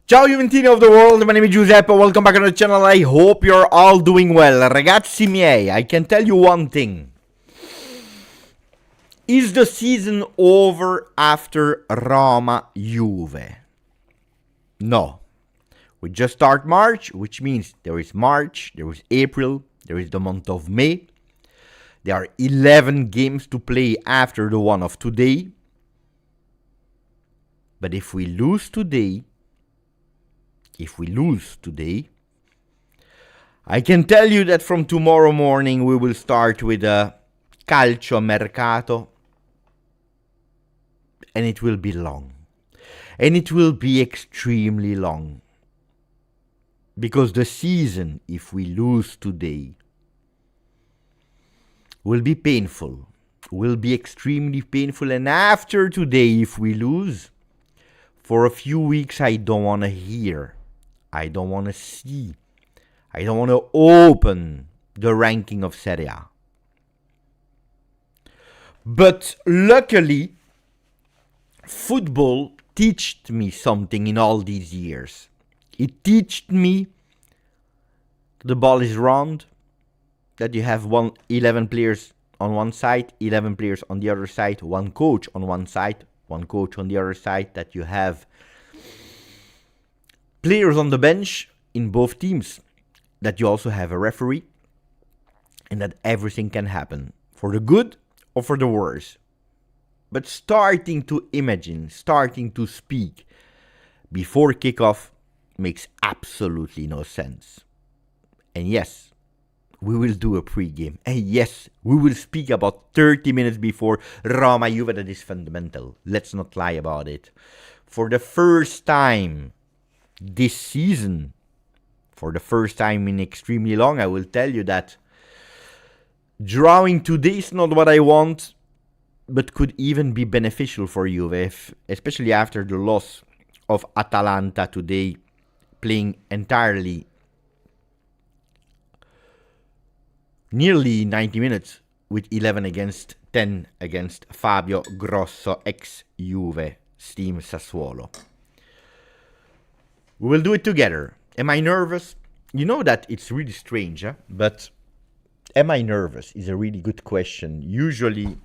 Ciao Juventini of the world, my name is Giuseppe, welcome back on the channel. I hope you're all doing well. Ragazzi miei, I can tell you one thing. Is the season over after Roma Juve? No. We just start March, which means there is March, there is April, there is the month of May. There are 11 games to play after the one of today. But if we lose today, I can tell you that from tomorrow morning we will start with a calcio mercato, and it will be long. And it will be extremely long. Because the season, if we lose today, will be painful. Will be extremely painful. And after today, if we lose, for a few weeks I don't want to hear. I don't want to see. I don't want to open the ranking of Serie A. But luckily, football taught me something in all these years. It taught me the ball is round, that you have 11 players on one side, 11 players on the other side, one coach on one side, one coach on the other side, that you have players on the bench in both teams, that you also have a referee, and that everything can happen, for the good or for the worse. But starting to imagine, starting to speak before kickoff makes absolutely no sense. And yes, we will do a pre-game. And yes, we will speak about 30 minutes before Roma Juve. That is fundamental. Let's not lie about it. For the first time this season, for the first time in extremely long, I will tell you that drawing today is not what I want, but could even be beneficial for Juve, especially after the loss of Atalanta today, playing entirely nearly 90 minutes with 11 against 10 against Fabio Grosso, ex-Juve, Steam Sassuolo. We will do it together. Am I nervous? You know that it's really strange, but am I nervous is a really good question. Usually,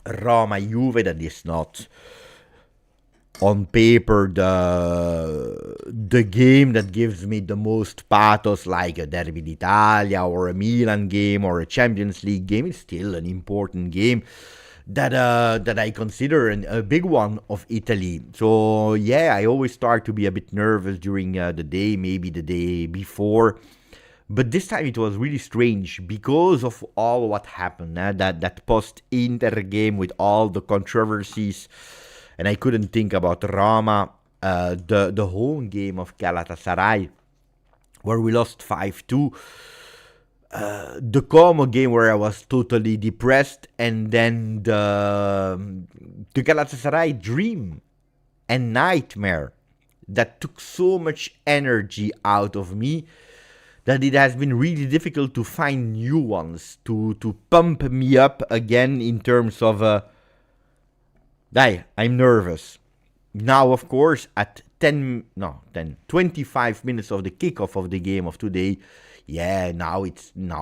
Roma Juve, that is not on paper the game that gives me the most pathos, like a Derby d'Italia or a Milan game or a Champions League game. It's still an important game that I consider a big one of Italy. So yeah, I always start to be a bit nervous during the day, maybe the day before. But this time it was really strange because of all what happened, that post-Inter game with all the controversies. And I couldn't think about Roma, the home game of Galatasaray, where we lost 5-2. The Como game where I was totally depressed, and then the Galatasaray dream and nightmare that took so much energy out of me that it has been really difficult to find new ones to pump me up again in terms of I'm nervous. Now, of course, at 25 minutes of the kickoff of the game of today, now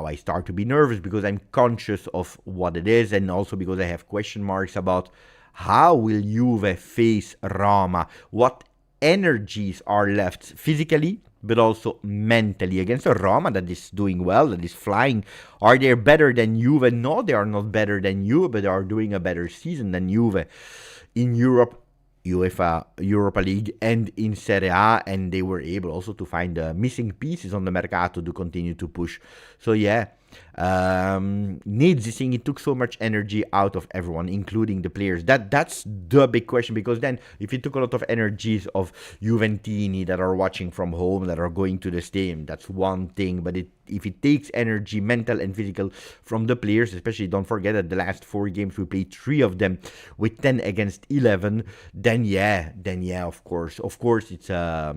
I start to be nervous because I'm conscious of what it is, and also because I have question marks about how will Juve face Roma, what energies are left physically, but also mentally against a Roma that is doing well, that is flying. Are they better than Juve? No, they are not better than Juve, but they are doing a better season than Juve in Europe, UEFA Europa League, and in Serie A, and they were able also to find missing pieces on the mercato to continue to push. So needs this thing. It took so much energy out of everyone, including the players. That's the big question, because then if it took a lot of energies of Juventini that are watching from home, that are going to the stadium, that's one thing. But if it takes energy, mental and physical, from the players, especially, don't forget that the last 4 games we played 3 of them with 10 against 11, then of course it's a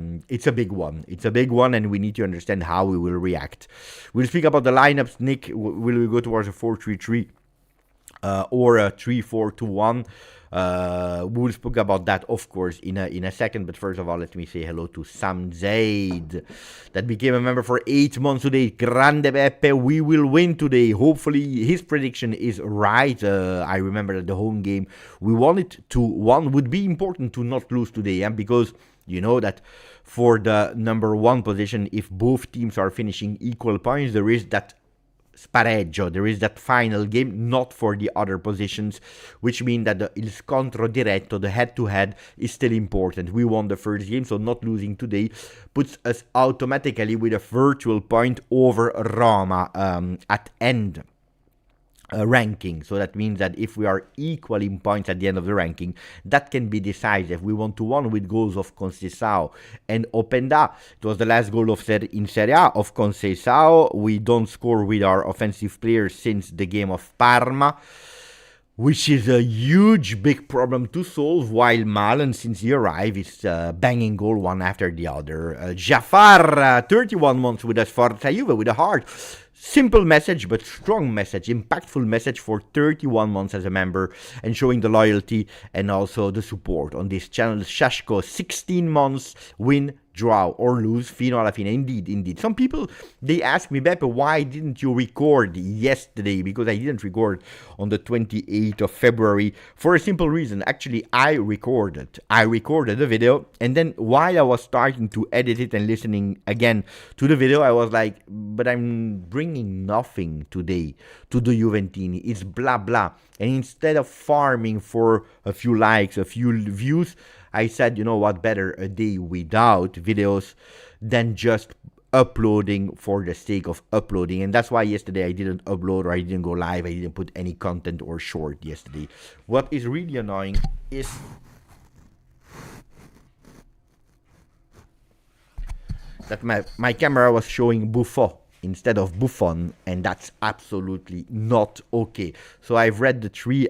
big one. It's a big one, and we need to understand how we will react. We'll speak about the lineups. Nick, will we go towards a 4-3-3 or a 3-4-2-1? We will speak about that, of course, in a second. But first of all, let me say hello to Sam Zaid, that became a member for 8 months today. Grande Beppe, we will win today. Hopefully, his prediction is right. I remember that the home game, we won it 2-1. Would be important to not lose today, because you know that for the number 1 position, if both teams are finishing equal points, there is that spareggio, there is that final game, not for the other positions, which means that the il scontro diretto, the head-to-head, is still important. We won the first game, so not losing today puts us automatically with a virtual point over Roma at end ranking. So that means that if we are equal in points at the end of the ranking, that can be decisive. We won 2-1 with goals of Conceição and Openda. It was the last goal in Serie A of Conceição. We don't score with our offensive players since the game of Parma, which is a huge, big problem to solve, while Malen, since he arrived, is banging goal one after the other. Jafar, 31 months with us, Forza Juve, with a heart. Simple message, but strong message, impactful message for 31 months as a member, and showing the loyalty and also the support on this channel. Shashko, 16 months, win, draw, or lose, fino alla fine. Indeed. Some people, they ask me, Beppe, why didn't you record yesterday? Because I didn't record on the 28th of February for a simple reason. Actually, I recorded the video, and then while I was starting to edit it and listening again to the video, I was like, but I'm bringing nothing today to the Juventini. It's blah blah. And instead of farming for a few likes, a few views, I said, you know what, better a day without videos than just uploading for the sake of uploading. And that's why yesterday I didn't upload, or I didn't go live, I didn't put any content or short yesterday. What is really annoying is that my camera was showing Buffon instead of Buffon, and that's absolutely not okay. So I've read the 3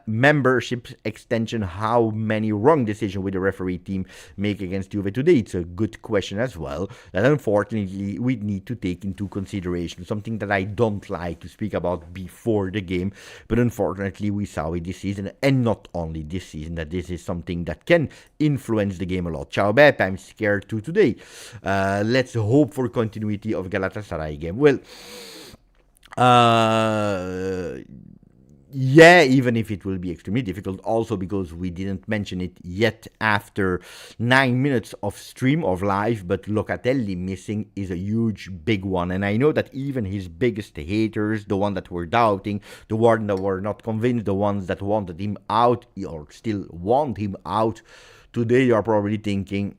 membership extension, how many wrong decisions will the referee team make against Juve today. It's a good question as well, that unfortunately we need to take into consideration, something that I don't like to speak about before the game, but unfortunately we saw it this season, and not only this season, that this is something that can influence the game a lot. Ciao Beppe, I'm scared too today. Let's hope for continuity of Galatasaray game. Well, yeah, even if it will be extremely difficult, also because we didn't mention it yet after 9 minutes of stream of live, but Locatelli missing is a huge, big one. And I know that even his biggest haters, the one that were doubting, the one that were not convinced, the ones that wanted him out or still want him out, today are probably thinking,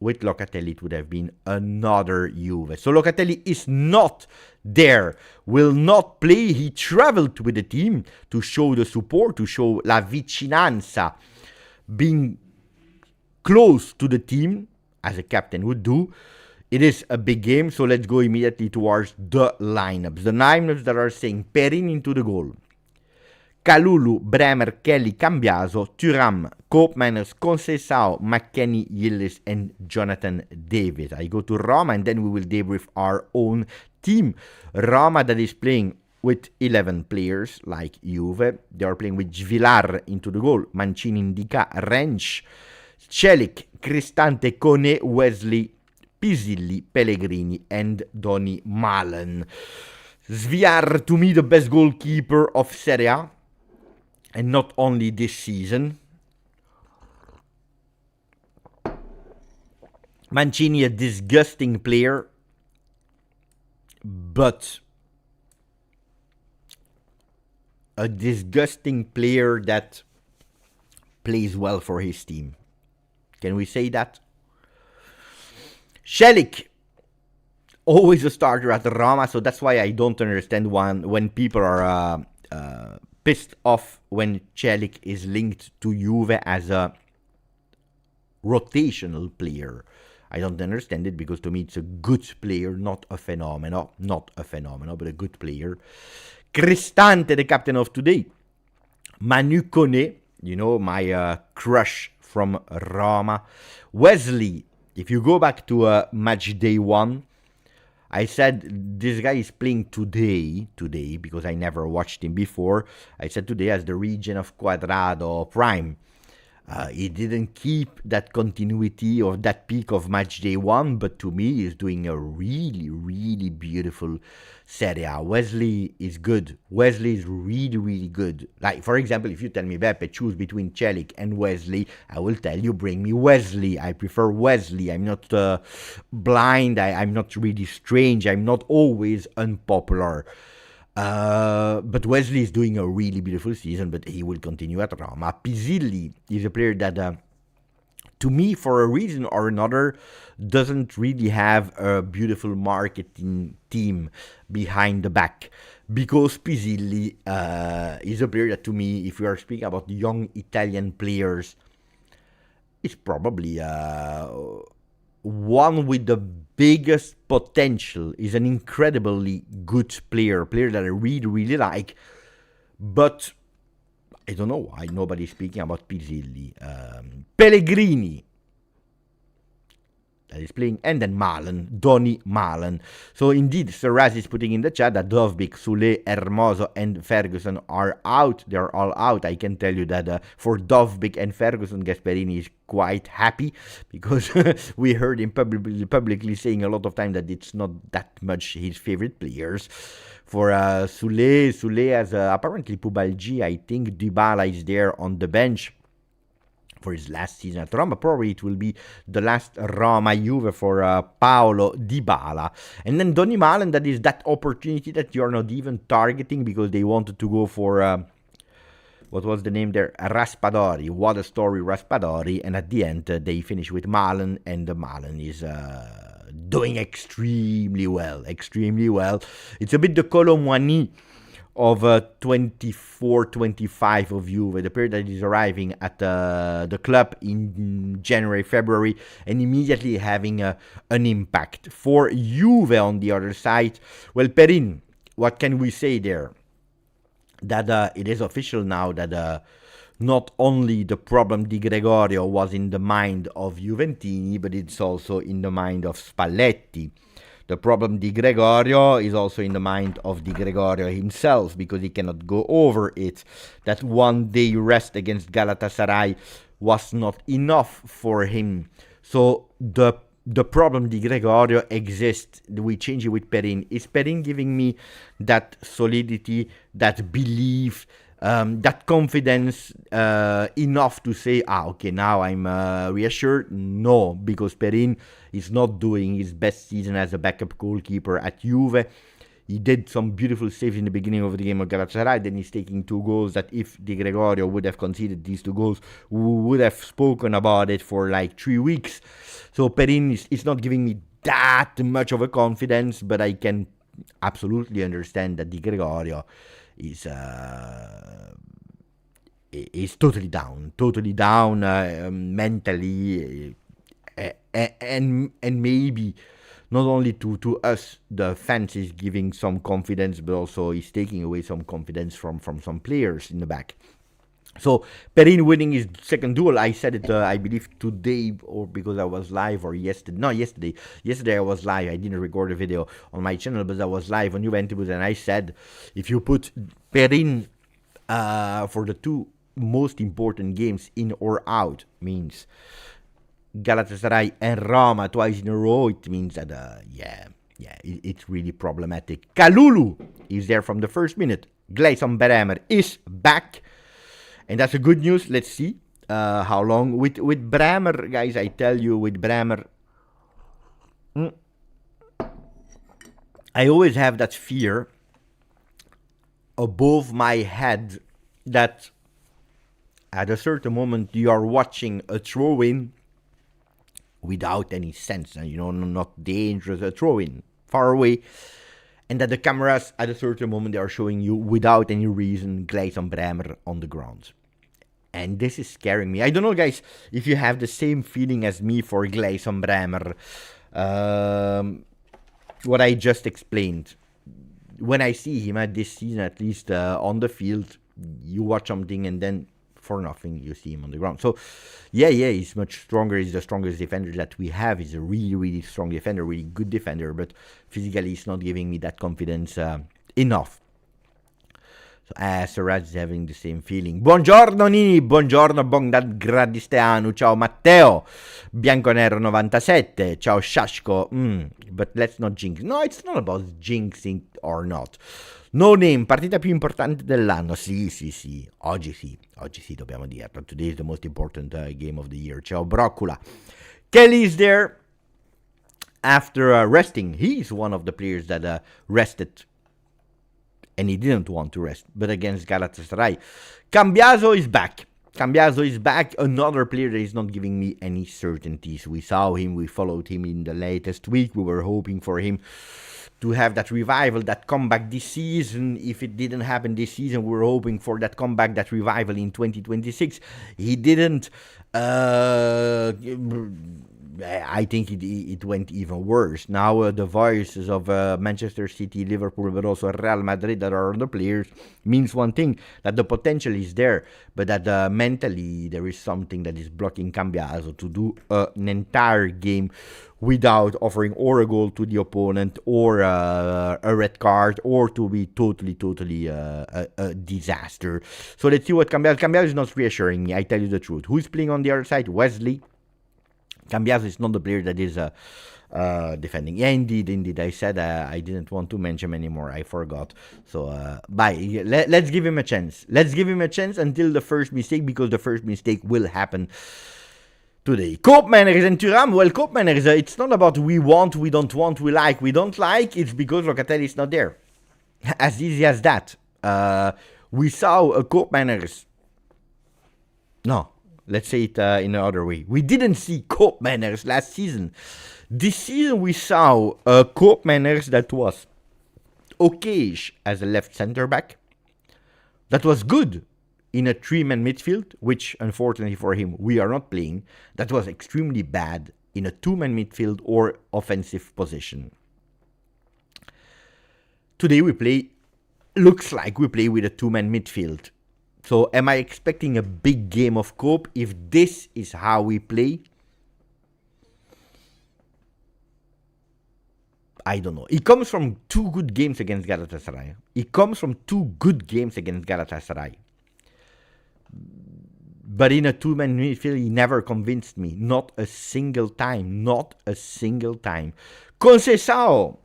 with Locatelli, it would have been another Juve. So Locatelli is not there, will not play. He traveled with the team to show the support, to show la vicinanza, being close to the team, as a captain would do. It is a big game, so let's go immediately towards the lineups. The lineups that are saying Perin into the goal, Kalulu, Bremer, Kelly, Cambiaso, Thuram, Koopmeiners, Conceição, McKennie, Yildiz, and Jonathan David. I go to Roma, and then we will debrief our own team. Roma that is playing with 11 players like Juve. They are playing with Villar into the goal, Mancini, Indica, Rensch, Celik, Cristante, Kone, Wesley, Pisilli, Pellegrini, and Donny Malen. Sviar, to me, the best goalkeeper of Serie A. And not only this season. Mancini, a disgusting player, but a disgusting player that plays well for his team. Can we say that? Celik, always a starter at Roma, so that's why I don't understand when people are pissed off when Celik is linked to Juve as a rotational player. I don't understand it, because to me it's a good player, not a phenomenon, but a good player. Cristante, the captain of today. Manu Kone, you know, my crush from Roma. Wesley, if you go back to match day 1, I said this guy is playing today, because I never watched him before. I said today as the region of Quadrado Prime. He didn't keep that continuity or that peak of match day 1, but to me he's doing a really, really beautiful Serie A. Wesley is good. Wesley is really, really good. Like, for example, if you tell me, Beppe, choose between Celik and Wesley, I will tell you, bring me Wesley. I prefer Wesley. I'm not blind. I'm not really strange. I'm not always unpopular. But Wesley is doing a really beautiful season, but he will continue at Roma. Pisilli is a player that, to me, for a reason or another, doesn't really have a beautiful marketing team behind the back. Because Pisilli is a player that, to me, if we are speaking about young Italian players, is probably one with the biggest potential. Is an incredibly good player that I really, really like. But I don't know why nobody's speaking about Pisilli. Pellegrini, that is playing, and then Malen, Donny Malen. So indeed, Serraz is putting in the chat that Dovbyk, Sule, Hermoso, and Ferguson are out. They're all out. I can tell you that for Dovbyk and Ferguson, Gasperini is quite happy, because we heard him publicly saying a lot of time that it's not that much his favorite players. For Sule has apparently pubalgia. I think Dybala is there on the bench for his last season at Roma. Probably it will be the last Roma Juve for Paolo Dybala. And then Donny Malen, that is that opportunity that you're not even targeting, because they wanted to go for what was the name there? Raspadori. What a story, Raspadori. And at the end, they finish with Malen, and Malen is doing extremely well. It's a bit the Colomwani of 24-25 of Juve, the player that is arriving at the club in January, February, and immediately having an impact. For Juve on the other side, well, Perin, what can we say there? That it is official now that not only the problem Di Gregorio was in the mind of Juventini, but it's also in the mind of Spalletti. The problem Di Gregorio is also in the mind of Di Gregorio himself, because he cannot go over it. That one day rest against Galatasaray was not enough for him. So the problem Di Gregorio exists. We change it with Perin. Is Perin giving me that solidity, that belief, that confidence enough to say, okay, now I'm reassured? No, because Perin is not doing his best season as a backup goalkeeper at Juve. He did some beautiful saves in the beginning of the game of Galatasaray. Then he's taking 2 goals that if Di Gregorio would have conceded these 2 goals, we would have spoken about it for like 3 weeks. So Perin is not giving me that much of a confidence, but I can absolutely understand that Di Gregorio is totally down mentally, and maybe not only to us, the fans, is giving some confidence, but also is taking away some confidence from some players in the back. So Perin winning his second duel, I said it, I believe today, or because I was live, or yesterday. No, yesterday. Yesterday I was live. I didn't record a video on my channel, but I was live on Juventus, and I said, if you put Perin for the 2 most important games in or out, means Galatasaray and Roma twice in a row, it means that, it's really problematic. Kalulu is there from the first minute. Gleison Bremer is back. And that's a good news. Let's see how long. With Bremer, guys, I tell you, with Bremer, I always have that fear above my head that at a certain moment you are watching a throw-in without any sense, and not dangerous, a throw-in far away, and that the cameras at a certain moment they are showing you without any reason Gleison Bremer on the ground. And this is scaring me. I don't know, guys, if you have the same feeling as me for Gleison Bremer. What I just explained. When I see him at this season, at least on the field, you watch something and then for nothing, you see him on the ground. So, yeah, he's much stronger. He's the strongest defender that we have. He's a really, really strong defender, really good defender. But physically, he's not giving me that confidence enough. So Saraj is having the same feeling. Buongiorno Nini, buongiorno Bogdan Gradisteanu, ciao Matteo, Bianconero 97, ciao Shashko, but let's not jinx. No, it's not about jinxing or not. No name, partita più importante dell'anno, sì, oggi sì, dobbiamo dirlo. Today is the most important game of the year. Ciao Broccula. Kelly is there after resting. He's one of the players that rested and he didn't want to rest, but against Galatasaray. Cambiaso is back. Another player that is not giving me any certainties. We saw him, we followed him in the latest week. We were hoping for him to have that revival, that comeback this season. If it didn't happen this season, we were hoping for that comeback, that revival in 2026. He didn't. I think it went even worse. Now the voices of Manchester City, Liverpool, but also Real Madrid that are on the players means one thing, that the potential is there, but that mentally there is something that is blocking Cambiaso to do an entire game without offering or a goal to the opponent or a red card or to be totally a disaster. So let's see what Cambiaso is not reassuring me, I tell you the truth. Who's playing on the other side? Wesley. Cambiaso is not the player that is defending. Yeah, indeed. I said I didn't want to mention him anymore. I forgot. So, bye. Let's give him a chance. Let's give him a chance until the first mistake, because the first mistake will happen today. Koopmeiners and Thuram. Well, Koopmeiners, it's not about we want, we don't want, we like, we don't like. It's because Locatelli is not there. As easy as that. We saw a Koopmeiners. No. Let's say it in another way. We didn't see Koopmeiners last season. This season we saw Koopmeiners that was okayish as a left center back. That was good in a three-man midfield, which unfortunately for him we are not playing. That was extremely bad in a two-man midfield or offensive position. Today looks like we play with a two-man midfield. So am I expecting a big game of Cope if this is how we play? I don't know. He comes from two good games against Galatasaray. But in a two-man midfield, he never convinced me. Not a single time. Conceição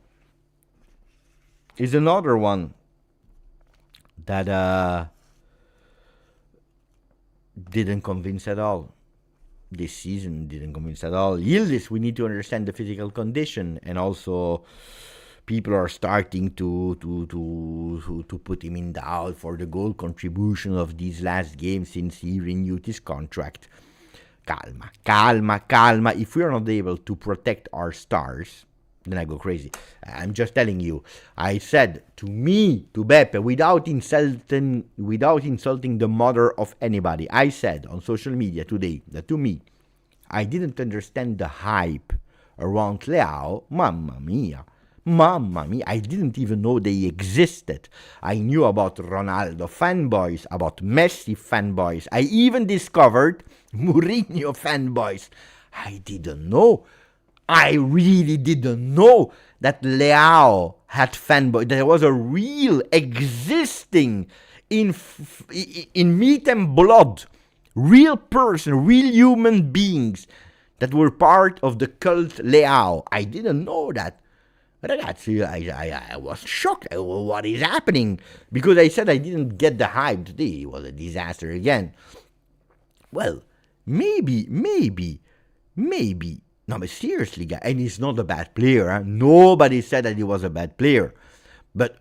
is another one that didn't convince at all. This season didn't convince at all. Yildiz, we need to understand the physical condition, and also people are starting to put him in doubt for the goal contribution of these last games since he renewed his contract. Calma. If we are not able to protect our stars, then I go crazy. I'm just telling you. I said to Beppe, without insulting the mother of anybody, I said on social media today that to me, I didn't understand the hype around Leao. Mamma mia. I didn't even know they existed. I knew about Ronaldo fanboys, about Messi fanboys. I even discovered Mourinho fanboys. I really didn't know that Leao had fanboys. There was a real existing in meat and blood, real person, real human beings that were part of the cult Leao. I didn't know that. Ragazzi, I was shocked. What is happening? Because I said I didn't get the hype today. It was a disaster again. Well, maybe. No, but seriously, guys, and he's not a bad player. Huh? Nobody said that he was a bad player. But,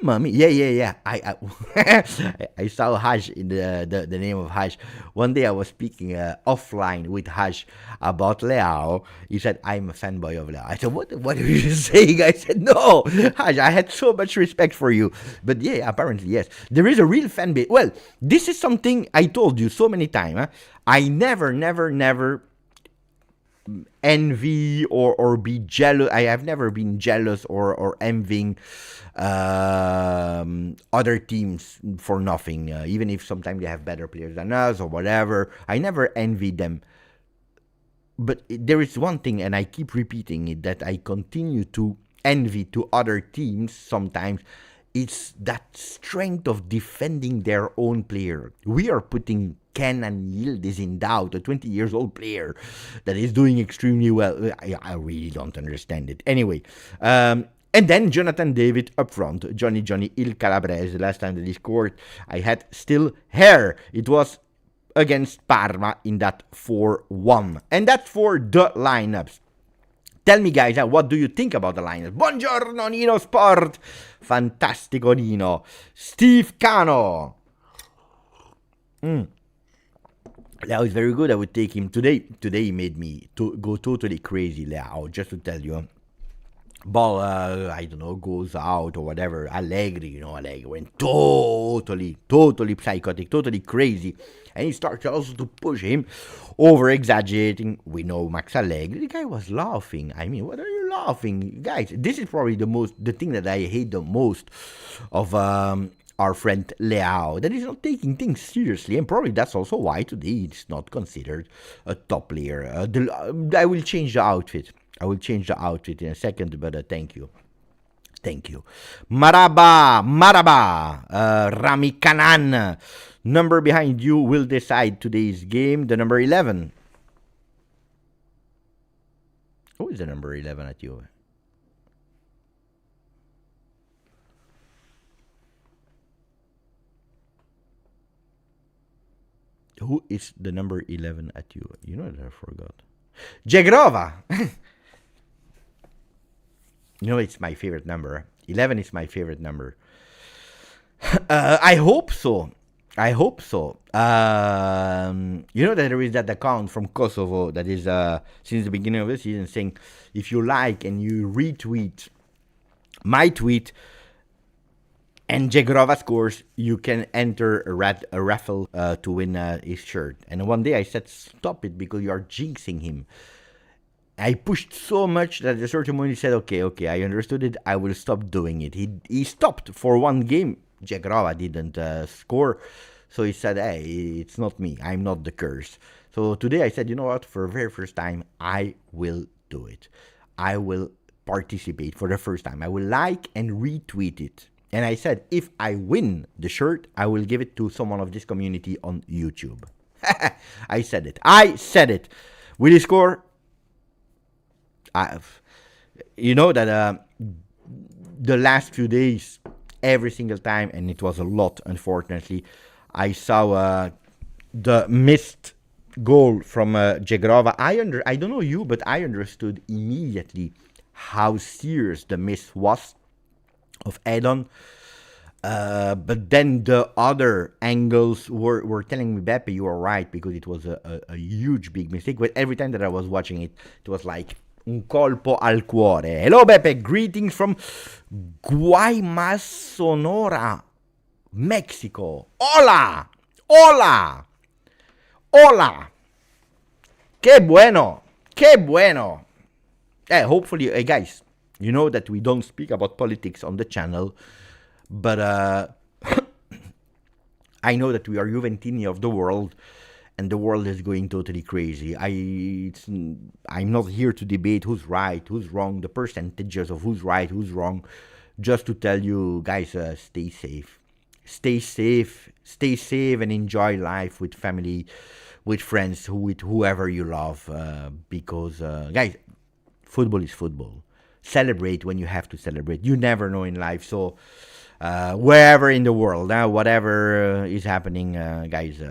mamma mia, yeah. I saw Haj in the name of Haj. One day I was speaking offline with Haj about Leao. He said, I'm a fanboy of Leao. I said, what are you saying? I said, no, Haj, I had so much respect for you. But yeah, apparently, yes. There is a real fan base. Well, this is something I told you so many times. Huh? I never envy or be jealous. I have never been jealous or envying other teams for nothing, even if sometimes they have better players than us or whatever. I never envy them. But there is one thing, and I keep repeating it, that I continue to envy to other teams sometimes. It's that strength of defending their own player. We are putting Kenan Yildiz in doubt, a 20 years old player that is doing extremely well. I really don't understand it. Anyway, and then Jonathan David up front. Johnny Il Calabrese. Last time that he scored, I had still hair. It was against Parma in that 4-1. And that's for the lineups. Tell me, guys, what do you think about the lineup? Buongiorno, Nino Sport. Fantastico, Nino. Steve Cano. That was very good. I would take him today. Today he made me go totally crazy, Leao, just to tell you. Ball, I don't know, goes out or whatever. Allegri went totally psychotic, totally crazy. And he started also to push him, over-exaggerating. We know Max Allegri. The guy was laughing. I mean, what are you laughing? Guys, this is probably the thing that I hate the most of our friend Leao, that he's not taking things seriously, and probably that's also why today it's not considered a top player. I will change the outfit. I will change the outfit in a second, but thank you. Thank you. Maraba, Rami Kanan. Number behind you will decide today's game. The number 11. Who is the number 11 at you? Who is the number 11 at you? You know that I forgot. Jegrova. You know, it's my favorite number. 11 is my favorite number. I hope so. You know that there is that account from Kosovo that is since the beginning of the season saying, if you like and you retweet my tweet and Jegrova scores, you can enter a raffle to win his shirt. And one day I said, stop it, because you are jinxing him. I pushed so much that at a certain moment he said, okay, I understood it. I will stop doing it. He stopped for one game. Jegrova didn't score. So he said, hey, it's not me. I'm not the curse. So today I said, you know what? For the very first time, I will do it. I will participate for the first time. I will like and retweet it. And I said, if I win the shirt, I will give it to someone of this community on YouTube. I said it. Will he score? You know that the last few days, every single time, and it was a lot, unfortunately, I saw the missed goal from Jegrova. I don't know you, but I understood immediately how serious the miss was of Edon. But then the other angles were telling me, Beppe, you are right, because it was a huge, big mistake. But every time that I was watching it, it was like un colpo al cuore. Hello, Beppe. Greetings from Guaymas, Sonora, Mexico. Hola. Que bueno. Hopefully, guys, you know that we don't speak about politics on the channel, but I know that we are Juventini of the world, and the world is going totally crazy. I'm not here to debate who's right, who's wrong, the percentages of who's right, who's wrong. Just to tell you, guys, stay safe. Stay safe, and enjoy life with family, with friends, with whoever you love. Because, guys, football is football. Celebrate when you have to celebrate. You never know in life. So, wherever in the world, whatever is happening, guys,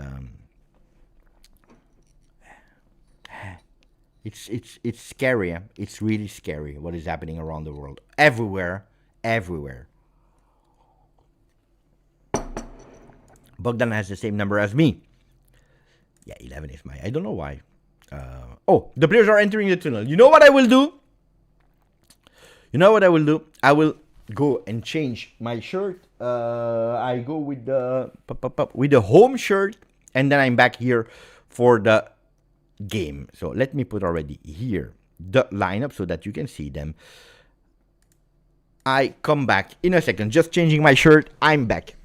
it's scary. It's really scary what is happening around the world. Everywhere. Bogdan has the same number as me. Yeah, 11 is I don't know why. The players are entering the tunnel. You know what I will do? I will go and change my shirt. I go with the home shirt, and then I'm back here for the game. So let me put already here the lineup so that you can see them. I come back in a second, just changing my shirt. I'm back.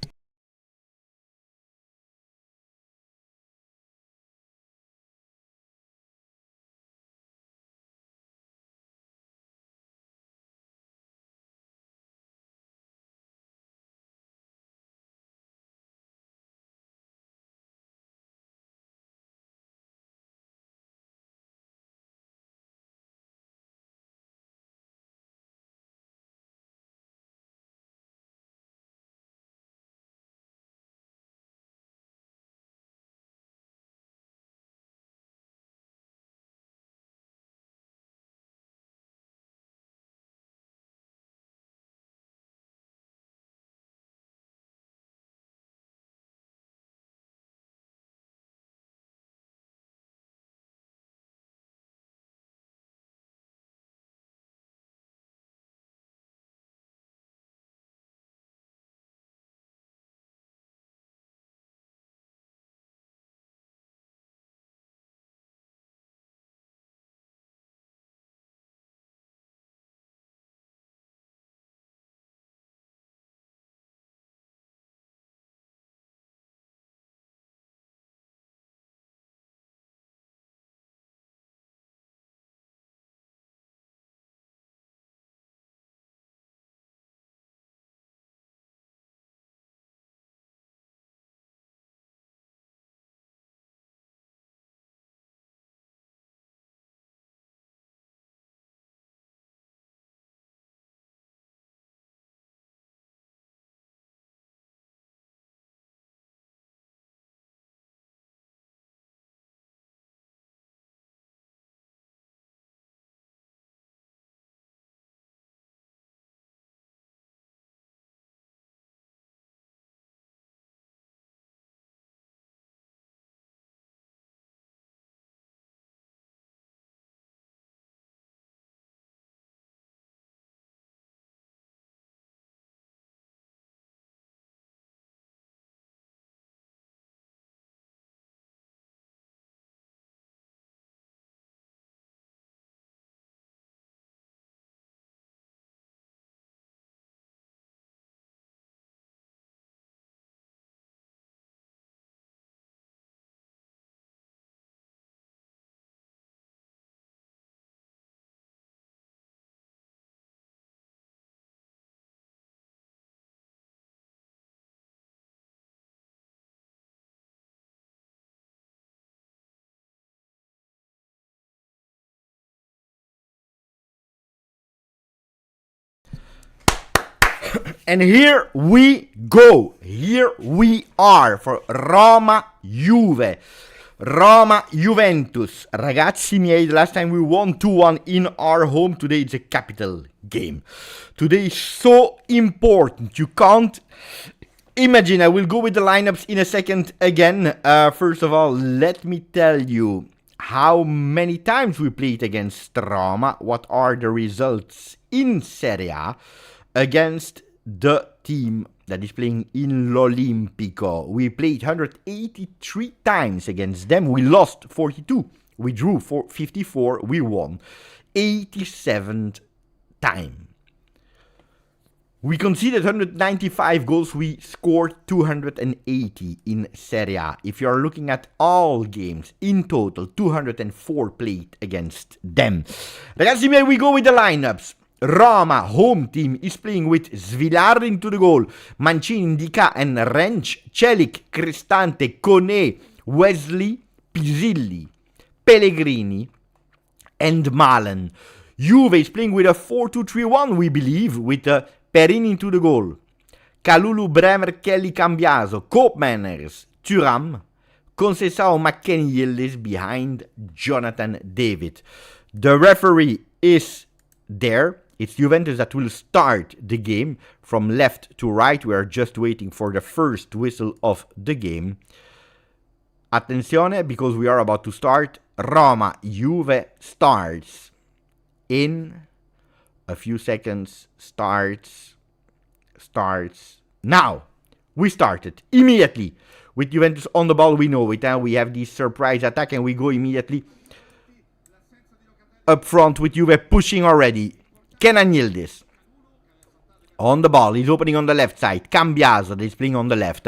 And here we go. Here we are for Roma Juve. Roma Juventus. Ragazzi miei, the last time we won 2-1 in our home. Today it's a capital game. Today is so important. You can't imagine. I will go with the lineups in a second again. First of all, let me tell you how many times we played against Roma. What are the results in Serie A against the team that is playing in l'Olimpico. We played 183 times against them. We lost 42. We drew 54. We won 87th time. We conceded 195 goals. We scored 280 in Serie A. If you are looking at all games in total, 204 played against them. Ragazzi miei, we go with the lineups. Roma, home team, is playing with Svilar into the goal, Mancini, Ndika and Rensch, Celik, Cristante, Kone, Wesley, Pisilli, Pellegrini and Malen. Juve is playing with a 4-2-3-1, we believe, with Perini into the goal, Kalulu, Bremer, Kelly, Cambiaso, Koopmeiners, Thuram, Conceição, McKennie, Yildiz behind Jonathan David. The referee is there. It's Juventus that will start the game from left to right. We are just waiting for the first whistle of the game. Attenzione, because we are about to start. Roma Juve starts in a few seconds. Starts now. We started immediately with Juventus on the ball. We know it. We have this surprise attack and we go immediately up front with Juve pushing already. Kenan Yildiz on the ball. He's opening on the left side. Cambiaso that is playing on the left.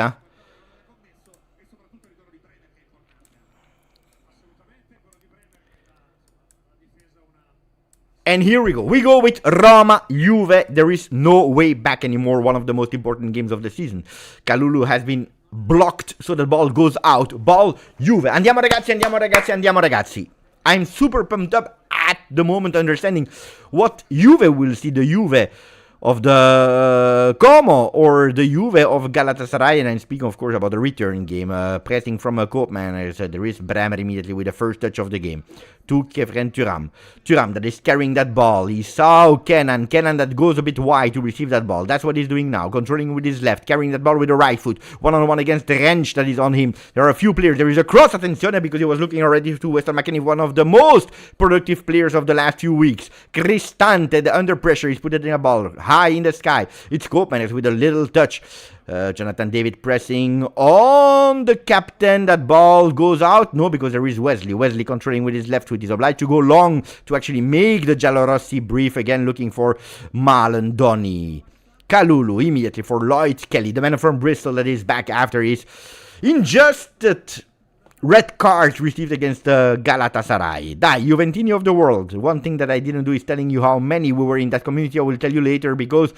And here we go. We go with Roma, Juve. There is no way back anymore. One of the most important games of the season. Kalulu has been blocked, so the ball goes out. Ball, Juve. Andiamo ragazzi, andiamo ragazzi, andiamo ragazzi. I'm super pumped up at the moment, understanding what Juve will see. The Juve of the Como or the Juve of Galatasaray. And I'm speaking, of course, about the return game. Pressing from a Koopman. There is Bremer immediately with the first touch of the game. To Kefren Thuram. Thuram that is carrying that ball. He saw Kenan. Kenan that goes a bit wide to receive that ball. That's what he's doing now. Controlling with his left. Carrying that ball with the right foot. One-on-one against the wrench that is on him. There are a few players. There is a cross, attenzione, because he was looking already to Weston McKennie, one of the most productive players of the last few weeks. Cristante, under pressure. He's put it in a ball. High in the sky. It's Koopman with a little touch. Jonathan David pressing on the captain. That ball goes out. No, because there is Wesley. Wesley controlling with his left foot. He's obliged to go long to actually make the Giallorossi brief. Again, looking for Malandoni. Kalulu immediately for Lloyd Kelly, the man from Bristol that is back after his injustice red card received against Galatasaray. Dai, Juventini of the world. One thing that I didn't do is telling you how many we were in that community. I will tell you later, because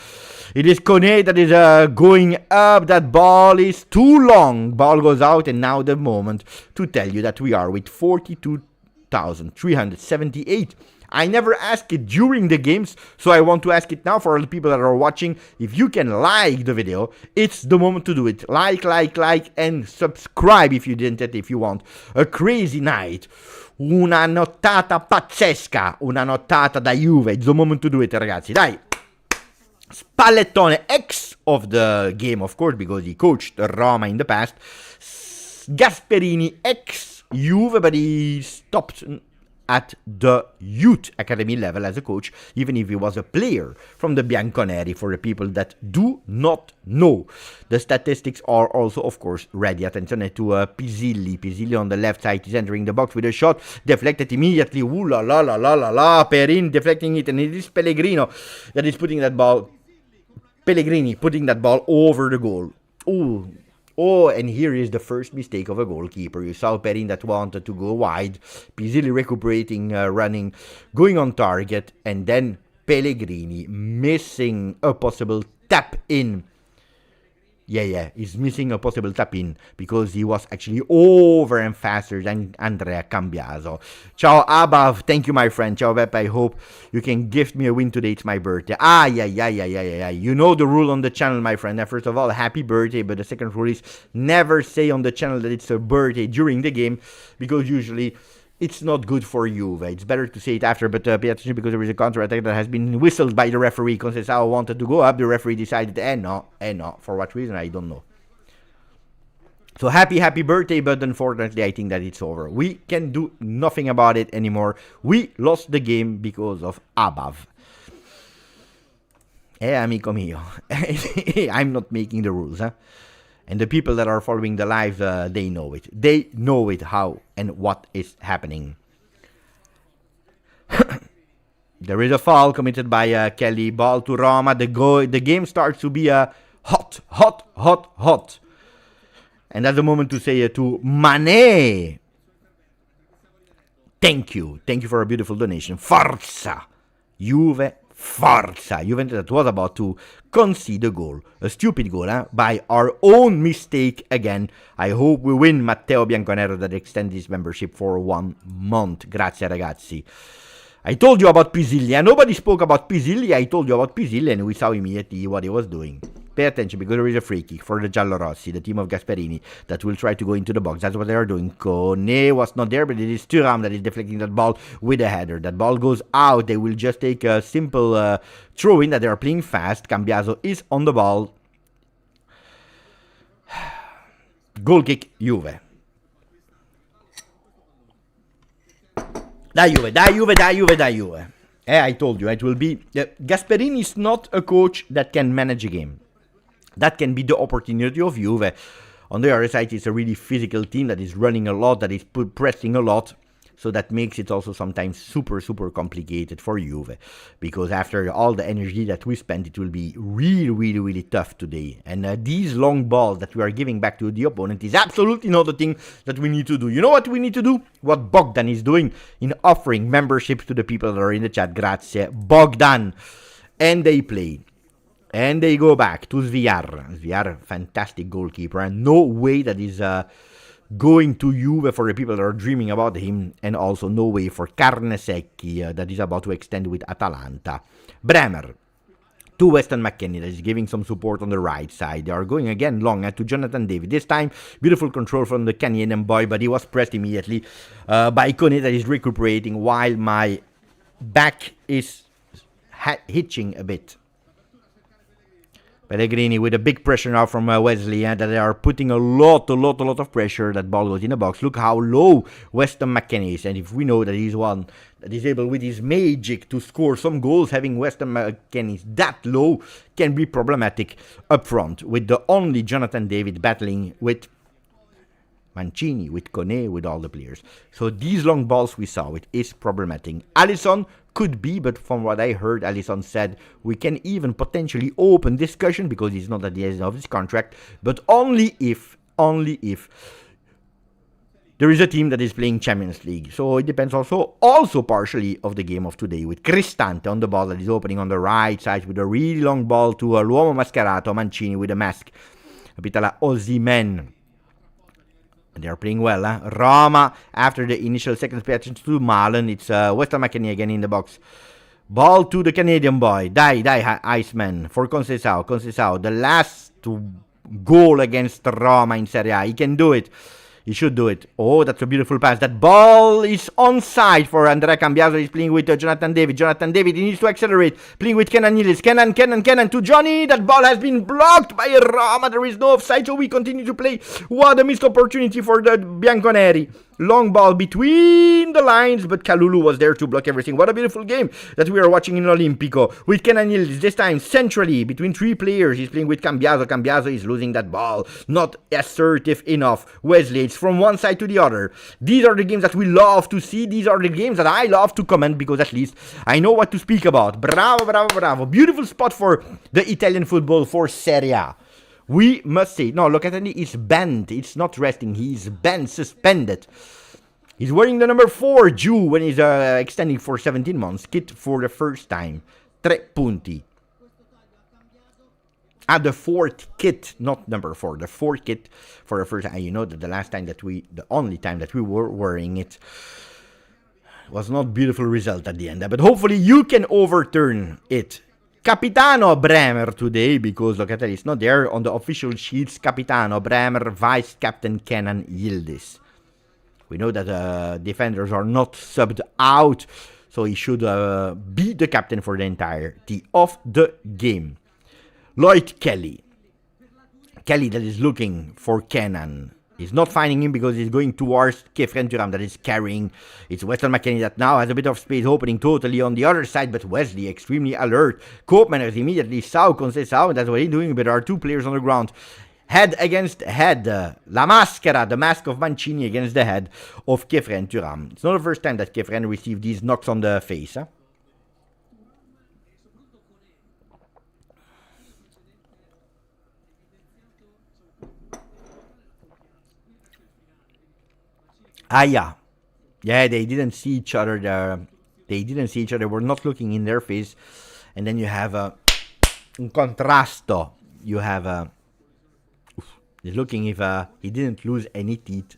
it is Kone that is going up. That ball is too long. Ball goes out, and now the moment to tell you that we are with 42,378. I never asked it during the games, so I want to ask it now for all the people that are watching. If you can like the video, it's the moment to do it. Like, and subscribe if you didn't yet, if you want. A crazy night. Una nottata pazzesca. Una nottata da Juve. It's the moment to do it, ragazzi. Dai. Spallettone, ex of the game, of course, because he coached Roma in the past. Gasperini, ex Juve, but he stopped at the youth academy level as a coach, even if he was a player from the Bianconeri. For the people that do not know, the statistics are also, of course, ready. Attention to Pisilli. Pisilli on the left side is entering the box with a shot, deflected immediately. Ooh la la la la la la. Perin deflecting it, and it is Pellegrino that is putting that ball. Pellegrini putting that ball over the goal. Ooh. Oh, and here is the first mistake of a goalkeeper. You saw Perin that wanted to go wide. Pisilli recuperating, running, going on target. And then Pellegrini missing a possible tap in. Yeah, he's missing a possible tap in because he was actually over and faster than Andrea Cambiaso. Ciao Abav, thank you my friend. Ciao Beppe, I hope you can gift me a win today. It's my birthday. Yeah. You know the rule on the channel, my friend. First of all, happy birthday, but the second rule is never say on the channel that it's a birthday during the game, because usually it's not good for you. It's better to say it after, but pay attention, because there is a counter-attack that has been whistled by the referee. Conceição wanted to go up. The referee decided, no. For what reason, I don't know. So happy birthday, but unfortunately, I think that it's over. We can do nothing about it anymore. We lost the game because of Abav. Amico mio. I'm not making the rules, huh? And the people that are following the live, they know it. They know it, how and what is happening. There is a foul committed by Kelly. Ball to Roma. The game starts to be hot. And that's the moment to say to Mané. Thank you. Thank you for a beautiful donation. Forza. Juve. Forza. Juventus that was about to concede a goal. A stupid goal, by our own mistake again. I hope we win. Matteo Bianconero that extends his membership for 1 month. Grazie ragazzi. I told you about Pisilli. Nobody spoke about Pisilli. I told you about Pisilli, and we saw immediately what he was doing. Pay attention, because there is a free kick for the Giallorossi, the team of Gasperini, that will try to go into the box. That's what they are doing. Kone was not there, but it is Thuram that is deflecting that ball with a header. That ball goes out. They will just take a simple throw-in that they are playing fast. Cambiaso is on the ball. Goal kick, Juve. Dai Juve. I told you, it will be... Gasperini is not a coach that can manage a game. That can be the opportunity of Juve. On the other side, it's a really physical team that is running a lot, that is pressing a lot. So that makes it also sometimes super, super complicated for Juve. Because after all the energy that we spent, it will be really, really, really tough today. And these long balls that we are giving back to the opponent is absolutely not the thing that we need to do. You know what we need to do? What Bogdan is doing in offering membership to the people that are in the chat. Grazie, Bogdan. And they play. And they go back to Sviar. Sviar, fantastic goalkeeper. And no way that is going to Juve for the people that are dreaming about him. And also no way for Carnesecchi that is about to extend with Atalanta. Bremer. To Weston McKennie that is giving some support on the right side. They are going again long to Jonathan David. This time, beautiful control from the Canadian boy, but he was pressed immediately by Kone that is recuperating while my back is hitching a bit. Pellegrini with a big pressure now from Wesley, and that they are putting a lot of pressure. That ball goes in the box. Look how low Weston McKennie is, and if we know that he's one that is able with his magic to score some goals, having Weston McKennie that low can be problematic up front, with the only Jonathan David battling with Mancini, with Kone, with all the players. So these long balls we saw, it is problematic. Alisson could be, but from what I heard, Alisson said we can even potentially open discussion because he's not at the end of his contract, but only if there is a team that is playing Champions League. So it depends also partially of the game of today, with Cristante on the ball that is opening on the right side with a really long ball to l'uomo mascherato, Mancini with a mask. Capitala Osimhen. They are playing well, huh? Roma, after the initial second pay attention to Malen, it's Weston McKennie again in the box. Ball to the Canadian boy. Die, Iceman, for Conceição. Conceição, the last goal against Roma in Serie A. He can do it. He should do it. Oh, that's a beautiful pass. That ball is onside for Andrea Cambiaso. He's playing with Jonathan David. Jonathan David, he needs to accelerate. Playing with Kenan Yildiz. Kenan to Johnny. That ball has been blocked by Roma. There is no offside, so we continue to play. What a missed opportunity for the Bianconeri. Long ball between the lines, but Kalulu was there to block everything. What a beautiful game that we are watching in Olimpico. With Kenan Yildiz, this time centrally, between three players. He's playing with Cambiaso. Cambiaso is losing that ball. Not assertive enough. Wesley, it's from one side to the other. These are the games that we love to see. These are the games that I love to comment because at least I know what to speak about. Bravo. Beautiful spot for the Italian football for Serie A. We must say, no, Locatelli is banned. It's not resting. He's banned, suspended. He's wearing the number 4 Jew when he's extending for 17 months. Kit for the first time. 3 punti. The 4th kit, not number 4. The 4th kit for the first time. You know that the only time that we were wearing it was not beautiful result at the end. But hopefully you can overturn it. Capitano Bremer today, because Locatelli is not there on the official sheets. Capitano Bremer, Vice Captain Kenan Yildiz. We know that defenders are not subbed out, so he should be the captain for the entirety of the game. Lloyd Kelly. Kelly that is looking for Kenan. He's not finding him because he's going towards Kefren Turam that is carrying. It's Weston McKennie that now has a bit of space opening totally on the other side, but Wesley extremely alert. Koopmanners immediately Conceição, and that's what he's doing, but there are two players on the ground. Head against head. La Maschera, the mask of Mancini against the head of Kefren Turam. It's not the first time that Kefren received these knocks on the face. Huh? Yeah, they didn't see each other there. They were not looking in their face. And then you have un contrasto. You have he's looking if he didn't lose any teeth.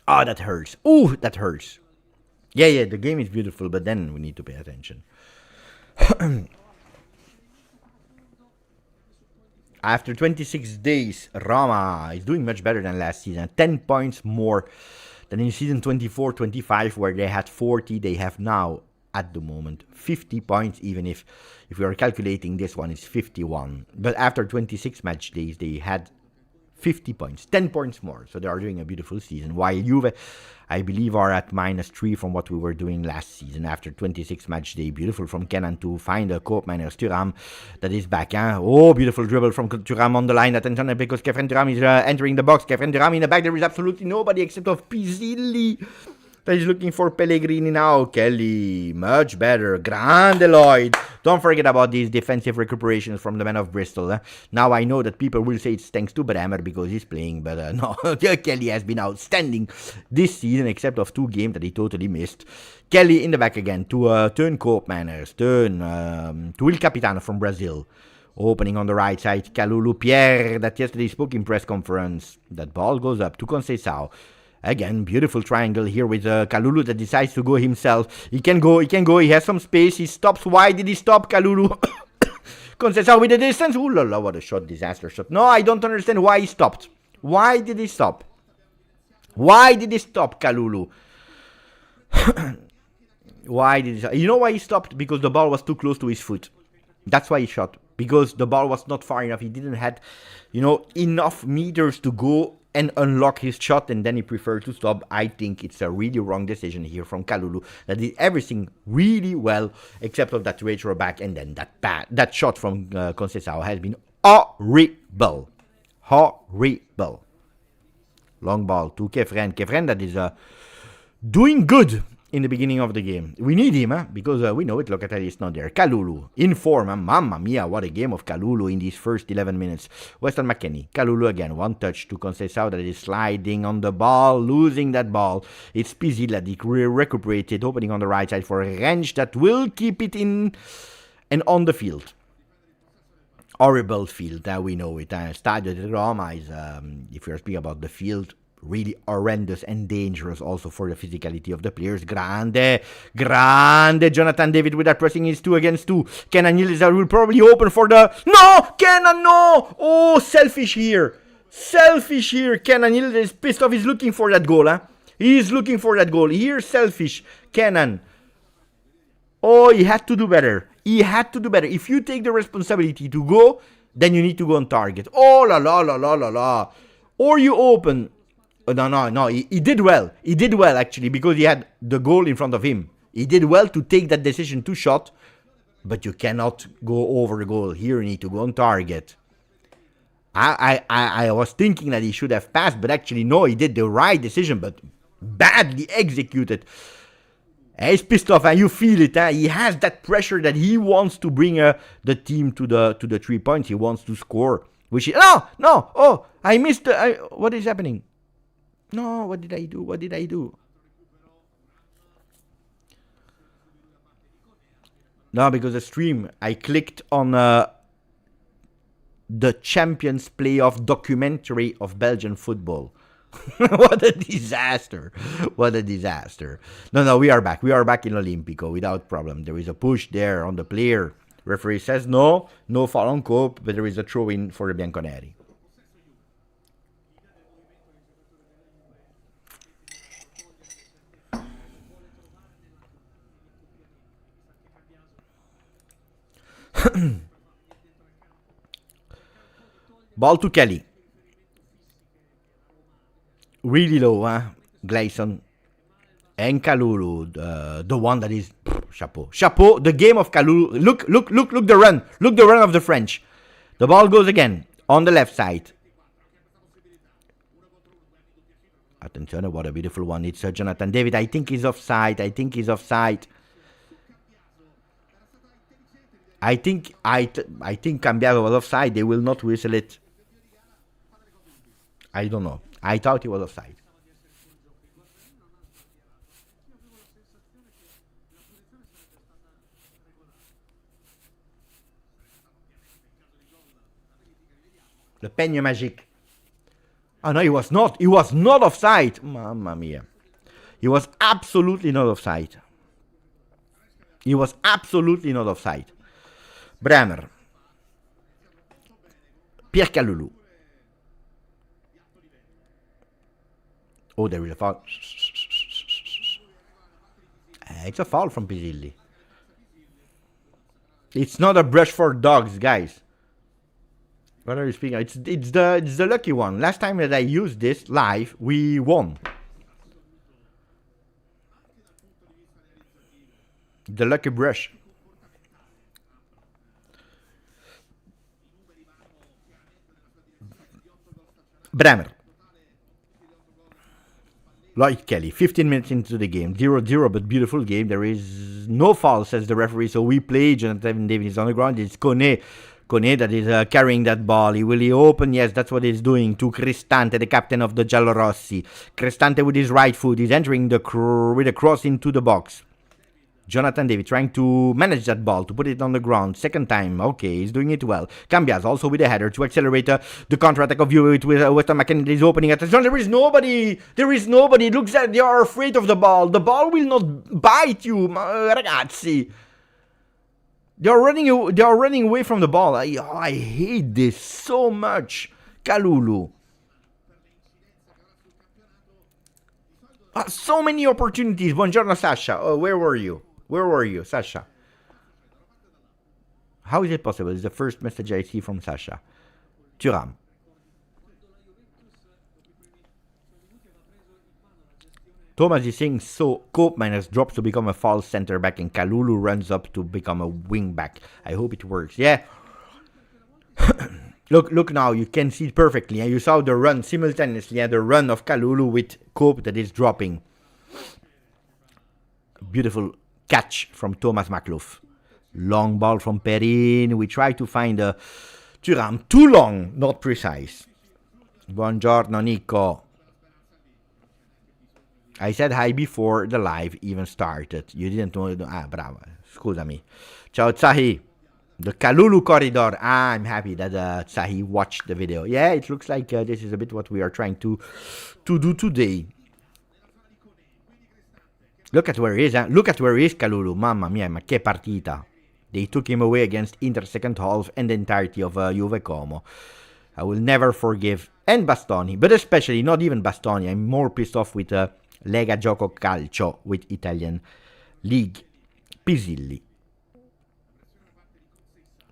Oh, that hurts. Ooh, that hurts. Yeah, the game is beautiful, but then we need to pay attention. After 26 days, Roma is doing much better than last season. 10 points more than in season 24-25, where they had 40. They have now, at the moment, 50 points, even if we are calculating this one is 51. But after 26 match days, they had 50 points, 10 points more. So they are doing a beautiful season. While Juve, I believe, are at -3 from what we were doing last season after 26 match day. Beautiful from Kenan to find a co-miner, Thuram, that is back. Oh, beautiful dribble from Thuram on the line. Attention, because Kefren Thuram is entering the box. Kefren Thuram in the back. There is absolutely nobody except of Pizzilli that is looking for Pellegrini now. Kelly, much better. Grande Lloyd. Don't forget about these defensive recuperations from the man of Bristol. Now I know that people will say it's thanks to Bremer because he's playing, but no, Kelly has been outstanding this season, except of 2 games that he totally missed. Kelly in the back again to turn Koopmanners, turn to Il Capitano from Brazil. Opening on the right side, Kalulu Pierre, that yesterday spoke in press conference. That ball goes up to Conceição. Again, beautiful triangle here with Kalulu that decides to go himself. He can go, he has some space, he stops. Why did he stop, Kalulu? Conceição with the distance. Ooh la la, what a shot, disaster shot. No, I don't understand why he stopped. Why did he stop? Why did he stop, Kalulu? Why did he stop? You know why he stopped? Because the ball was too close to his foot. That's why he shot. Because the ball was not far enough. He didn't have, enough meters to go and unlock his shot, and then he preferred to stop. I think it's a really wrong decision here from Kalulu that did everything really well except of that retro back, and then that shot from Conceição has been horrible. Horrible. Long ball to Kefren. Kefren that is doing good in the beginning of the game. We need him, because we know it. Locatelli is not there. Kalulu in form. Mamma mia, what a game of Kalulu in these first 11 minutes. Weston McKennie. Kalulu again. One touch to Conceição that is sliding on the ball, losing that ball. It's Pizzilla that recuperated, opening on the right side for a Rensch that will keep it in and on the field. Horrible field, we know it. Stadio di Roma is, if we're speaking about the field, really horrendous and dangerous also for the physicality of the players. Grande Jonathan David with that pressing is 2 against 2. Kenan Yildiz will probably open for the... No! Kenan, no! Oh, selfish here. Kenan Yildiz is pissed off. He's looking for that goal. He's looking for that goal. Here, selfish. Kenan. Oh, he had to do better. If you take the responsibility to go, then you need to go on target. Oh, la la la la la la. Or you open... No, he did well. He did well, actually, because he had the goal in front of him. He did well to take that decision to shot, but you cannot go over the goal. Here you need to go on target. I was thinking that he should have passed, but actually, no, he did the right decision, but badly executed. He's pissed off, and you feel it. He has that pressure that he wants to bring the team to the 3 points. He wants to score. No. Oh, I missed. What is happening? No, what did I do? No, because the stream, I clicked on the Champions Playoff documentary of Belgian football. What a disaster. No, we are back. We are back in Olimpico without problem. There is a push there on the player. Referee says no foul on Cope, but there is a throw-in for the Bianconeri. Ball to Kelly. Really low, Gleison. And Kalulu, the one that is... Chapeau. The game of Kalulu. Look the run. Look the run of the French. The ball goes again on the left side. Attention, what a beautiful one. It's Jonathan David. I think he's offside. I think Cambiaso was offside. They will not whistle it. I don't know. I thought he was offside. Le peigne magique. Oh no, he was not. He was not offside. Mamma mia. He was absolutely not offside. Bremer. Pierre Kalulu. Oh, there is a foul. It's a foul from Pizzilli. It's not a brush for dogs, guys. What are you speaking? It's the lucky one. Last time that I used this live, we won. The lucky brush. Bremer. Lloyd Kelly, 15 minutes into the game, 0-0, but beautiful game. There is no foul, says the referee, so we play. Jonathan David is on the ground. It's Kone that is carrying that ball. Will he open? Yes, that's what he's doing to Cristante, the captain of the Giallorossi. Cristante with his right foot. He's entering with a cross into the box. Jonathan David trying to manage that ball, to put it on the ground. Second time, okay, he's doing it well. Cambias also with a header to accelerate the counter-attack of Juve with Weston McKennie is opening at the zone. There is nobody. It looks like they are afraid of the ball. The ball will not bite you, ragazzi. They are running away from the ball. I hate this so much. Kalulu. So many opportunities. Buongiorno, Sasha. Oh, where were you, Sasha? How is it possible? It's the first message I see from Sasha. Thuram. Thomas is saying so. Koopman has dropped to become a false center back, and Kalulu runs up to become a wing back. I hope it works. Yeah. Look now. You can see it perfectly. And you saw the run simultaneously. And the run of Kalulu with Koop that is dropping. Beautiful catch from Thomas Maklouf. Long ball from Perin. We try to find a Thuram. Too long, not precise. Buongiorno, Nico. I said hi before the live even started. You didn't know. Bravo. Scusami. Ciao, Zahi. The Kalulu corridor. I'm happy that Zahi watched the video. Yeah, it looks like this is a bit what we are trying to do today. Look at where he is. Look at where he is, Kalulu. Mamma mia, ma che partita. They took him away against Inter second half and the entirety of Juve Como. I will never forgive. And Bastoni. But especially, not even Bastoni. I'm more pissed off with Lega Gioco Calcio, with Italian League. Pisilli.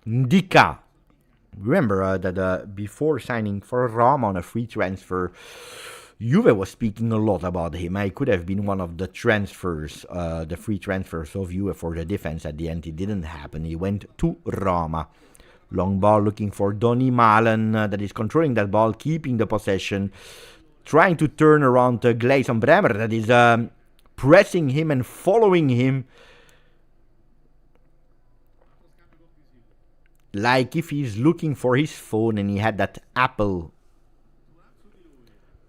Ndika. Remember that before signing for Roma on a free transfer, Juve was speaking a lot about him. I could have been one of the transfers, the free transfers of Juve for the defense. At the end, it didn't happen. He went to Roma. Long ball looking for Donny Malen, that is controlling that ball, keeping the possession, trying to turn around Gleison Bremer, that is pressing him and following him. Like if he's looking for his phone and he had that Apple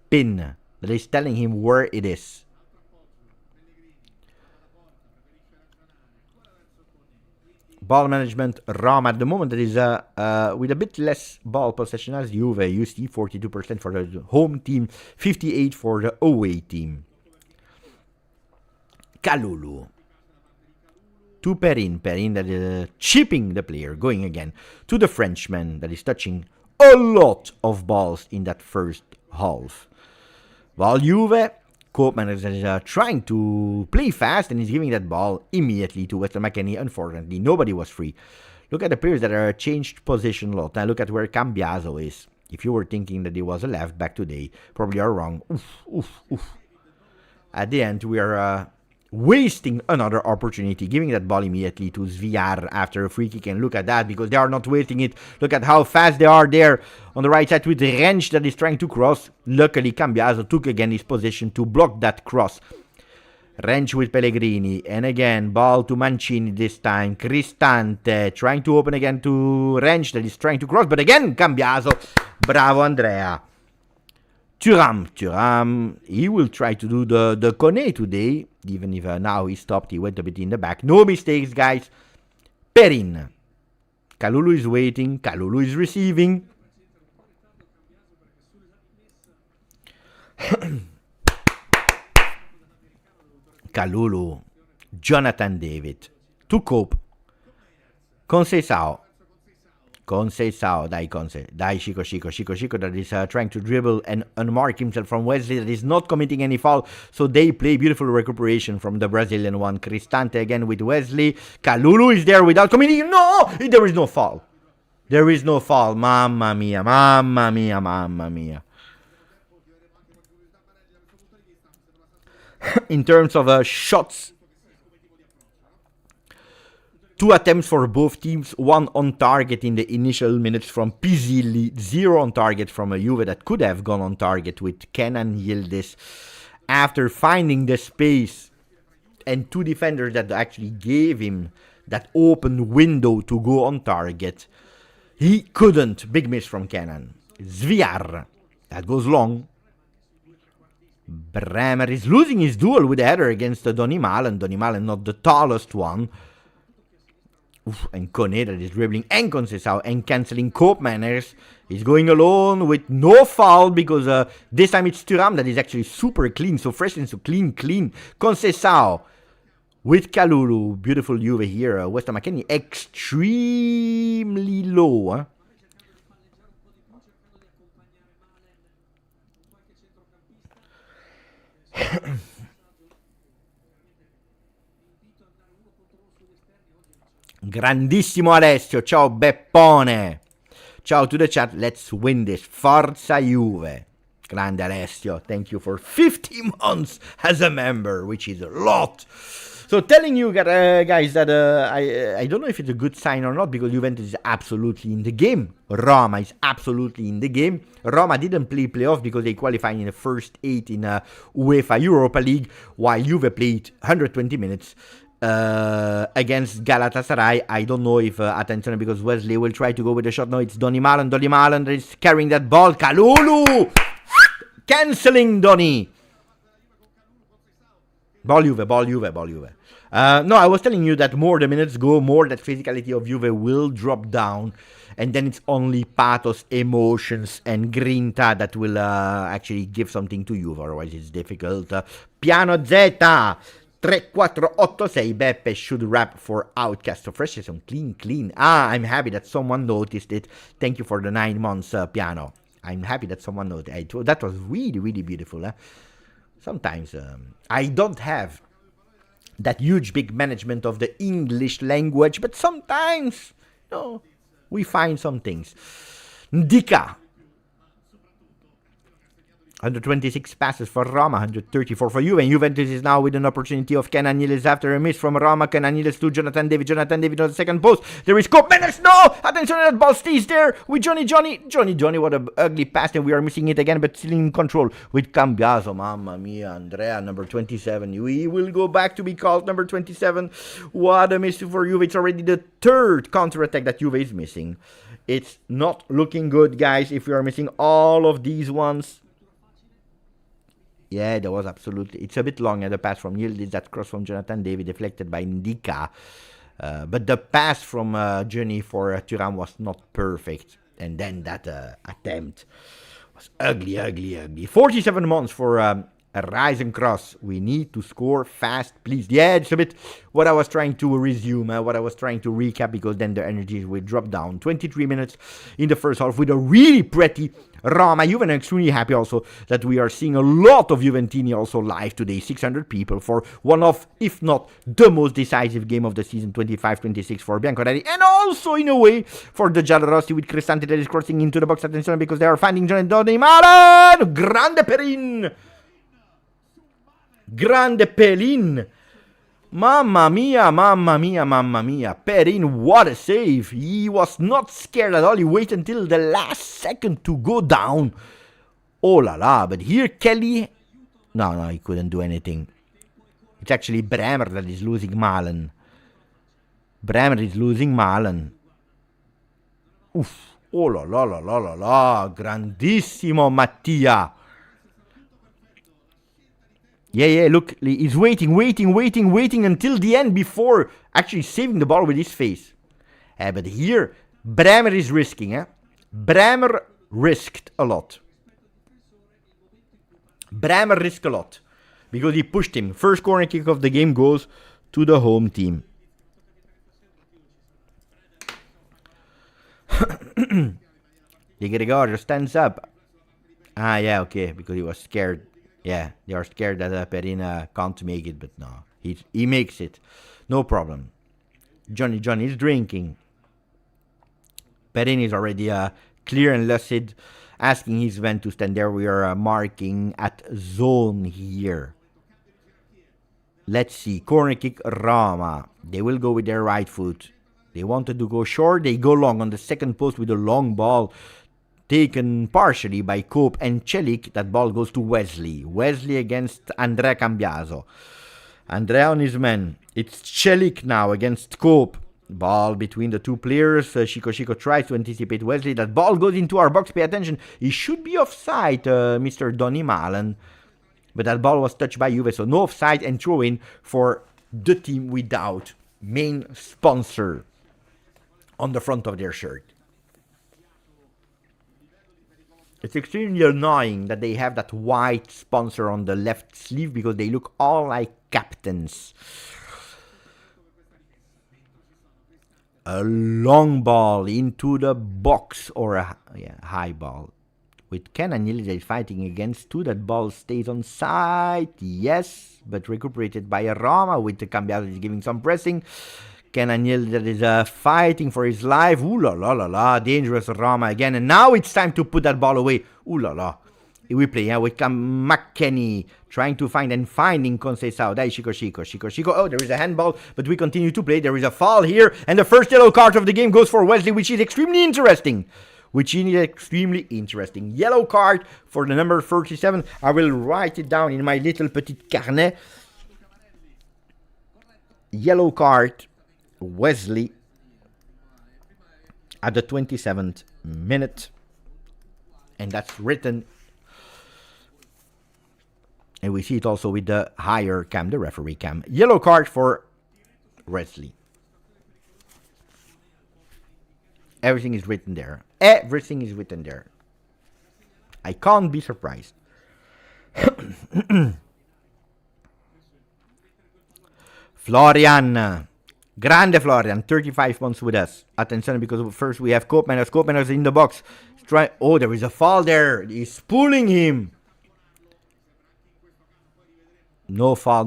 pin that is telling him where it is. Ball management, Roma at the moment that is with a bit less ball possession as Juve. You see 42% for the home team, 58% for the away team. Kalulu. To Perin that is chipping the player, going again to the Frenchman that is touching a lot of balls in that first half. While Juve, Koopman is trying to play fast and is giving that ball immediately to Weston McKennie. Unfortunately, nobody was free. Look at the players that are changed position a lot. Now look at where Cambiaso is. If you were thinking that he was a left back today, probably are wrong. Oof. At the end, we are wasting another opportunity, giving that ball immediately to Zviar after a free kick. And look at that, because they are not wasting it. Look at how fast they are there on the right side with the wrench that is trying to cross. Luckily, Cambiaso took again his position to block that cross. Wrench with Pellegrini, and again, ball to Mancini this time. Cristante trying to open again to Wrench that is trying to cross, but again, Cambiaso. Bravo, Andrea. Thuram, he will try to do the Kone today, even if now he stopped, he went a bit in the back. No mistakes, guys. Perin. Kalulu is waiting, Kalulu is receiving. Kalulu, Jonathan David, to Cope. Conceição, dai Chico that is trying to dribble and unmark himself from Wesley that is not committing any foul, so they play beautiful recuperation from the Brazilian one. Cristante again with Wesley. Kalulu is there without committing, no, there is no foul. There is no foul. Mamma mia, mamma mia, mamma mia. In terms of shots, 2 attempts for both teams, 1 on target in the initial minutes from Pisilli, 0 on target from a Juve that could have gone on target with Kenan Yildiz. After finding the space and 2 defenders that actually gave him that open window to go on target, he couldn't. Big miss from Kenan. Zviar, that goes long. Bremer is losing his duel with the header against Donny Malen. Donny Malen not the tallest one. Oof, and Kone that is dribbling and Conceição and cancelling Koopmeiners. He's going alone with no foul because this time it's Thuram that is actually super clean, so fresh and so clean. Conceição with Kalulu. Beautiful Juve here. Weston McKennie extremely low. Grandissimo Alessio, ciao Beppone. Ciao to the chat, let's win this. Forza Juve. Grande Alessio, thank you for 50 months as a member, which is a lot. So telling you guys that I don't know if it's a good sign or not, because Juventus is absolutely in the game. Roma is absolutely in the game. Roma didn't play playoff because they qualified in the first 8 in UEFA Europa League, while Juve played 120 minutes against Galatasaray. I don't know if attention, because Wesley will try to go with the shot. No, it's Donny Malen. Donny Malen that is carrying that ball. Kalulu cancelling Donny. Ball Juve. No, I was telling you that more the minutes go, more that physicality of Juve will drop down, and then it's only pathos, emotions, and grinta that will actually give something to Juve. Otherwise, it's difficult. Piano Z 3486 Beppe should rap for Outcast. So fresh season, clean. I'm happy that someone noticed it. Thank you for the 9 months, Piano. I'm happy that someone noticed. That was really beautiful. Sometimes I don't have that huge big management of the English language, but sometimes, we find some things. Ndika. 126 passes for Roma, 134 for Juve, and Juventus is now with an opportunity of Kenan Yildiz after a miss from Roma. Kenan Yildiz to Jonathan David on the second post. There is Koopmeiners. No! Attention, that ball stays there with Johnny. What a ugly pass, and we are missing it again, but still in control with Cambiaso. Mamma mia, Andrea, number 27. We will go back to be called number 27. What a miss for Juve. It's already the 3rd counter-attack that Juve is missing. It's not looking good, guys, if we are missing all of these ones. Yeah, there was absolutely. It's a bit long, the pass from Yildiz, that cross from Jonathan David, deflected by Ndika. But the pass from Johnny for Thuram was not perfect. And then that attempt was ugly. 47 months for a rise and cross. We need to score fast, please. Yeah, it's a bit what I was trying to resume, what I was trying to recap, because then the energy will drop down. 23 minutes in the first half with a really pretty Roma. Juve, and I'm extremely happy also that we are seeing a lot of Juventini also live today. 600 people for one of, if not the most decisive game of the season, 25-26 for Bianconeri, and also in a way for the Giallorossi with Cristante that is crossing into the box. Attention, because they are finding Donny Malen. Grande Pelin. Mamma mia. Perin, what a save. He was not scared at all. He waited until the last second to go down. Oh la la. But here Kelly... No, he couldn't do anything. It's actually Bremer that is losing Malen. Oof. Oh la la. Grandissimo Mattia. Yeah, look, he's waiting until the end before actually saving the ball with his face. But here, Bremer is risking. Bremer risked a lot. Because he pushed him. First corner kick of the game goes to the home team. Di Gregorio stands up. Yeah, okay, because he was scared. Yeah, they are scared that Perina can't make it, but no, he makes it. No problem. Johnny is drinking. Perin is already clear and lucid, asking his men to stand there. We are marking at zone here. Let's see. Corner kick, Roma. They will go with their right foot. They wanted to go short. They go long on the second post with a long ball taken partially by Cope and Celik. That ball goes to Wesley. Wesley against Andrea Cambiaso. Andrea on his men. It's Celik now against Cope. Ball between the two players. Chico tries to anticipate Wesley. That ball goes into our box. Pay attention. He should be offside, Mr. Donny Malen. But that ball was touched by Juve. So no offside and throw in for the team without main sponsor on the front of their shirt. It's extremely annoying that they have that white sponsor on the left sleeve because they look all like captains. A long ball into the box, or a high ball. With Cananilde fighting against two, that ball stays on side. Yes, but recuperated by Roma with the Cambiaso giving some pressing. Cananilde that is fighting for his life. Ooh la la la la. Dangerous Roma again. And now it's time to put that ball away. Ooh la la. We play with McKenny trying to find and finding Conceição. Dai Chico. Oh, there is a handball, but we continue to play. There is a foul here, and the first yellow card of the game goes for Wesley, which is extremely interesting. Yellow card for the number 37. I will write it down in my little petit carnet. Yellow card, Wesley, at the 27th minute. And that's written. And we see it also with the higher cam, the referee cam. Yellow card for Wesley. Everything is written there. I can't be surprised. Florian. Grande Florian. 35 months with us. Attention, because first we have Koopmeiners. Koopmeiners in the box. Oh, there is a foul there. He's pulling him. No foul,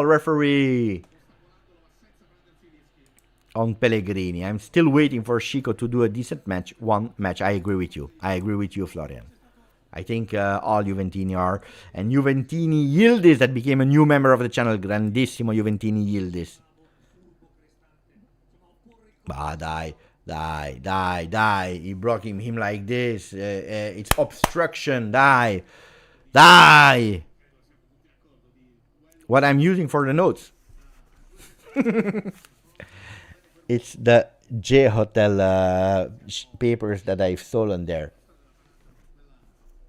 referee. On Pellegrini. I'm still waiting for Chico to do a decent match. One match. I agree with you, Florian. I think all Juventini are. And Juventini Yildiz, that became a new member of the channel. Grandissimo Juventini Yildiz. Die. He broke him like this. It's obstruction. Die. What I'm using for the notes. It's the J Hotel papers that I've stolen there.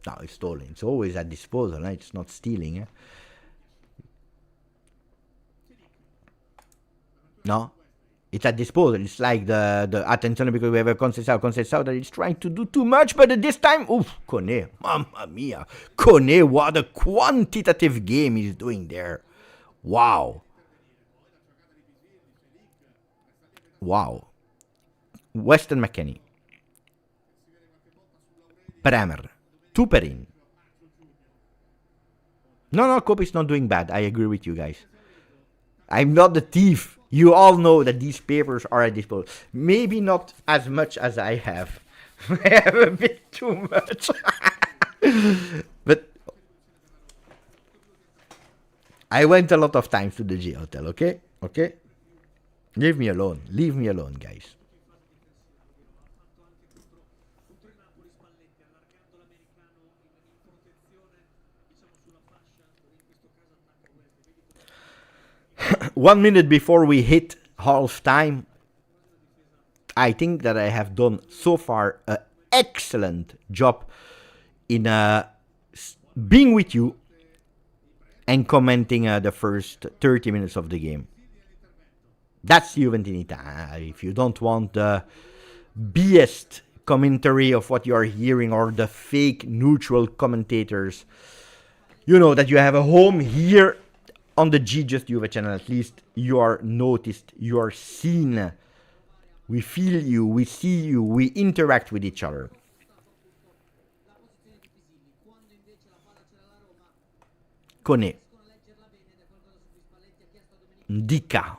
No, it's stolen. It's always at disposal. It's not stealing. No, it's at disposal. It's like the attention, because we have a Conceição that is trying to do too much, but at this time, Kone, mamma mia, Kone, what a quantitative game he's doing there. Wow. Weston McKennie. Bremer. Tuperin. No, Cope is not doing bad. I agree with you guys. I'm not the thief. You all know that these papers are at disposal. Maybe not as much as I have. I have a bit too much. But I went a lot of times to the J Hotel, okay? Leave me alone, guys. One minute before we hit half time, I think that I have done so far an excellent job in being with you and commenting the first 30 minutes of the game. That's Juventinita. If you don't want the biased commentary of what you are hearing or the fake neutral commentators, you know that you have a home here on the Gjustjuve channel. At least you are noticed, you are seen. We feel you, we see you, we interact with each other. Kone. Ndika.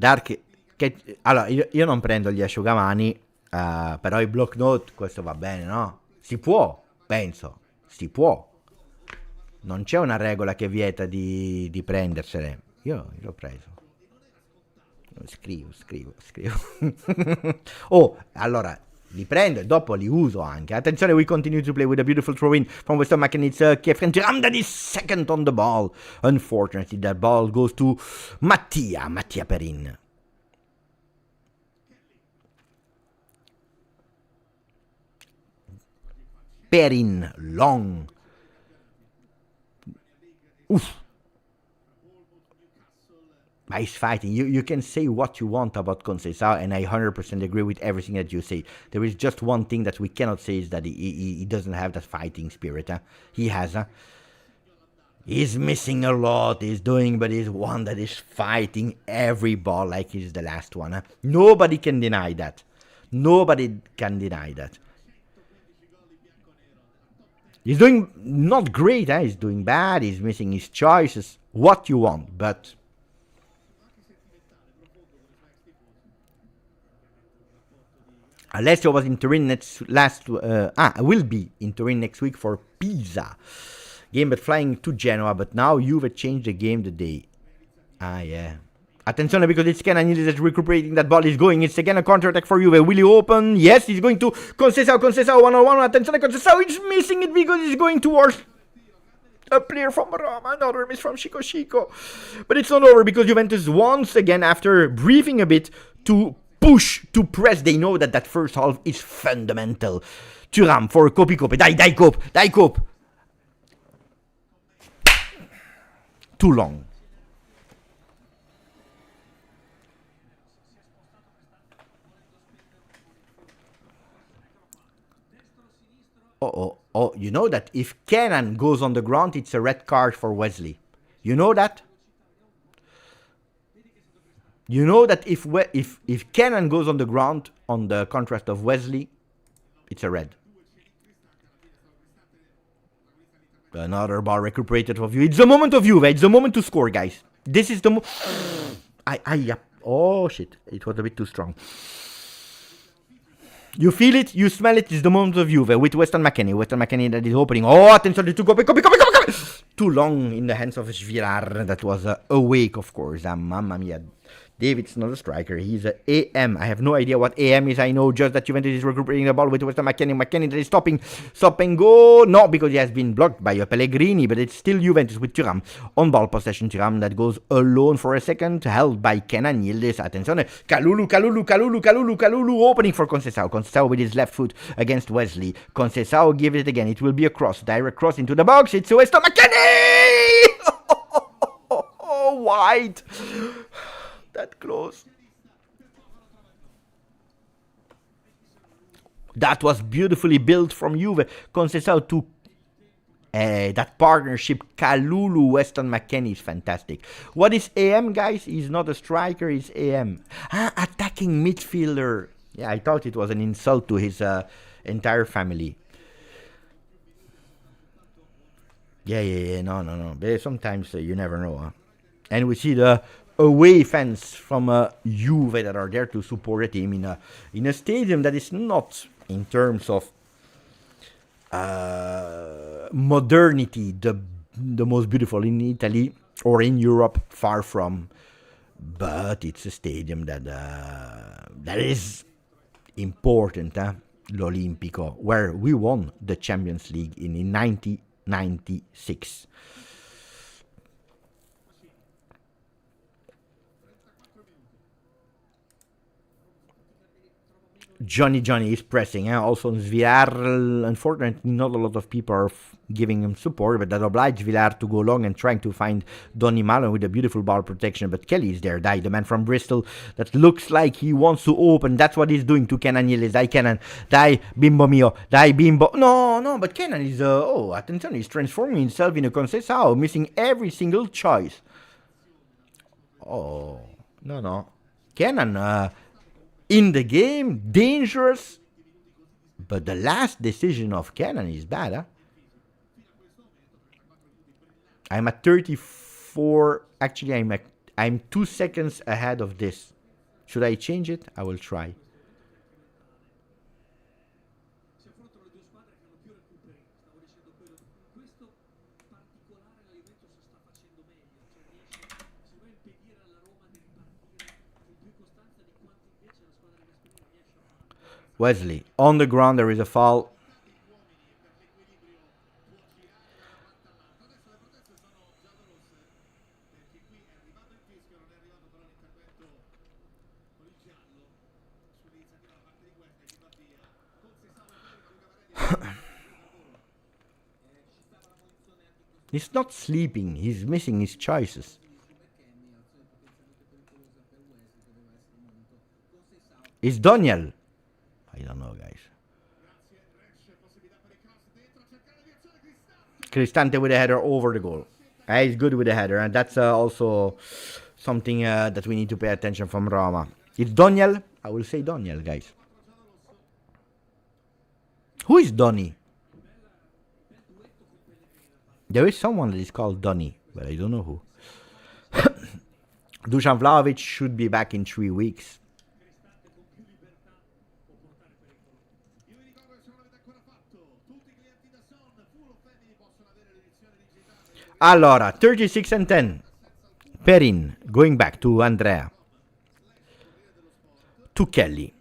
Dark, allora, io non prendo gli asciugamani, però i block note, questo va bene, no? Si può, penso, si può. Non c'è una regola che vieta di prendersene. Io l'ho preso. Scrivo. Oh, allora, li prendo e dopo li uso anche. Attenzione, we continue to play with a beautiful throw-in from Western Macken. It's Kefren Thuram that is second on the ball. Unfortunately, that ball goes to Mattia Perin. Perin, long. Oof. He's fighting. You can say what you want about Conceição, and I 100% agree with everything that you say. There is just one thing that we cannot say is that he doesn't have that fighting spirit. He has. He's missing a lot. He's doing, but he's one that is fighting every ball like he's the last one. Nobody can deny that. Nobody can deny that. He's doing not great. He's doing bad. He's missing his choices. What you want, but... Alessio was in Turin will be in Turin next week for Pisa game, but flying to Genoa. But now Juve changed the game today. Yeah. Attenzione, because it's Kenan Yildiz that's recuperating that ball. He's going. It's again a counter-attack for Juve. Will he open? Yes, he's going to Conceição 1-on-1. Attenzione, Conceição is missing it because he's going towards a player from Roma. Another miss from Chico. But it's not over because Juventus once again, after breathing a bit, to push, to press. They know that first half is fundamental. Thuram for Kopi. Die Cope. Too long. Oh, you know that if Kenan goes on the ground, it's a red card for Wesley. You know that? You know that if Kenan goes on the ground on the contrast of Wesley, it's a red. Another ball recuperated for Juve. It's the moment of Juve. It's the moment to score, guys. This is the oh shit! It was a bit too strong. You feel it, you smell it. It's the moment of Juve with Weston McKennie that is opening. Oh, attention to Kopi. Too long in the hands of Svilar. That was a wake, of course. Mamma mia. David's not a striker. He's a AM. I have no idea what AM is. I know just that Juventus is recuperating the ball with Weston McKennie. McKennie that is stopping. Stop and go. No, because he has been blocked by Pellegrini, but it's still Juventus with Thuram. On ball possession, Thuram that goes alone for a second, held by Kenan Yildiz. Attenzione. Kalulu opening for Conceição. Conceição with his left foot against Wesley. Conceição gives it again. It will be a cross. Direct cross into the box. It's Weston McKennie! Oh, wide. That close. That was beautifully built from Juve. Conceição to that partnership. Kalulu, Weston McKennie is fantastic. What is AM, guys? He's not a striker. He's AM. Attacking midfielder. Yeah, I thought it was an insult to his entire family. Yeah. No. Sometimes you never know. And we see the away fans from Juve that are there to support a team in a stadium that is not, in terms of modernity, the most beautiful in Italy or in Europe, far from. But it's a stadium that is important, l'Olimpico, where we won the Champions League in 1996. Johnny is pressing. Also, Villar, unfortunately, not a lot of people are giving him support, but that obliged Villar to go long and trying to find Donny Mallon with a beautiful ball protection. But Kelly is there, the man from Bristol that looks like he wants to open. That's what he's doing to Kenan Yildiz. Kenan, bimbo mio, bimbo. No, but Kenan is, attention, he's transforming himself in a Conceição, missing every single choice. Oh, no. Kenan, in the game, dangerous, but the last decision of Kenan is bad. I'm at 34. Actually, I'm I'm 2 seconds ahead of this. Should I change it? I will try. Wesley, on the ground, there is a foul. He's not sleeping, he's missing his choices. It's Daniel. I don't know, guys. Cristante with a header over the goal. He's good with the header, and that's also something that we need to pay attention from Roma. It's Daniel. I will say Daniel, guys. Who is Donny? There is someone that is called Donny, but I don't know who. Dusan Vlahovic should be back in 3 weeks. Allora, 36 and 10. Perin, going back to Andrea. To Kelly.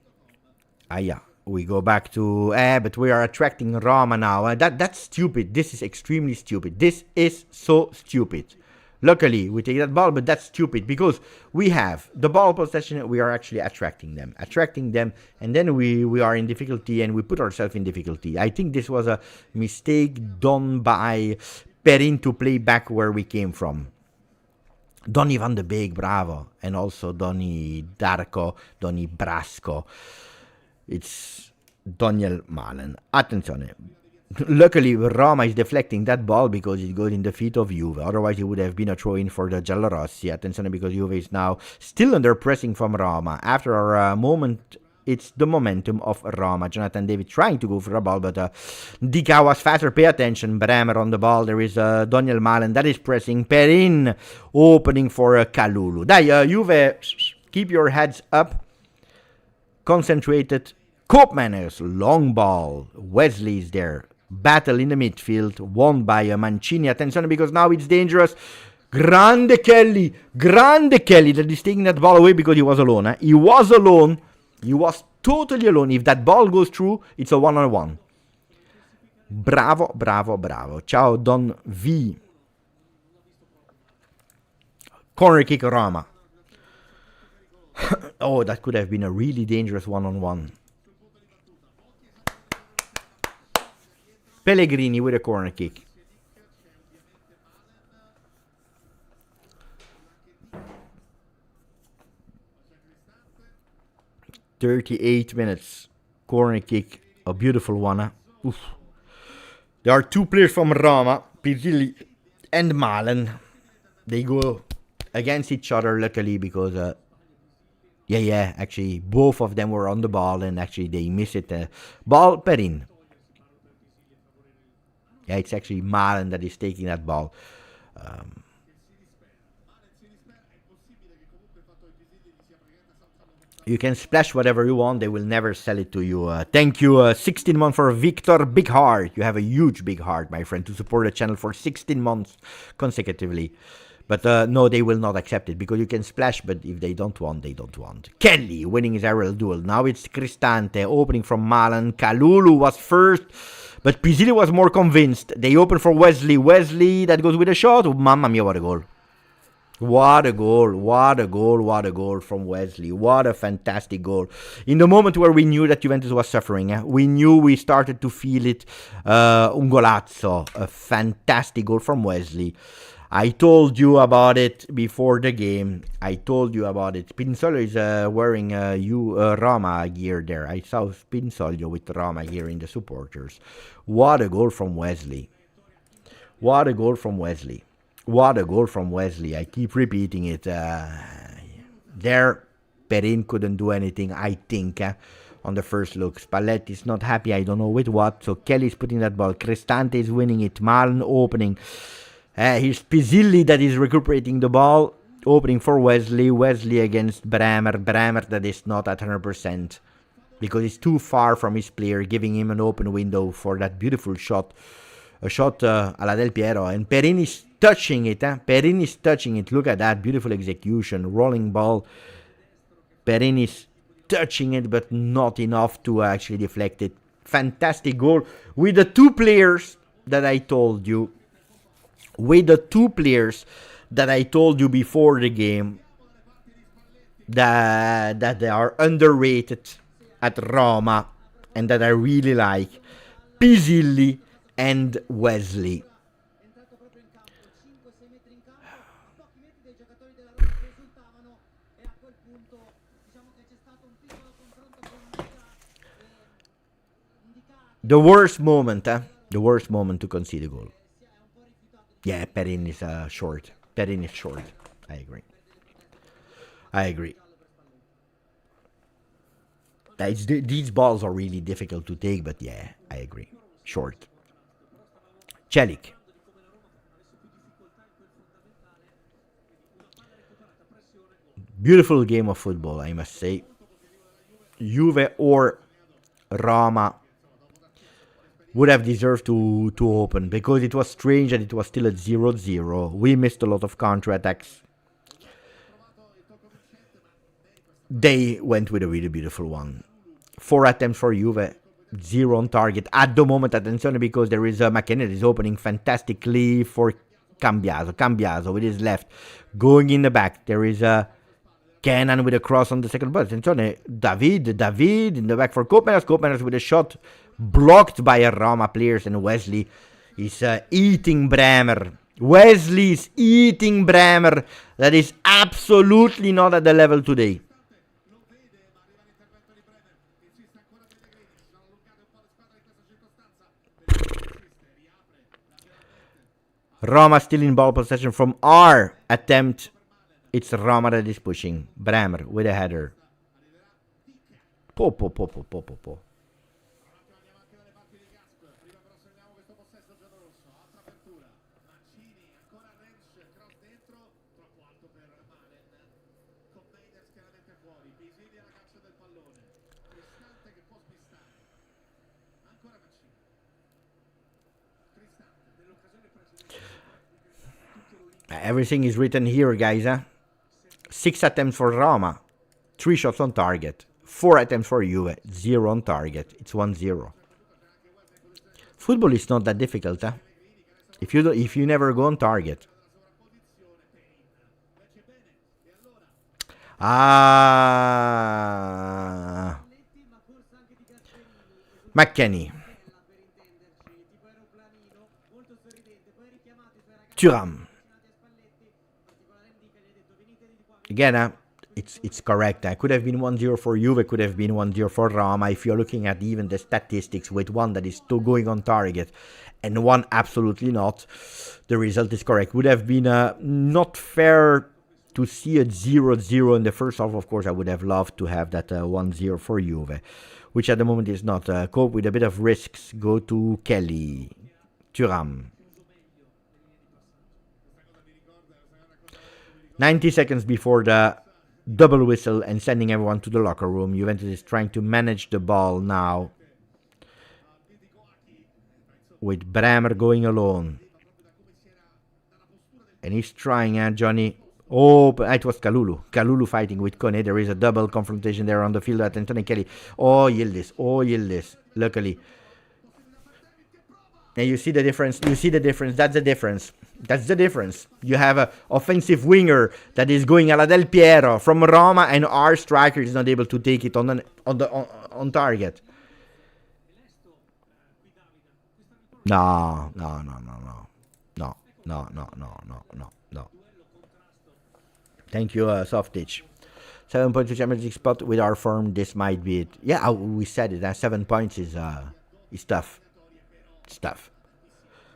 Yeah. We go back to, but we are attracting Roma now. That's stupid. This is extremely stupid. This is so stupid. Luckily, we take that ball, but that's stupid because we have the ball possession. We are actually attracting them, and then we are in difficulty and we put ourselves in difficulty. I think this was a mistake done by Perin to play back where we came from. Donny van de Beek, bravo, and also Donny Darko, Donny Brasco. It's Daniel Malen. Attenzione. Luckily, Roma is deflecting that ball because it goes in the feet of Juve. Otherwise, it would have been a throw-in for the Giallorossi. Attenzione, because Juve is now still under pressing from Roma. After our moment, it's the momentum of Roma. Jonathan David trying to go for a ball, but Dika was faster. Pay attention. Bremer on the ball. There is Daniel Malen that is pressing. Perin opening for Kalulu. Dai, Juve, keep your heads up. Concentrated. Koopmanners, long ball. Wesley is there. Battle in the midfield. Won by Mancini. Attention, because now it's dangerous. Grande Kelly. Grande Kelly that is taking that ball away because he was alone. He was alone. He was totally alone. If that ball goes through, it's a one-on-one. Bravo, bravo, bravo. Ciao, Don V. Corner kick, Roma. Oh, that could have been a really dangerous one-on-one. Pellegrini with a corner kick. "38 minutes. Corner kick. A beautiful one. Oof. There are 2 players from Roma, Pirilli and Malen. They go against each other, luckily, because... actually, both of them were on the ball, and actually they miss it. Ball, Perin. Yeah, it's actually Malen that is taking that ball. You can splash whatever you want. They will never sell it to you. Thank you, 16 months for Victor Big Heart. You have a huge big heart, my friend, to support the channel for 16 months consecutively. But no, they will not accept it because you can splash, but if they don't want, they don't want. Kelly winning his aerial duel. Now it's Cristante opening from Malen. Kalulu was first, but Pisilli was more convinced. They open for Wesley. Wesley that goes with a shot. Oh, mamma mia, what a goal. What a goal, what a goal, what a goal from Wesley. What a fantastic goal. In the moment where we knew that Juventus was suffering, we knew, we started to feel it. Un golazzo, a fantastic goal from Wesley. I told you about it before the game. I told you about it. Pinzolo is wearing Roma gear there. I saw Pinzolo with Roma gear in the supporters. What a goal from Wesley. What a goal from Wesley. What a goal from Wesley. I keep repeating it. There, Perin couldn't do anything, I think, on the first look. Spalletti is not happy. I don't know with what. So Kelly's putting that ball. Cristante is winning it. Malen opening. Here's Pisilli that is recuperating the ball. Opening for Wesley. Wesley against Bremer. Bremer that is not at 100% because it's too far from his player, giving him an open window for that beautiful shot. A shot alla Del Piero. And Perini's touching it. Perini's touching it. Look at that. Beautiful execution. Rolling ball. Perini's touching it, but not enough to actually deflect it. Fantastic goal with the two players that I told you. With the two players that I told you before the game that they are underrated at Roma and that I really like. Pisilli and Wesley. The worst moment, the worst moment to concede a goal. Yeah, Perin is short. Perin is short. I agree. I agree. These balls are really difficult to take, but yeah, I agree. Short. Celik. Beautiful game of football, I must say. Juve or Roma would have deserved to open because it was strange that it was still at 0-0. We missed a lot of counterattacks. They went with a really beautiful one. 4 attempts for Juve, 0 on target. At the moment, attention, because there is a McKenna that is opening fantastically for Cambiaso. Cambiaso with his left, going in the back. There is a Kenan with a cross on the second ball. Attenzione, David in the back for Koopmeiners. Koopmeiners with a shot blocked by a Roma players, and Wesley is eating Bremer. Wesley is eating Bremer. That is absolutely not at the level today. Roma still in ball possession from our attempt. It's Roma that is pushing. Bremer with a header. Po. Everything is written here, guys. 6 attempts for Roma, 3 shots on target. 4 attempts for Juve, 0 on target. It's 1-0. Football is not that difficult, if you never go on target. McKennie. Thuram. Again, it's correct. Could have been 1-0 for Juve, could have been 1-0 for Roma. If you're looking at even the statistics with one that is still going on target and one absolutely not, the result is correct. Would have been not fair to see a 0-0 in the first half. Of course, I would have loved to have that 1-0 for Juve, which at the moment is not. Cope with a bit of risks. Go to Kelly. Thuram. 90 seconds before the double whistle and sending everyone to the locker room. Juventus is trying to manage the ball now, with Bremer going alone. And he's trying, Johnny. Oh, but it was Kalulu. Kalulu fighting with Kone. There is a double confrontation there on the field at Anthony Kelly. Oh, Yildiz. Luckily. And you see the difference. That's the difference. You have an offensive winger that is going alla Del Piero from Roma, and our striker is not able to take it on target. No. Thank you, Softitch. 7 points to Champions League spot with our firm. This might be it. Yeah, we said it. 7 points is tough. Stuff.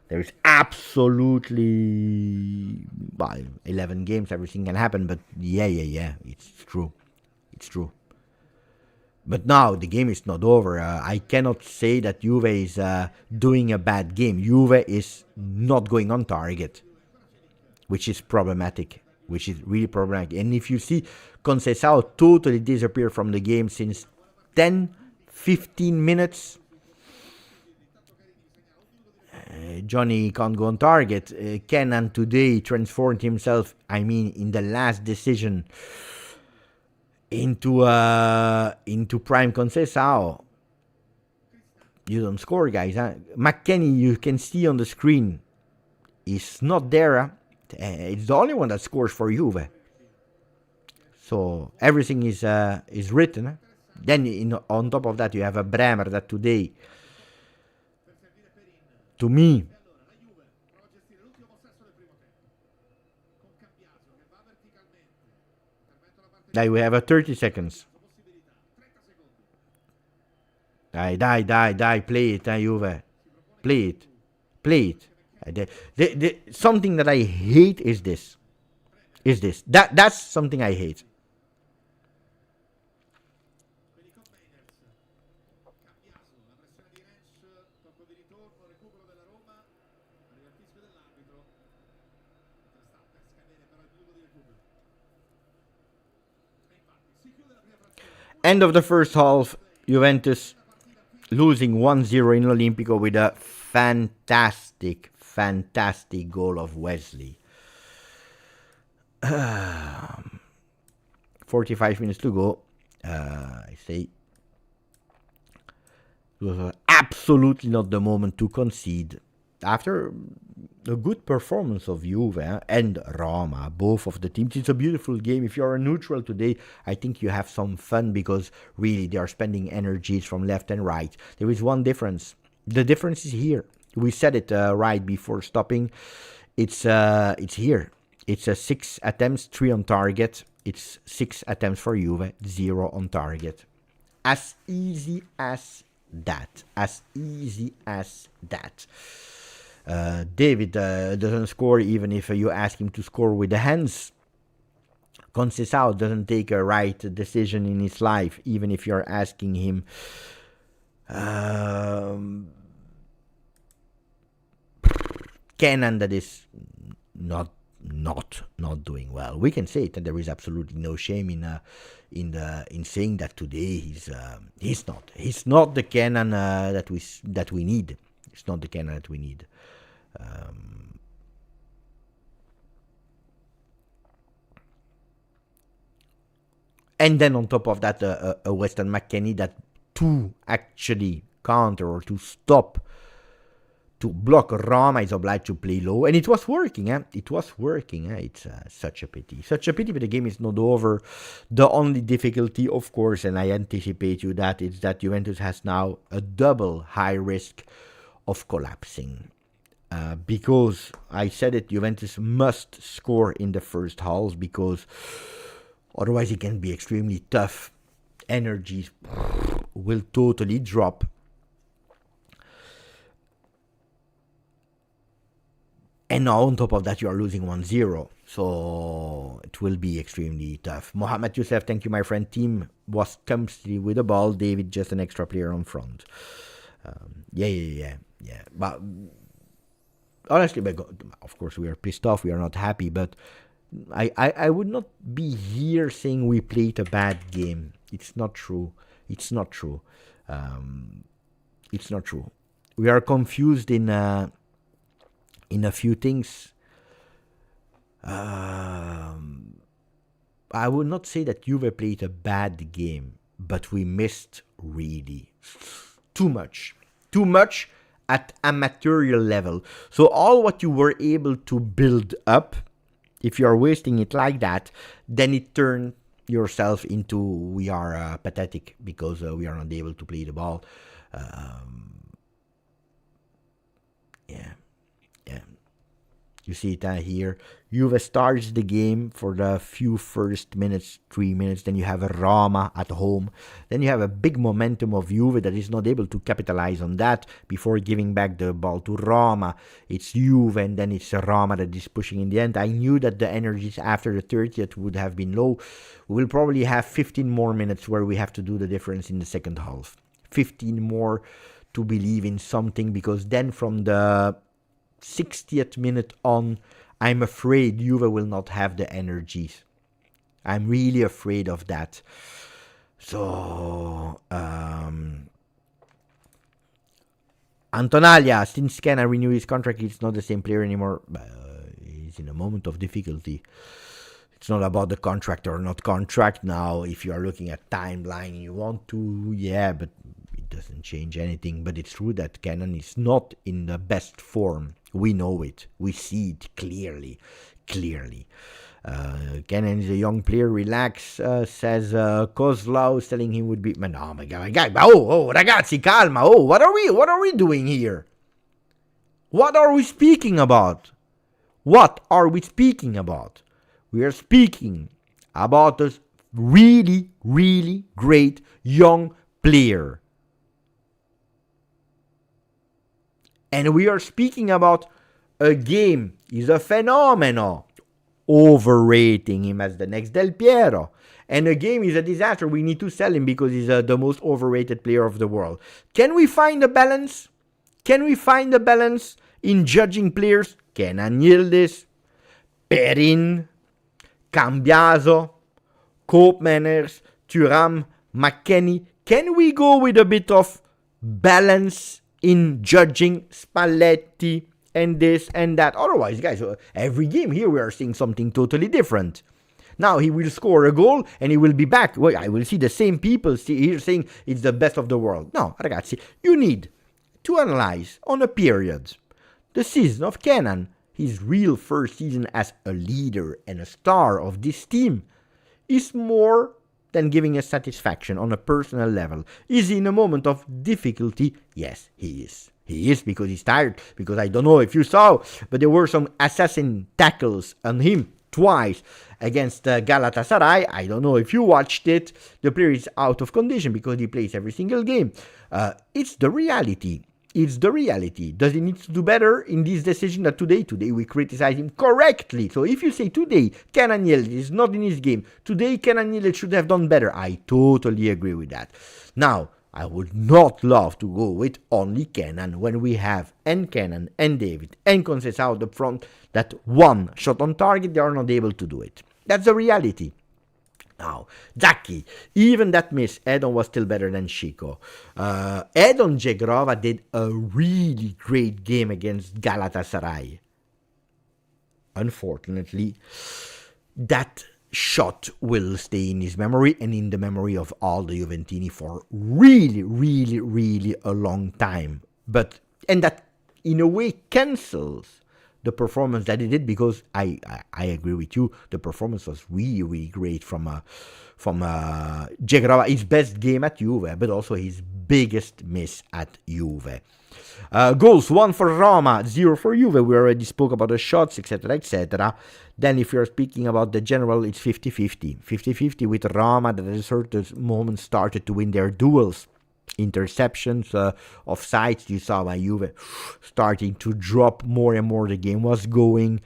There is absolutely 11 games, everything can happen, but yeah, it's true. But now the game is not over. I cannot say that Juve is doing a bad game. Juve is not going on target, which is problematic. which is really problematic. And if you see Conceição totally disappear from the game since 10, 15 minutes, Johnny can't go on target. Kenan today transformed himself, in the last decision into prime Conceição. You don't score, guys. McKennie, you can see on the screen, is not there. It's the only one that scores for Juve. So everything is written. Then on top of that, you have a Bremer that today, to me, now we have a 30 seconds. Die, play it, Juve. Play it. Something that I hate is this. That's something I hate. End of the first half, Juventus losing 1-0 in Olimpico with a fantastic goal of Wesley. 45 minutes to go. I say it was absolutely not the moment to concede. After a good performance of Juve and Roma, both of the teams. It's a beautiful game. If you're a neutral today, I think you have some fun because really they are spending energies from left and right. There is one difference. The difference is here. We said it right before stopping. It's here. It's 6 attempts, 3 on target. It's 6 attempts for Juve, 0 on target. As easy as that. David doesn't score even if you ask him to score with the hands. Conceição doesn't take a right decision in his life, even if you're asking him. Kenan, that is not doing well. We can say it, and there is absolutely no shame in saying that today he's not the Kenan that we need. It's not the Kenan that we need. And then on top of that, a Weston McKennie that to actually counter or to stop, to block Roma is obliged to play low. And it was working. It's such a pity. But the game is not over. The only difficulty, of course, and I anticipate you that, is that Juventus has now a double high risk of collapsing. Because I said it, Juventus must score in the first half, because otherwise it can be extremely tough. Energies will totally drop. And now on top of that, you are losing 1-0. So it will be extremely tough. Mohamed Youssef, thank you, my friend. Team was comfortably with the ball. David, just an extra player on front. Yeah. But honestly, of course, we are pissed off. We are not happy. But I would not be here saying we played a bad game. It's not true. It's not true. We are confused in a few things. I would not say that Juve played a bad game, but we missed really too much at amateur level. So all what you were able to build up, if you are wasting it like that, then it turned yourself into we are pathetic because we are not able to play the ball. Yeah. You see it here. Juve starts the game for the few first minutes, 3 minutes. Then you have Roma at home. Then you have a big momentum of Juve that is not able to capitalize on that before giving back the ball to Roma. It's Juve and then it's Roma that is pushing in the end. I knew that the energies after the 30th would have been low. We will probably have 15 more minutes where we have to do the difference in the second half. 15 more to believe in something, because then from the 60th minute on, I'm afraid Juve will not have the energies. I'm really afraid of that. So, Antonaglia, since Kenan renew his contract, he's not the same player anymore. He's in a moment of difficulty. It's not about the contract or not contract now. If you are looking at timeline, you want to, yeah, but it doesn't change anything. But it's true that Kenan is not in the best form. We know it. We see it clearly. Kenan is a young player. Relax, says Kozlau, telling him would be. Oh my God! Oh, ragazzi, calma! Oh, what are we doing here? What are we speaking about? What are we speaking about? We are speaking about a really, really great young player. And we are speaking about a game. He's a phenomenon. Overrating him as the next Del Piero. And a game is a disaster. We need to sell him because he's the most overrated player of the world. Can we find a balance? Can we find a balance in judging players? Kenan Yildiz, Perin, Cambiaso, Koopmeiners, Thuram, McKennie. Can we go with a bit of balance in judging Spalletti and this and that? Otherwise, guys, every game here we are seeing something totally different. Now he will score a goal and he will be back. Well, I will see the same people here saying it's the best of the world. No, ragazzi, you need to analyze on a period. The season of Kenan, his real first season as a leader and a star of this team, is more than giving us satisfaction on a personal level. Is he in a moment of difficulty? Yes, he is. He is because he's tired. Because I don't know if you saw, but there were some assassin tackles on him twice against Galatasaray. I don't know if you watched it. The player is out of condition because he plays every single game. It's the reality. It's the reality. Does he need to do better in this decision that today we criticize him correctly? So if you say today Kenan Yildiz is not in his game, today Kenan Yildiz should have done better. I totally agree with that. Now, I would not love to go with only Kenan when we have and Kenan and David and Conceição up front that one shot on target, they are not able to do it. That's the reality. Now, Zacchi, even that miss, Edon was still better than Chico. Edon Gjustjuve did a really great game against Galatasaray. Unfortunately, that shot will stay in his memory and in the memory of all the Juventini for really, really, really a long time. And that, in a way, cancels the performance that he did, because I agree with you, the performance was really, really great from Gjustjuve, his best game at Juve, but also his biggest miss at Juve. Goals, 1 for Roma, 0 for Juve. We already spoke about the shots, etc., etc. Then if you're speaking about the general, it's 50-50. 50-50 with Roma that at a certain moment started to win their duels. Interceptions, offsides, you saw by Juve starting to drop more and more. The game was going.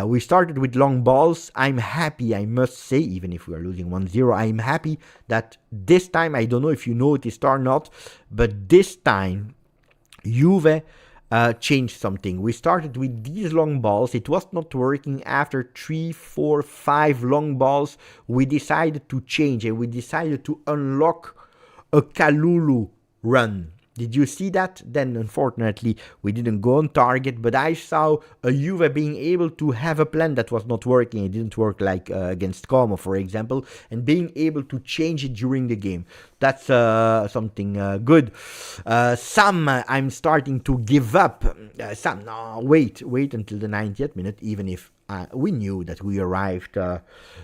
We started with long balls. I'm happy, I must say, even if we are losing 1-0, I'm happy that this time, I don't know if you noticed or not, but this time Juve changed something. We started with these long balls. It was not working. After 3, 4, 5 long balls, we decided to change and we decided to unlock a Kalulu run. Did you see that? Then, unfortunately, we didn't go on target, but I saw a Juve being able to have a plan that was not working. It didn't work like against Como, for example, and being able to change it during the game. That's something good. Some, I'm starting to give up. Some, no, wait until the 90th minute, even if we knew that we arrived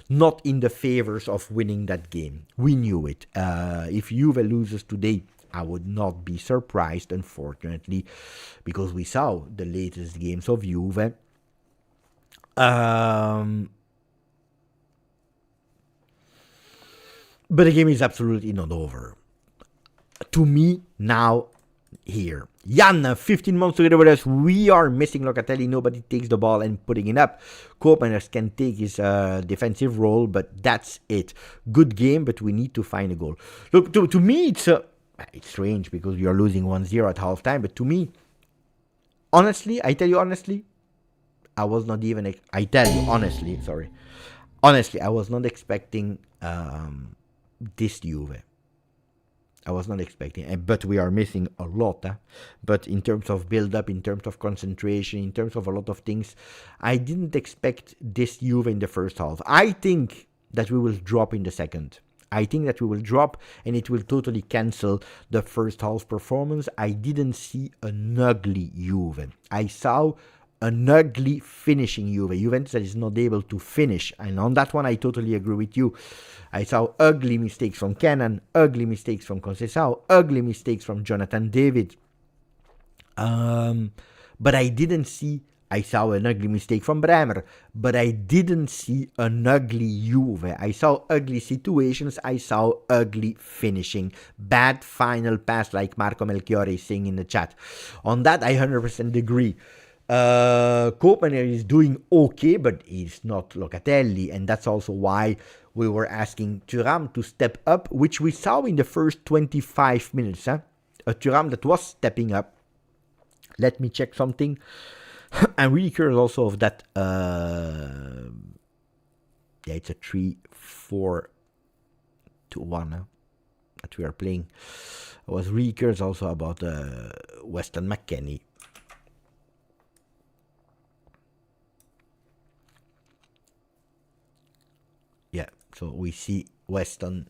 not in the favors of winning that game. We knew it. If Juve loses today, I would not be surprised, unfortunately, because we saw the latest games of Juve. But the game is absolutely not over. To me, now, here. Jan, 15 months together with us. We are missing Locatelli. Nobody takes the ball and putting it up. Koopmeiners can take his defensive role, but that's it. Good game, but we need to find a goal. Look, to me, it's strange because we are losing 1-0 at halftime, but to me, honestly, I tell you honestly, I was not even. I tell you honestly, sorry. Honestly, I was not expecting this Juve. I was not expecting, but we are missing a lot. But in terms of build-up, in terms of concentration, in terms of a lot of things, I didn't expect this Juve in the first half. I think that we will drop in the second. I think that we will drop and it will totally cancel the first half performance. I didn't see an ugly Juve. I saw an ugly finishing Juve. Juventus that is not able to finish. And on that one, I totally agree with you. I saw ugly mistakes from Kenan, ugly mistakes from Conceição, ugly mistakes from Jonathan David. But I didn't see. I saw an ugly mistake from Bremer, but I didn't see an ugly Juve. I saw ugly situations. I saw ugly finishing. Bad final pass, like Marco Melchiorre is saying in the chat. On that, I 100% agree. Koopman is doing okay, but he's not Locatelli, and that's also why we were asking Thuram to step up, which we saw in the first 25 minutes. A Thuram that was stepping up. Let me check something. I'm really curious also of that. Yeah, it's a 3-4-2-1 that we are playing. I was really curious also about Weston McKennie. Yeah, so we see Weston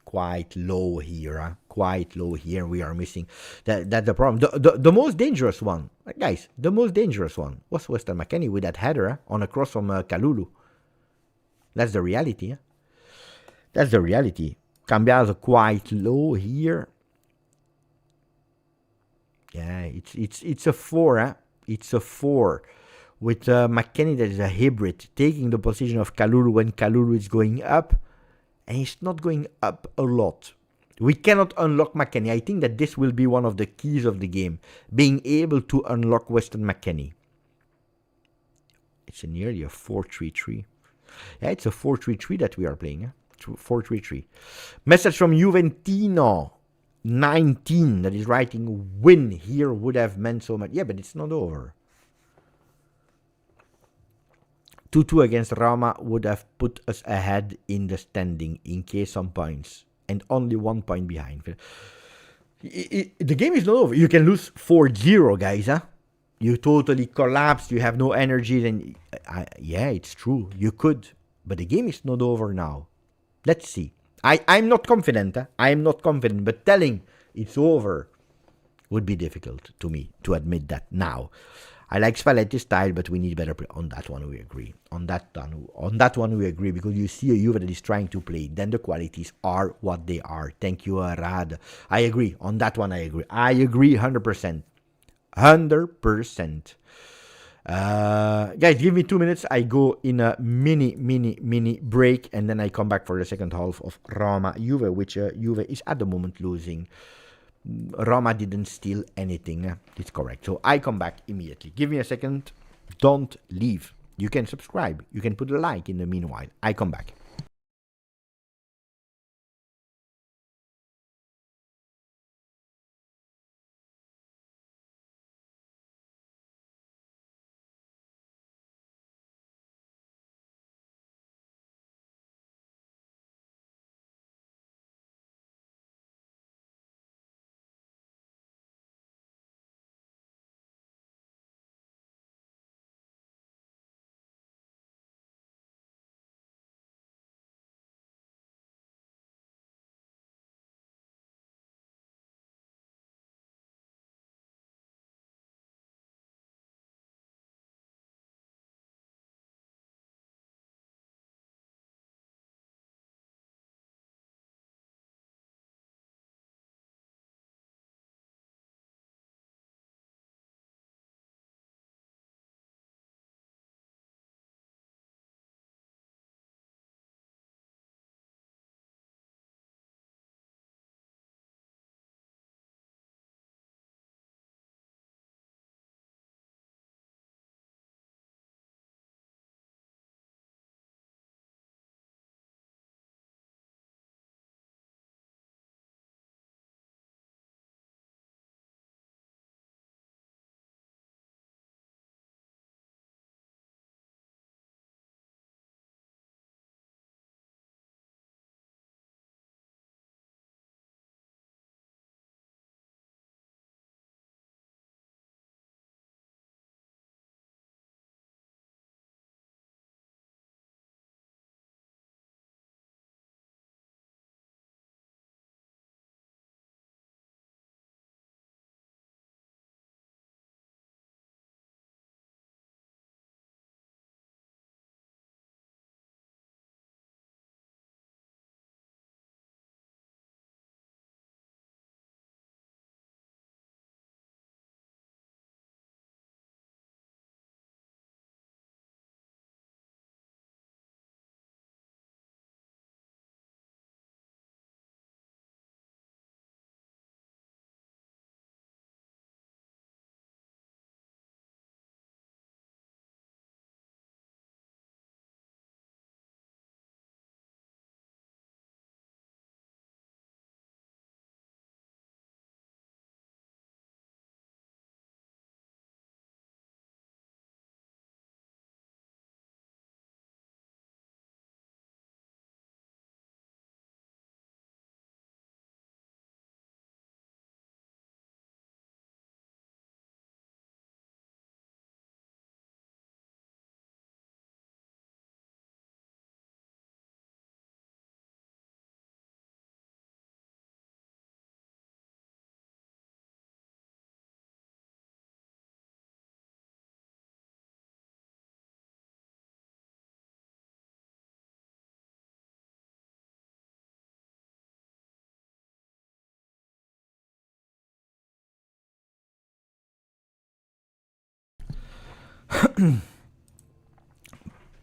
quite low here, quite low here. We are missing that's the problem. The most dangerous one, guys, the most dangerous one was Weston McKennie with that header on a cross from Kalulu. That's the reality. That's the reality. Cambiaso quite low here. Yeah, it's a 4. It's a 4 with McKennie that is a hybrid, taking the position of Kalulu when Kalulu is going up. And he's not going up a lot. We cannot unlock McKennie. I think that this will be one of the keys of the game, being able to unlock Weston McKennie. It's nearly a 4-3-3. Yeah, it's a 4-3-3 that we are playing. 4-3-3. Message from Juventino 19 that is writing, win here would have meant so much. Yeah, but it's not over. 2-2 against Roma would have put us ahead in the standing in case some points and only 1 point behind. The game is not over. You can lose 4-0, guys. You totally collapse. You have no energy. Then, yeah, it's true. You could. But the game is not over now. Let's see. I'm not confident. I'm not confident. But telling it's over would be difficult to me to admit that now. I like Spalletti's style, but we need better play. On that one, we agree. On that one, we agree, because you see a Juve that is trying to play. Then the qualities are what they are. Thank you, Rad. I agree. On that one, I agree. I agree 100%. 100%. Guys, give me 2 minutes. I go in a mini break, and then I come back for the second half of Roma Juve, which Juve is at the moment losing. Roma didn't steal anything. It's correct. So I come back immediately. Give me a second. Don't leave. You can subscribe. You can put a like in the meanwhile. I come back.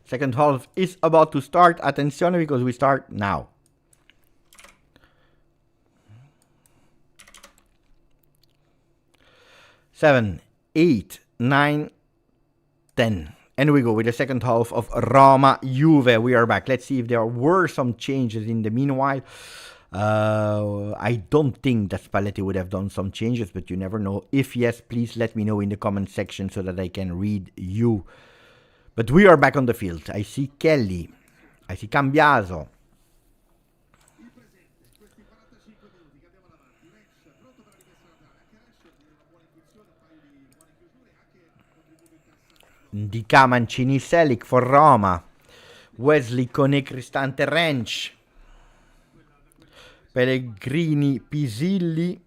Second half is about to start. Attenzione, because we start now. Seven, 8, 9, 10. And we go with the second half of Roma Juve. We are back. Let's see if there were some changes in the meanwhile. I don't think that Spalletti would have done some changes, but you never know. If yes, please let me know in the comment section so that I can read you. But we are back on the field. I see Kelly. I see Cambiaso. Ndika, Mancini, Selic for Roma. Wesley, Koné, Cristante, Rensch. Pellegrini, Pisilli,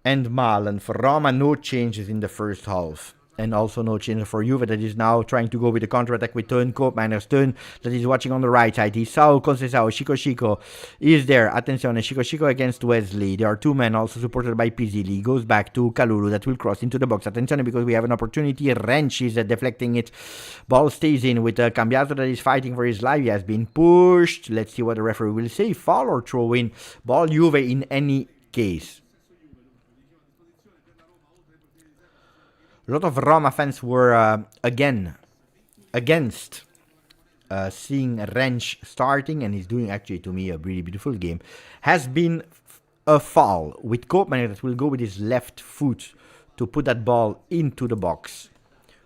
and Malen. For Roma, no changes in the first half. And also no change for Juve, that is now trying to go with the counter-attack with Teun Koopmeiners. Teun, that is watching on the right side. He's Sao Conceição. Chico is there. Attenzione, Chico against Wesley. There are two men also supported by Pisilli. He goes back to Kalulu, that will cross into the box. Attenzione, because we have an opportunity. Rensch is deflecting it. Ball stays in with Cambiaso, that is fighting for his life. He has been pushed. Let's see what the referee will say. Foul or throw in. Ball Juve in any case. A lot of Roma fans were again against seeing Rensch starting, and he's doing actually to me a really beautiful game. Has been a foul with Koopmeiners that will go with his left foot to put that ball into the box.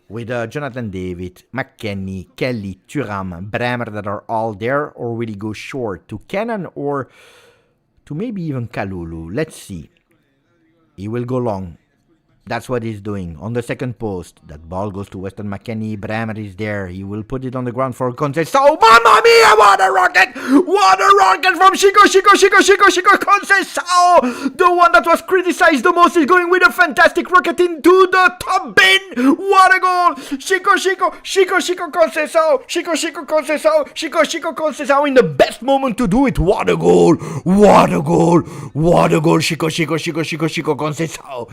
With Jonathan David, McKennie, Kelly, Thuram, Bremer that are all there, or will he go short to Cannon or to maybe even Kalulu? Let's see. He will go long. That's what he's doing. On the second post, that ball goes to Weston McKennie. Bremer is there. He will put it on the ground for Conceição. Mamma mia, what a rocket! What a rocket from Chico Conceição! The one that was criticized the most is going with a fantastic rocket into the top bin. What a goal! Chico Conceição. Chico Conceição in the best moment to do it. What a goal! What a goal! What a goal! Chico Conceição.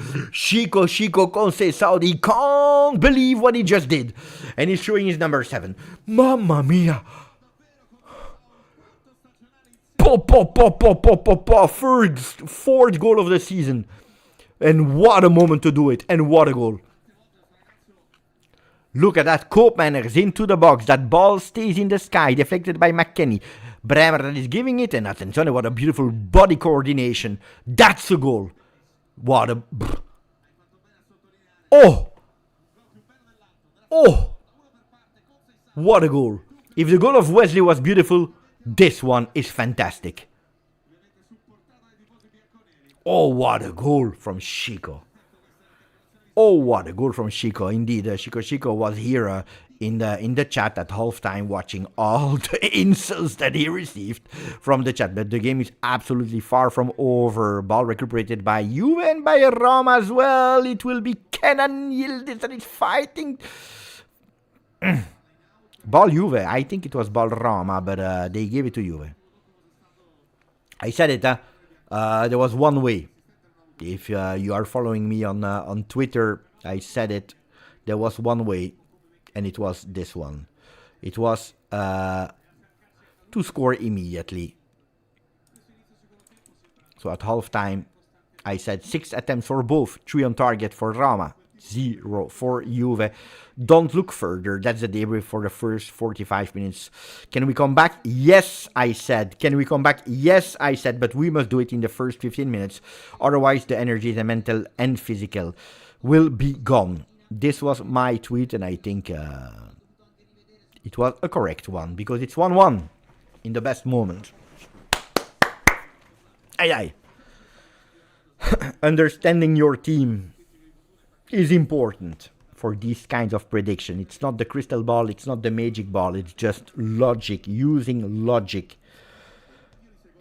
Chico Conceição, he can't believe what he just did. And he's showing his number 7. Mamma mia. Fourth goal of the season. And what a moment to do it. And what a goal. Look at that. Koopmeiners into the box. That ball stays in the sky, deflected by McKennie. Bremer that is giving it. And attenzione, what a beautiful body coordination. That's a goal. What a... Oh! What a goal. If the goal of Wesley was beautiful, this one is fantastic. Oh, what a goal from Chico. Indeed, Chico was here in the chat at halftime watching all the insults that he received from the chat. But the game is absolutely far from over. Ball recuperated by Juve and by Roma as well. It will be Kenan Yildiz that is fighting. Ball Juve. I think it was ball Roma, but they gave it to Juve. I said it. There was one way. If you are following me on Twitter, I said it. There was one way. And it was this one. It was to score immediately. So at halftime, I said 6 attempts for both. 3 on target for Roma. 0 for Juve. Don't look further. That's the debrief for the first 45 minutes. Can we come back? Yes, I said. Can we come back? Yes, I said. But we must do it in the first 15 minutes. Otherwise, the energy, the mental and physical, will be gone. This was my tweet, and I think it was a correct one, because it's 1-1 in the best moment. Aye. Understanding your team is important for these kinds of prediction. It's not the crystal ball, it's not the magic ball, it's just logic, using logic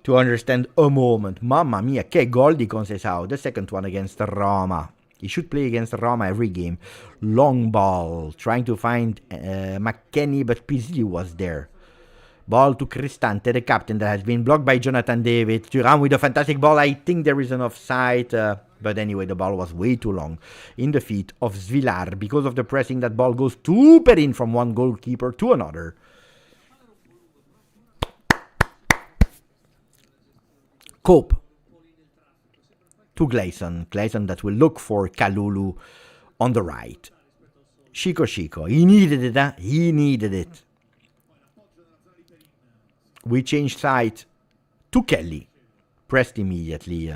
to understand a moment. Mamma mia, che gol di Conceição, the second one against Roma. He should play against Roma every game. Long ball, trying to find McKennie, but Pisilli was there. Ball to Cristante, the captain, that has been blocked by Jonathan David. Thuram with a fantastic ball. I think there is an offside. But anyway, the ball was way too long in the feet of Svilar. Because of the pressing, that ball goes too in from one goalkeeper to another. Cope to Gleison. Gleison that will look for Kalulu on the right. Chico. He needed it, huh? He needed it. We changed side to Kelly. Pressed immediately.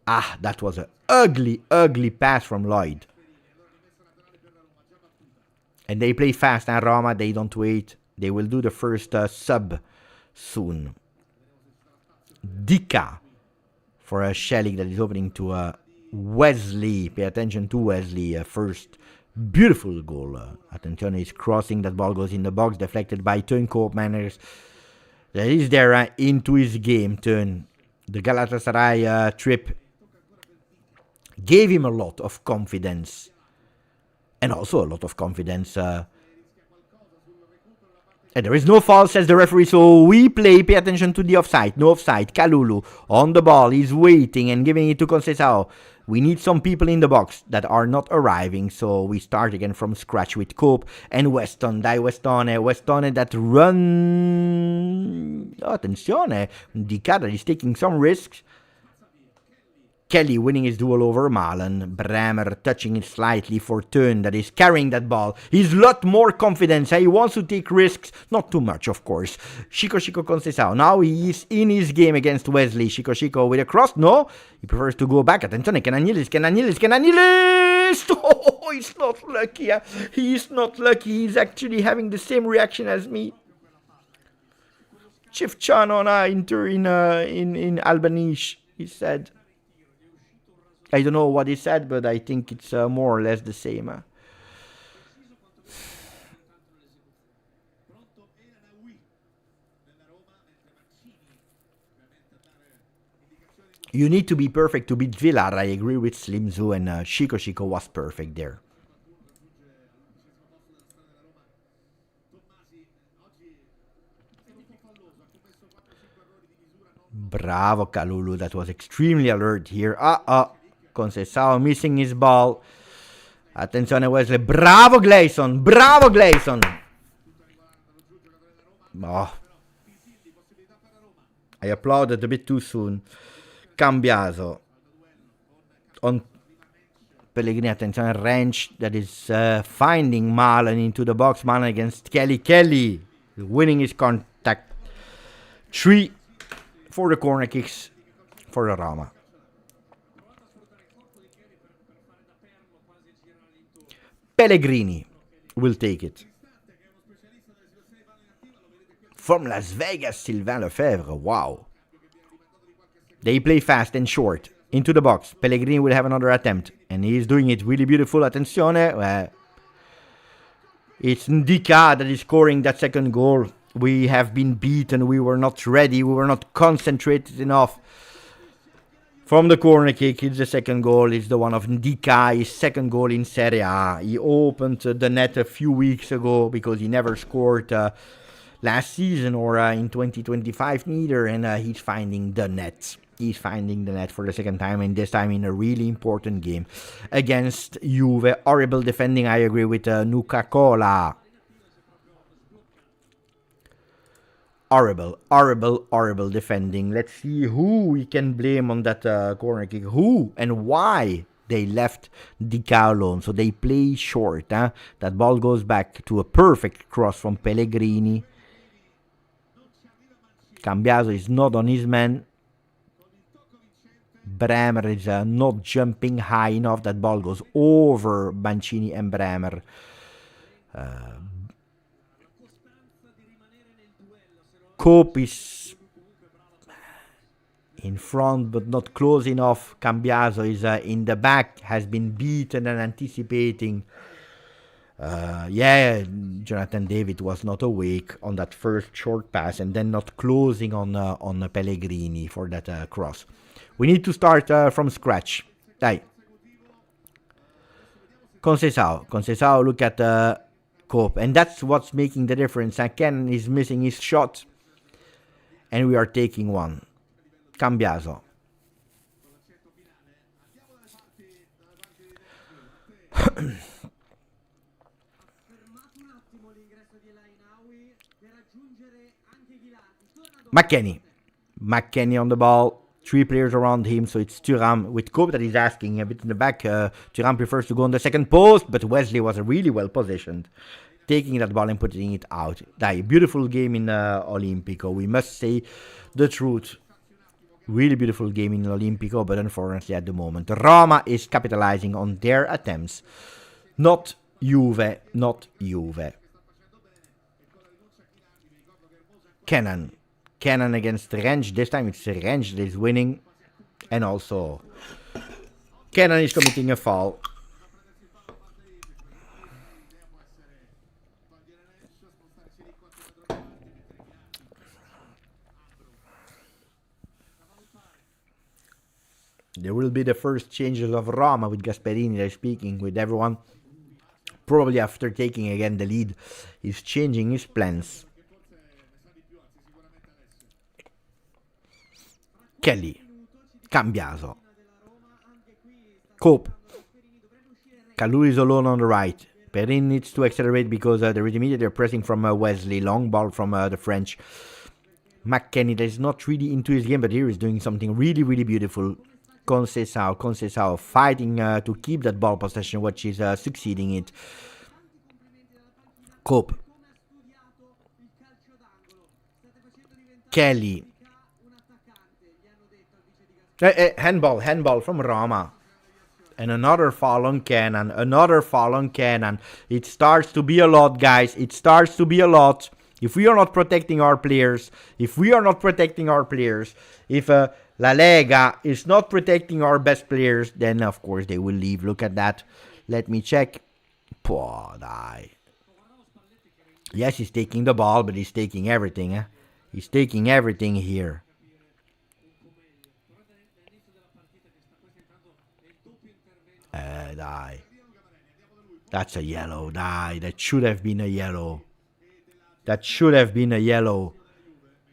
That was an ugly pass from Lloyd. And they play fast, and Roma, they don't wait. They will do the first sub soon. Dika for a Shelly that is opening to Wesley. Pay attention to Wesley. First beautiful goal. Attenzione is crossing. That ball goes in the box. Deflected by Teun Koopmeiners. That is there into his game. Teun. The Galatasaray trip gave him a lot of confidence. And also a lot of confidence. And there is no foul, says the referee, so we play. Pay attention to the offside. No offside. Kalulu on the ball. He's waiting and giving it to Conceição. We need some people in the box that are not arriving, so we start again from scratch with Cope and Weston. Dai Westone. Westone that run. Attenzione. Dicada is taking some risks. Kelly winning his duel over Malen. Bremer touching it slightly for Teun that is carrying that ball. He's a lot more confidence. He wants to take risks. Not too much, of course. Chico Conceição. Now he is in his game against Wesley. Chico with a cross. No. He prefers to go back. Attenzione. Cananilis. Oh, he's not lucky. He's not lucky. He's actually having the same reaction as me. Cifciano in Albanese, he said. I don't know what he said, but I think it's more or less the same. You need to be perfect to beat Villar. I agree with Slim Zoo, and Chico was perfect there. Bravo Kalulu, that was extremely alert here. Conceição missing his ball. Attenzione Wesley. Bravo Gleison. Oh. I applauded a bit too soon. Cambiaso. On Pellegrini, attenzione, Ranch that is finding Malen into the box. Malen against Kelly. Winning his contact. 3 for the corner kicks for the Roma. Pellegrini will take it. From Las Vegas, Sylvain Lefebvre. Wow. They play fast and short. Into the box. Pellegrini will have another attempt. And he is doing it really beautiful. Attenzione. It's Ndika that is scoring that second goal. We have been beaten. We were not ready. We were not concentrated enough. From the corner kick, it's the second goal. It's the one of Ndika, his second goal in Serie A. He opened the net a few weeks ago because he never scored last season or in 2025 neither. And he's finding the net. He's finding the net for the second time, and this time in a really important game against Juve. Horrible defending, I agree with Nuka-Cola. Horrible defending. Let's see who we can blame on that corner kick. Who and why they left Dika alone. So they play short. That ball goes back to a perfect cross from Pellegrini. Cambiaso is not on his man. Bremer is not jumping high enough. That ball goes over Mancini and Bremer. Cope is in front but not close enough. Cambiaso is in the back, has been beaten and anticipating. Jonathan David was not awake on that first short pass and then not closing on Pellegrini for that cross. We need to start from scratch. Conceição, look at Cope. And that's what's making the difference. Ken is missing his shot. And we are taking one. Cambiaso. McKennie on the ball. 3 players around him, so it's Thuram with Cope that he's asking a bit in the back. Thuram prefers to go on the second post, but Wesley was really well positioned, taking that ball and putting it out. Beautiful game in Olimpico. We must say the truth. Really beautiful game in Olimpico, but unfortunately at the moment, Roma is capitalizing on their attempts. Not Juve, not Juve. Cannon against Rensch. This time it's Rensch that is winning. And also, Cannon is committing a foul. There will be the first changes of Roma with Gasperini there speaking with everyone. Probably after taking again the lead, he's changing his plans. Kelly, Cambiaso, Cope, Kalou is alone on the right. Perrin needs to accelerate because they're immediately pressing from Wesley. Long ball from the French. McKennie that is not really into his game, but here is doing something really, really beautiful. Conceição fighting to keep that ball possession, which is succeeding it. Cope. Kelly. Handball from Roma. And another foul on Cannon. It starts to be a lot, guys. It starts to be a lot. If we are not protecting our players, if La Lega is not protecting our best players, then of course they will leave. Look at that. Let me check. Poor die. Yes, he's taking the ball, but he's taking everything. He's taking everything here. Die. That's a yellow. Die. That should have been a yellow.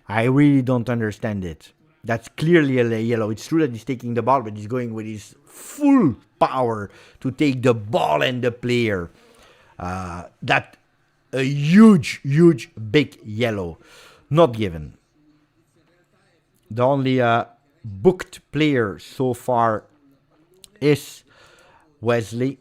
I really don't understand it. That's clearly a yellow. It's true that he's taking the ball, but he's going with his full power to take the ball and the player. That a huge, big yellow. Not given. The only booked player so far is Wesley.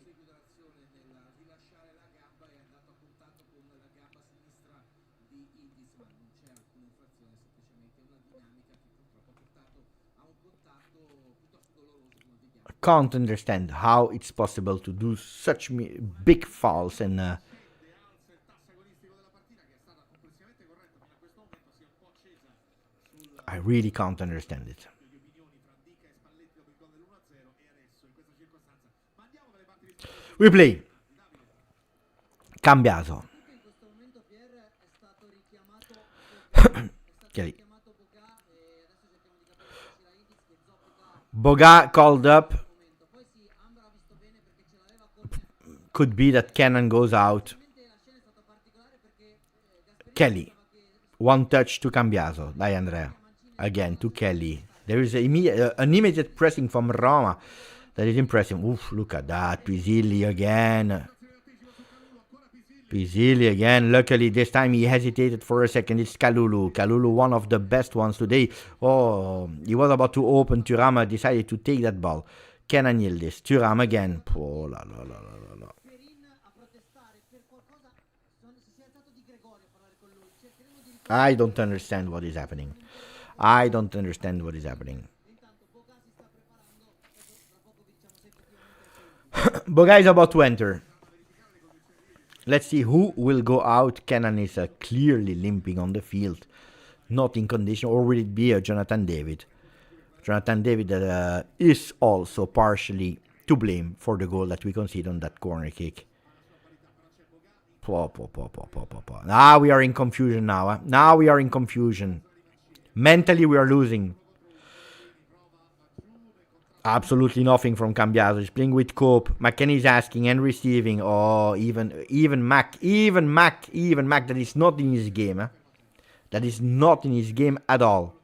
Can't understand how it's possible to do such big fouls and I really can't understand it. We play Cambiaso. Kelly. Boga called up. Could be that Cannon goes out. Kelly. One touch to Cambiaso. Dai Andrea. Again to Kelly. There is an immediate pressing from Roma. That is impressive. Oof, look at that. Pisilli again. Luckily, this time he hesitated for a second. It's Kalulu. Kalulu, one of the best ones today. Oh, he was about to open. Thuram decided to take that ball. Cannon Yildiz. Thuram again. Oh, la. I don't understand what is happening. Boga is about to enter. Let's see who will go out. Cannon is clearly limping on the field. Not in condition. Or will it be Jonathan David? Jonathan David is also partially to blame for the goal that we conceded on that corner kick. Now we are in confusion now. Mentally we are losing. Absolutely nothing from Cambiaso. He's playing with Cope. McKennie is asking and receiving. Oh, even Mac. That is not in his game. That is not in his game at all.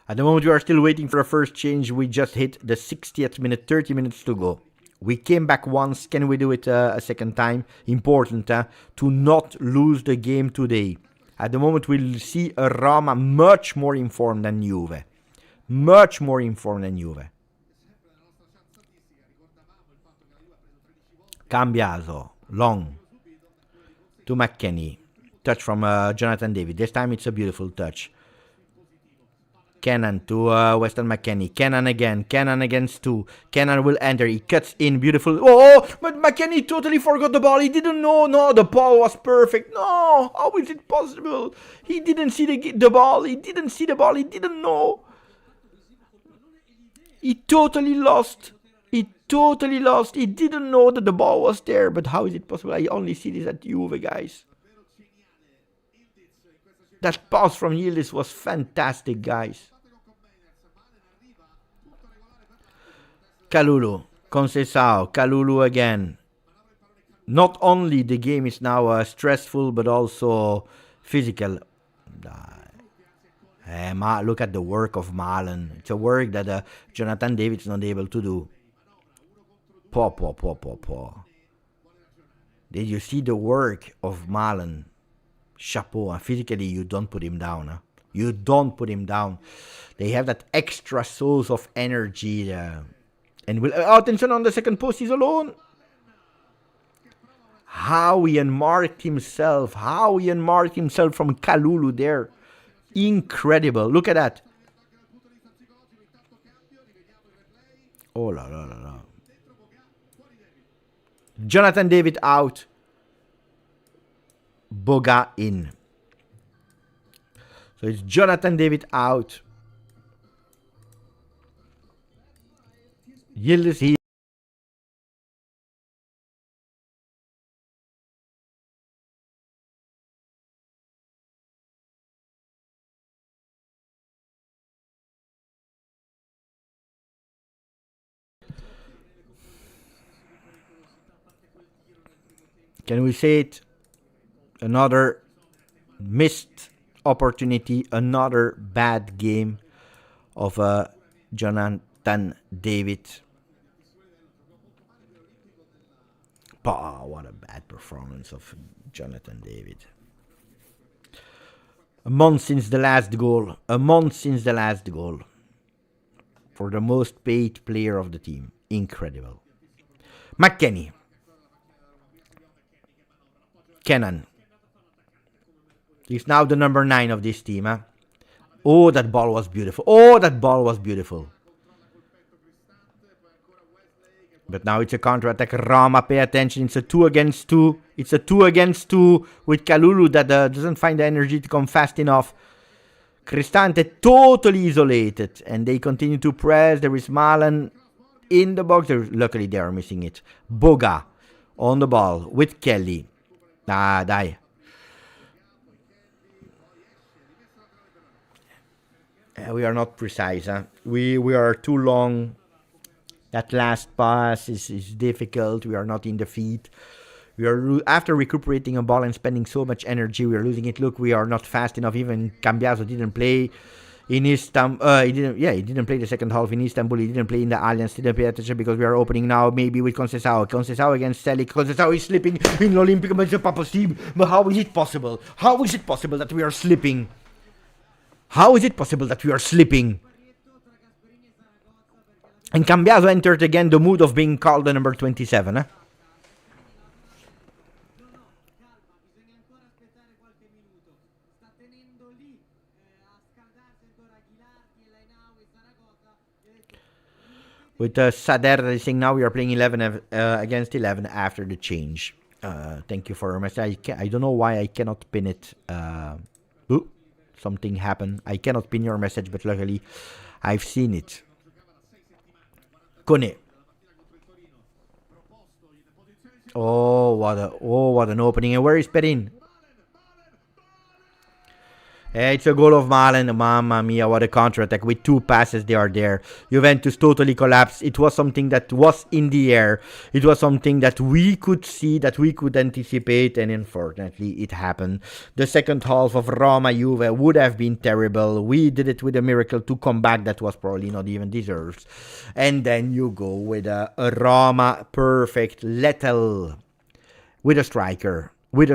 At the moment, we are still waiting for a first change. We just hit the 60th minute, 30 minutes to go. We came back once. Can we do it a second time? Important to not lose the game today. At the moment, we'll see a Roma much more informed than Juve. Much more informed than Juve. Cambiaso. Long. To McKennie. Touch from Jonathan David. This time it's a beautiful touch. Cannon to Weston McKennie. Cannon again. Cannon against two. Cannon will enter. He cuts in. Beautiful. Oh, but McKennie totally forgot the ball. He didn't know. No, the ball was perfect. No, how is it possible? He didn't see the ball. He didn't see the ball. He didn't know. He totally lost. He totally lost. He didn't know that the ball was there. But how is it possible? I only see this at Juve, guys. That pass from Yildiz was fantastic, guys. Kalulu, Conceição, Kalulu again. Not only the game is now stressful, but also physical. Look at the work of Malen. It's a work that Jonathan David's not able to do. Did you see the work of Malen? Chapeau. Physically, you don't put him down. You don't put him down. They have that extra source of energy. And will attention on the second post. He's alone. How he unmarked himself. How he unmarked himself from Kalulu there. Incredible. Look at that. Oh la la la la. Jonathan David out. Boga in. So it's Jonathan David out. Yildiz here. Can we say it? Another missed opportunity, another bad game of Jonathan David. What a bad performance of Jonathan David. A month since the last goal. A month since the last goal. For the most paid player of the team. Incredible. McKennie. Cannon. He's now the number 9 of this team. Oh, that ball was beautiful. Oh, that ball was beautiful. But now it's a counter-attack. Roma, pay attention. It's a 2 against 2. It's a 2 against 2 with Kalulu that doesn't find the energy to come fast enough. Cristante totally isolated. And they continue to press. There is Malen in the box. Luckily, they are missing it. Boga on the ball with Kelly. Die. We are not precise. We are too long. That last pass is difficult. We are not in the feet. We are after recuperating a ball and spending so much energy. We are losing it. Look, we are not fast enough. Even Cambiaso didn't play in Istanbul. He didn't play the second half in Istanbul. He didn't play in the Allianz. Didn't pay attention because we are opening now. Maybe with Conceição. Conceição against Selic. Conceição is slipping in Olympic. But it's not possible. But how is it possible? How is it possible that we are slipping? How is it possible that we are slipping? And Cambiaso entered again the mood of being called the number 27. With Sader saying now we are playing 11 against 11 after the change. Thank you for your message. I don't know why I cannot pin it. Something happened. I cannot pin your message, but luckily I've seen it. Kone. Oh, what an opening. And where is Perin? It's a goal of Malen. Mamma mia, what a counter-attack. With 2 passes, they are there. Juventus totally collapsed. It was something that was in the air. It was something that we could see, that we could anticipate, and unfortunately, it happened. The second half of Roma Juve would have been terrible. We did it with a miracle to come back that was probably not even deserved. And then you go with a Roma perfect, lethal, with a striker. What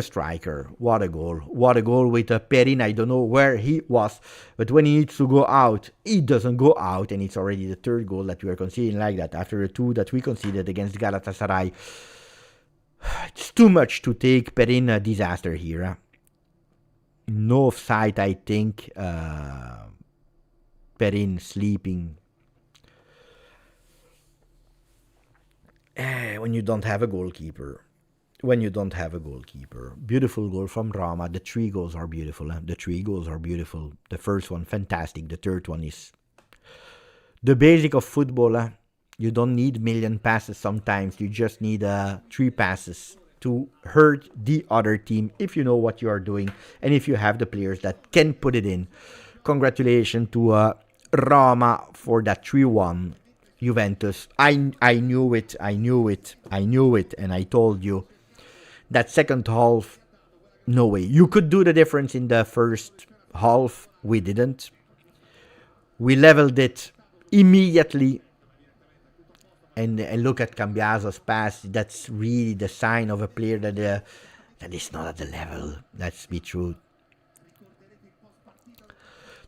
a goal. What a goal with Perin. I don't know where he was, but when he needs to go out, he doesn't go out, and it's already the 3rd goal that we are conceding like that after the 2 that we conceded against Galatasaray. It's too much to take Perin a disaster here. No offside, I think. Perin sleeping. When you don't have a goalkeeper. Beautiful goal from Roma. The 3 goals are beautiful. The first one, fantastic. The 3rd one is the basic of football. You don't need million passes sometimes. You just need 3 passes to hurt the other team if you know what you are doing and if you have the players that can put it in. Congratulations to Roma for that 3-1. Juventus. I knew it, and I told you. That second half, no way. You could do the difference in the first half. We didn't. We leveled it immediately. And look at Cambiaso's pass. That's really the sign of a player that is not at the level. Let's be true.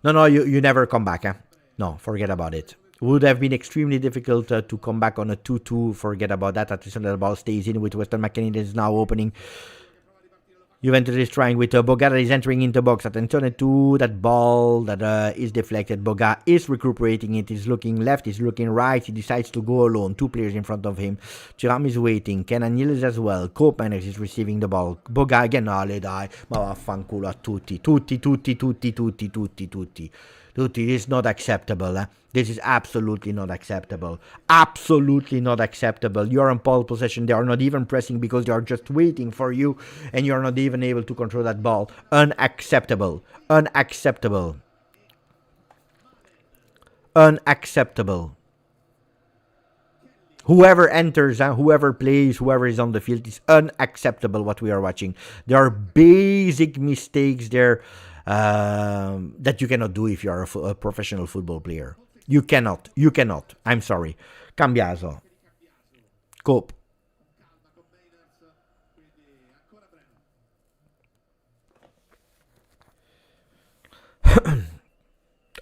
No, you never come back. No, forget about it. Would have been extremely difficult to come back on a 2-2. Forget about that. At least the ball stays in with Western McKinney. That is now opening. Juventus is trying with Boga that is entering into box. Attention to that ball that is deflected. Boga is recuperating it. He's looking left. He's looking right. He decides to go alone. 2 players in front of him. Thuram is waiting. Kenan Yildiz as well. Koopmeiners is receiving the ball. Boga again. Ale dai. Ma vaffanculo a tutti. Tutti. This is not acceptable. This is absolutely not acceptable. Absolutely not acceptable. You're in pole possession. They are not even pressing because they are just waiting for you. And you're not even able to control that ball. Unacceptable. Whoever enters, whoever plays, whoever is on the field, is unacceptable what we are watching. There are basic mistakes there. That you cannot do if you are a professional football player. You cannot. I'm sorry. Cambiaso. Cope.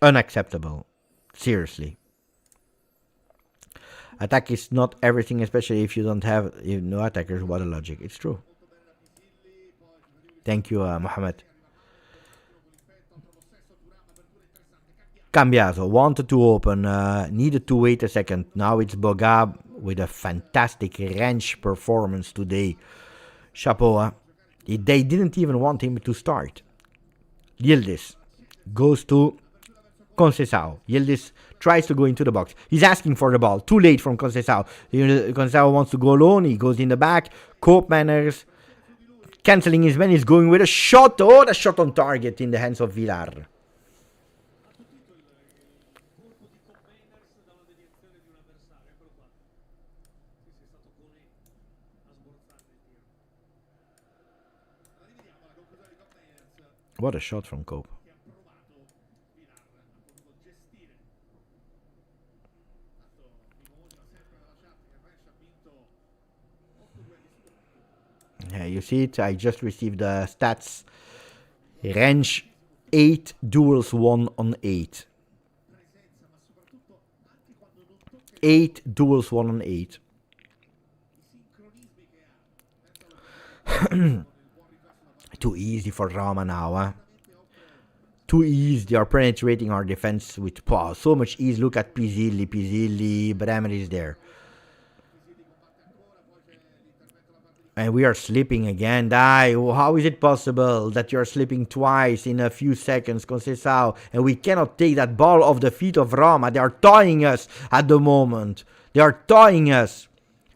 Unacceptable. Seriously. Attack is not everything, especially if you don't have no attackers. What a logic. It's true. Thank you, Mohamed. Cambiaso wanted to open, needed to wait a second. Now it's Boga with a fantastic wrench performance today. Chapeau. They didn't even want him to start. Yildiz goes to Conceição. Yildiz tries to go into the box. He's asking for the ball. Too late from Conceição. Conceição wants to go alone. He goes in the back. Koopmeiners cancelling his man. He's going with a shot. Oh, the shot on target in the hands of Villar. What a shot from Cope. Yeah, you see it. I just received the stats. Range 8 duels won on 8. 8 duels won on 8. Too easy for Roma now. Too easy. They are penetrating our defense with so much ease. Look at Pisilli. Bremer is there. And we are slipping again. How is it possible that you are slipping twice in a few seconds, Conceição? And we cannot take that ball off the feet of Roma. They are toying us at the moment. They are toying us.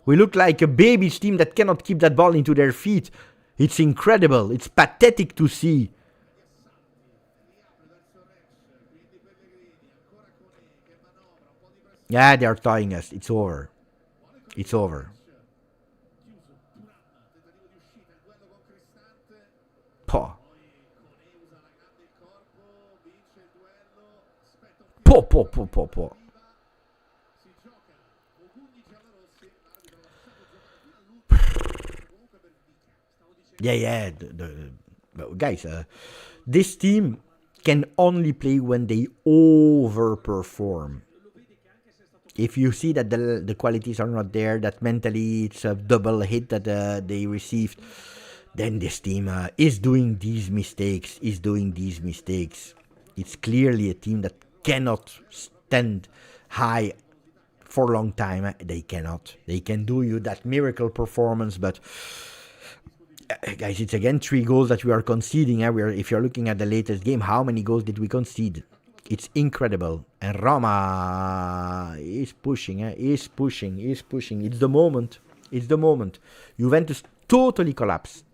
We look like a baby's team that cannot keep that ball into their feet. It's incredible. It's pathetic to see. Yeah, they are tying us. It's over. It's over. Po. Po, po, po, po, po. Yeah. Guys, this team can only play when they overperform. If you see that the qualities are not there, that mentally it's a double hit that they received, then this team is doing these mistakes. It's clearly a team that cannot stand high for a long time. They cannot. They can do you that miracle performance, but guys, it's again 3 goals that we are conceding. If you're looking at the latest game, how many goals did we concede? It's incredible. And Roma is pushing. It's the moment. Juventus totally collapsed.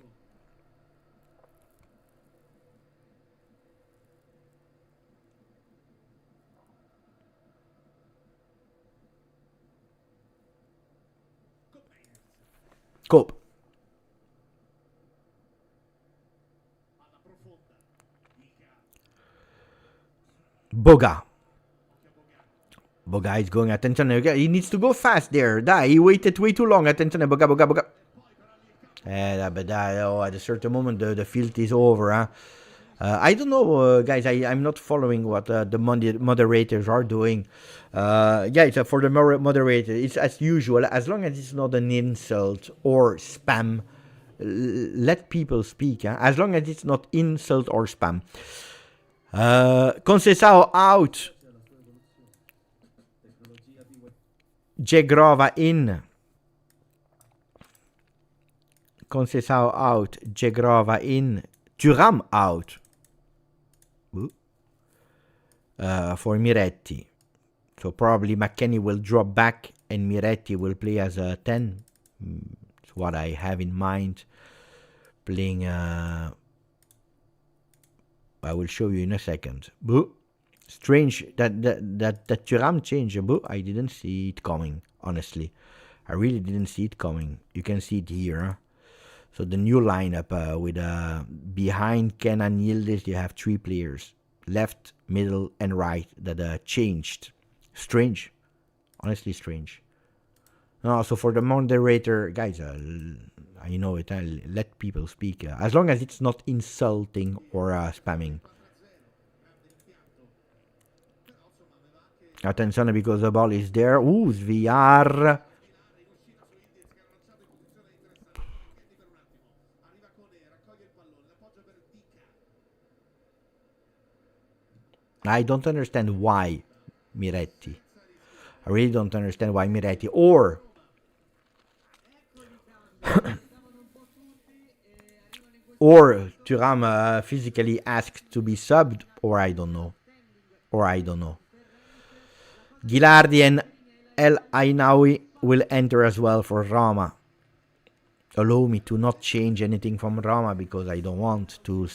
Cope. Boga is going. Attention. He needs to go fast there. He waited way too long. Attention. Boga. But at a certain moment, the field is over. I don't know, guys. I'm not following what the moderators are doing. Guys, for the moderator, it's as usual. As long as it's not an insult or spam, let people speak. As long as it's not insult or spam. Conceição out. Gjustjuve in. Conceição out. Gjustjuve in. Thuram out. For Miretti. So probably McKennie will drop back and Miretti will play as a 10. It's what I have in mind. Playing... I will show you in a second. Strange that Thuram change. I didn't see it coming, honestly. I really didn't see it coming. You can see it here. So the new lineup with behind Ken and Yildiz, you have 3 players. Left, middle, and right that changed. Strange. Honestly strange. No, so for the moderator, guys, I know it. I'll let people speak. As long as it's not insulting or spamming. Attention because the ball is there. VR. I don't understand why Miretti. I really don't understand why Miretti. Or... or Thuram physically asked to be subbed, or I don't know. Gilardi and El Ainawi will enter as well for Roma. Allow me to not change anything from Roma because I don't want to.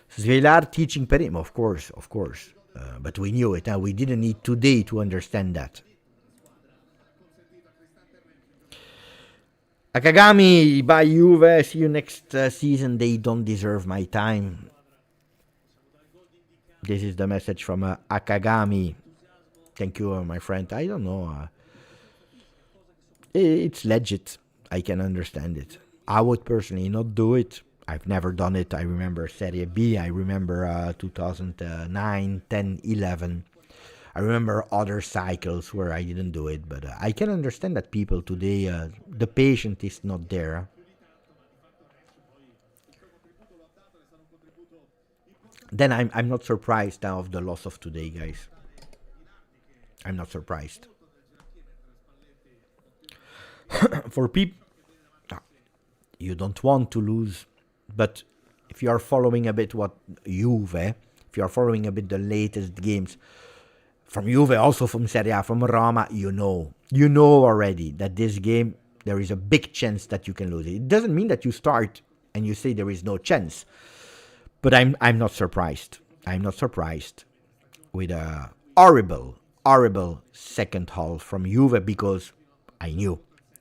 Svelar teaching Perim, of course. But we knew it, and we didn't need today to understand that. Akagami by Juve. See you next season. They don't deserve my time. This is the message from Akagami. Thank you, my friend. I don't know. It's legit. I can understand it. I would personally not do it. I've never done it. I remember Serie B. I remember 2009, 10, 11. I remember other cycles where I didn't do it, but I can understand that people today, the patience is not there. Then I'm not surprised now of the loss of today, guys. I'm not surprised. For people, you don't want to lose, but if you are following a bit what Juve, if you are following a bit the latest games, from Juve, also from Serie A, from Roma, you know already that this game, there is a big chance that you can lose it. It doesn't mean that you start and you say there is no chance. But I'm not surprised. I'm not surprised with horrible, horrible second half from Juve because I knew.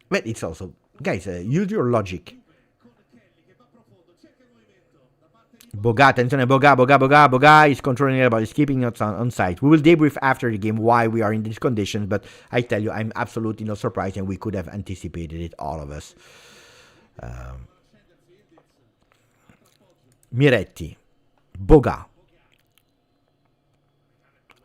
But it's also, guys, use your logic. Boga, attenzione, Boga is controlling it, but is keeping us on site. We will debrief after the game why we are in these conditions, but I tell you, I'm absolutely not surprised, and we could have anticipated it, all of us. Miretti, Boga.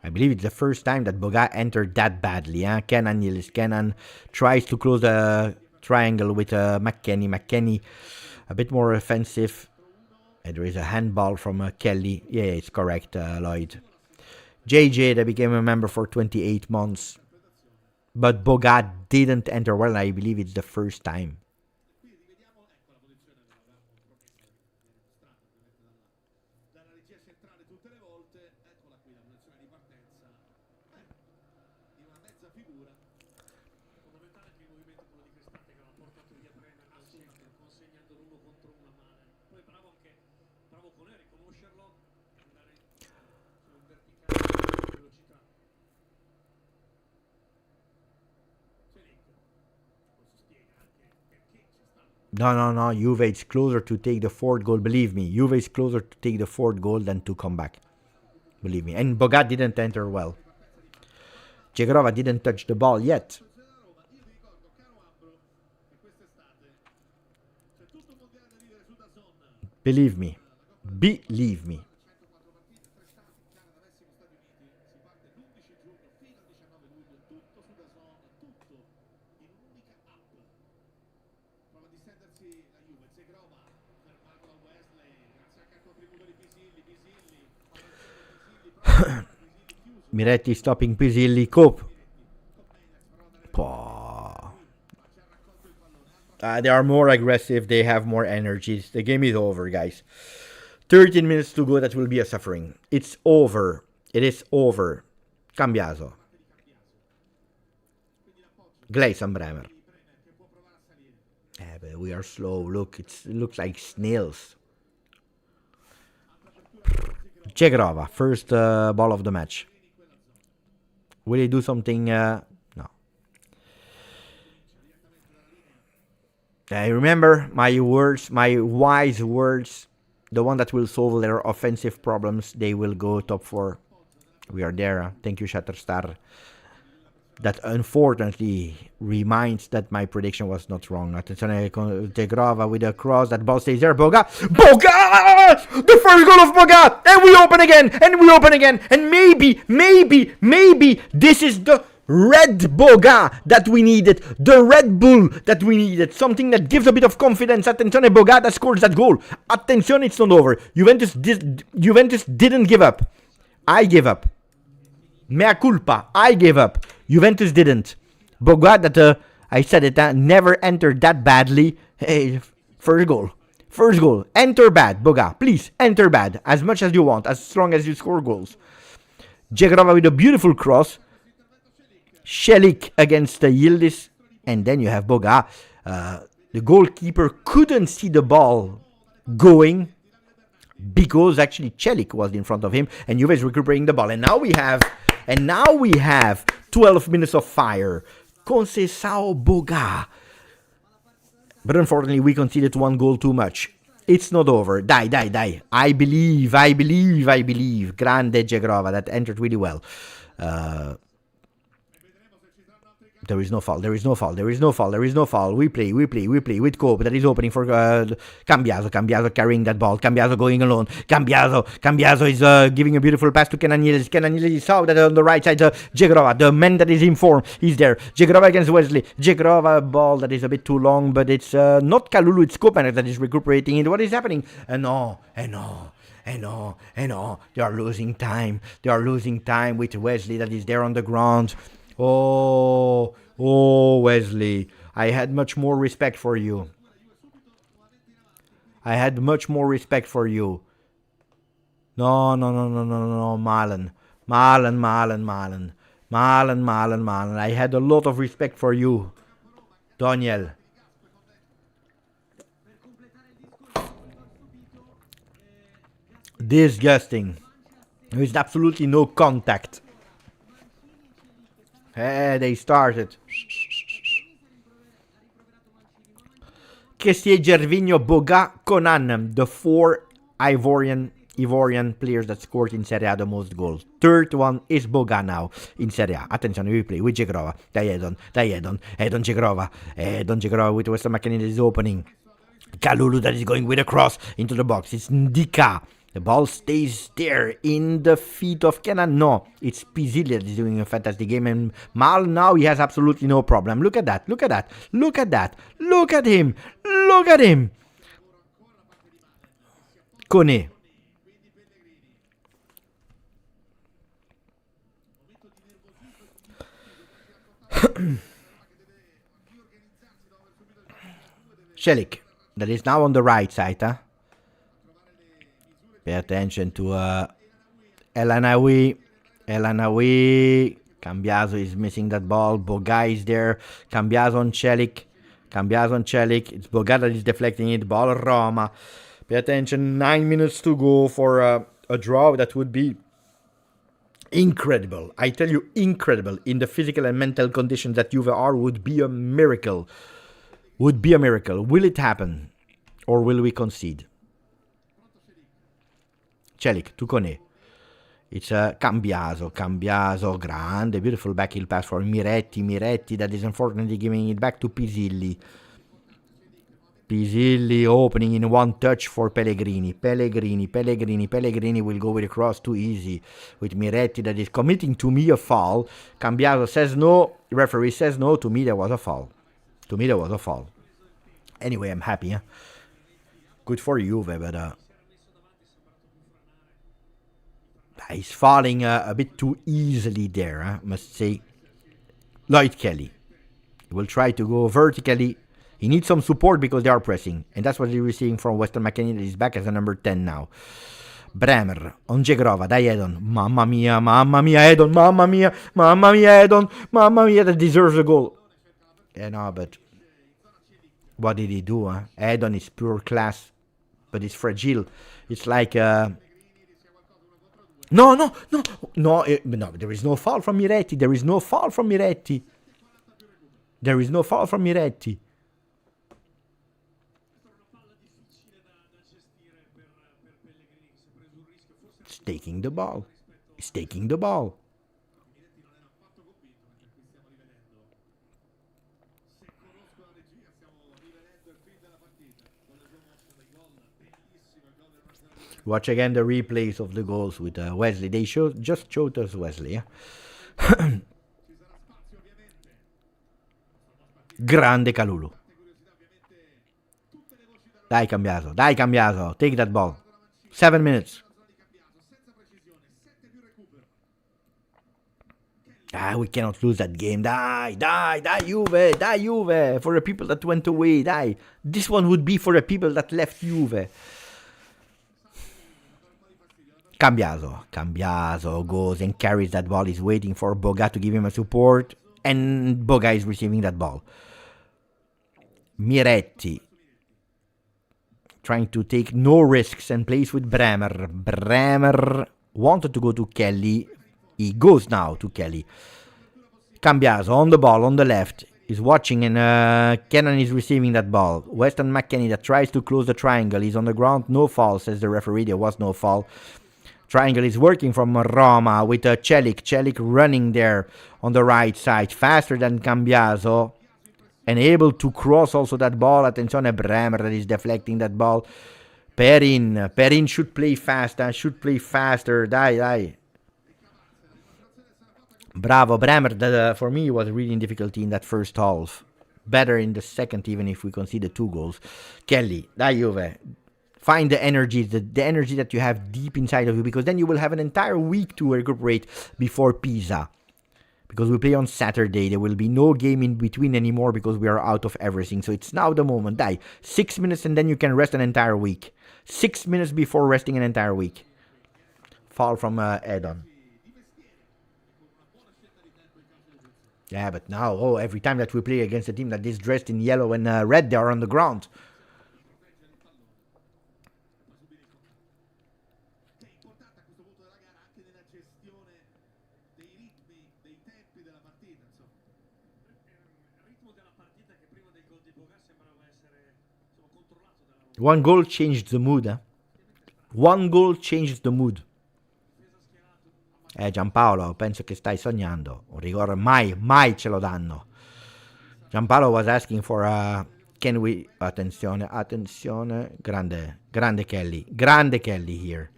I believe it's the first time that Boga entered that badly. Kenan tries to close the triangle with McKennie. McKennie a bit more offensive. And there is a handball from Kelly. Yeah, it's correct, Lloyd. JJ, that became a member for 28 months. But Boga didn't enter well, and I believe it's the first time. No. Juve is closer to take the fourth goal. Believe me, Juve is closer to take the fourth goal than to come back. Believe me. And Boga didn't enter well. Cegrova didn't touch the ball yet. Believe me. Believe me. Miretti stopping Pisilli. Cope. They are more aggressive. They have more energies. The game is over, guys. 13 minutes to go. That will be a suffering. It's over. It is over. Cambiaso. Gleisenbremer. Yeah, but we are slow. Look, it looks like snails. Cegrova. First ball of the match. Will he do something? No. I remember my words, my wise words. The one that will solve their offensive problems. They will go top 4. We are there. Thank you, Shatterstar. That unfortunately reminds that my prediction was not wrong. Attenzione, Cegrova with a cross. That ball stays there. Boga! The first goal of Boga! And we open again! And maybe this is the Red Boga that we needed. The Red Bull that we needed. Something that gives a bit of confidence. Attenzione, Boga that scores that goal. Attenzione, it's not over. Juventus didn't give up. I gave up. Mea culpa. I gave up. Juventus didn't. Boga that, I said it, never entered that badly. Hey, first goal. Enter bad, Boga. Please, enter bad. As much as you want. As long as you score goals. Cegrova with a beautiful cross. Celik against Yildiz. And then you have Boga. The goalkeeper couldn't see the ball going. Because actually Celik was in front of him. And Juve is recuperating the ball. And now we have 12 minutes of fire. Conceição Boga. But unfortunately, we conceded 1 goal too much. It's not over. Die. I believe. Grande Cegrova that entered really well. There is no foul. We play with Cope that is opening for Cambiaso carrying that ball. Cambiaso going alone. Cambiaso is giving a beautiful pass to Kenan Yildiz saw that on the right side. Cegrova, the man that is in form, is there. Cegrova against Wesley. Cegrova ball that is a bit too long, but it's not Kalulu, it's Kopanek that is recuperating it. What is happening? No. They are losing time. With Wesley that is there on the ground. Oh, Wesley. I had much more respect for you. No, Malen. I had a lot of respect for you, Daniel. Disgusting. There is absolutely no contact. They started. Kessie, Gervinho, Boga, Conan, the four Ivorian players that scored in Serie A the most goals. Third one is Boga now in Serie A. Attenzione, we play with Cegrova. Edon Cegrova with Western McKennie that is opening. Kalulu that is going with a cross into the box. It's Ndika. The ball stays there in the feet of Kenan. No, it's Pizzilli that is doing a fantastic game. And Mal now, he has absolutely no problem. Look at that. Look at that. Look at that. Look at him. Look at him. Kone. Shelik. That is now on the right side, huh? Pay attention to Elanawi. Cambiaso is missing that ball. Boga is there. Cambiaso on Celik. It's Boga that is deflecting it. Ball Roma. Pay attention. 9 minutes to go for a draw that would be incredible. I tell you, incredible. In the physical and mental conditions that Juve are, would be a miracle. Will it happen? Or will we concede? Celik to Kone. It's Cambiaso, grande, beautiful backheel pass for Miretti that is unfortunately giving it back to Pizzilli. Opening in one touch for Pellegrini. Pellegrini will go with a cross too easy with Miretti that is committing to me a foul. Cambiaso says no, referee says no, to me there was a foul. Anyway, I'm happy, huh? Good for Juve, but he's falling a bit too easily there, I must say. Lloyd Kelly. He will try to go vertically. He needs some support because they are pressing. And that's what he's receiving from Western McKennie that is back as a number 10 now. Bremer on Cegrova. Dai Edon. Mamma mia, Edon. Mamma mia, Edon. Mamma mia, that deserves a goal. Yeah, no, but what did he do, huh? Edon is pure class, but it's fragile. It's like... No, there is no foul from Miretti. It's taking the ball. Watch again the replays of the goals with Wesley. They just showed us Wesley. Yeah? Grande Kalulu. Dai Cambiaso. Take that ball. 7 minutes. We cannot lose that game. Die, Juve. For the people that went away, die. This one would be for the people that left Juve. Cambiaso goes and carries that ball. He's waiting for Boga to give him a support. And Boga is receiving that ball. Miretti. Trying to take no risks and plays with Bremer. Bremer wanted to go to Kelly. He goes now to Kelly. Cambiaso on the ball on the left. He's watching and Kenan is receiving that ball. Weston McKennie that tries to close the triangle. He's on the ground. No foul, says the referee. There was no foul. Triangle is working from Roma with Celik. Celik running there on the right side. Faster than Cambiaso. And able to cross also that ball. Attenzione, Bremer that is deflecting that ball. Perin should play faster. Dai. Bravo, Bremer. That, for me, was really in difficulty in that first half. Better in the second, even if we conceded 2 goals. Kelly, dai Juve. Find the energy, the energy that you have deep inside of you, because then you will have an entire week to recuperate before Pisa. Because we play on Saturday, there will be no game in between anymore because we are out of everything. So it's now the moment. 6 minutes and then you can rest an entire week. 6 minutes before resting an entire week. Foul from Edon. Yeah, but now, every time that we play against a team that is dressed in yellow and red, they are on the ground. One goal changed the mood, eh? One goal changed the mood. Giampaolo, penso che stai sognando. Un rigore mai ce lo danno. Giampaolo was asking for a... Can we... Attenzione. Grande Kelly here.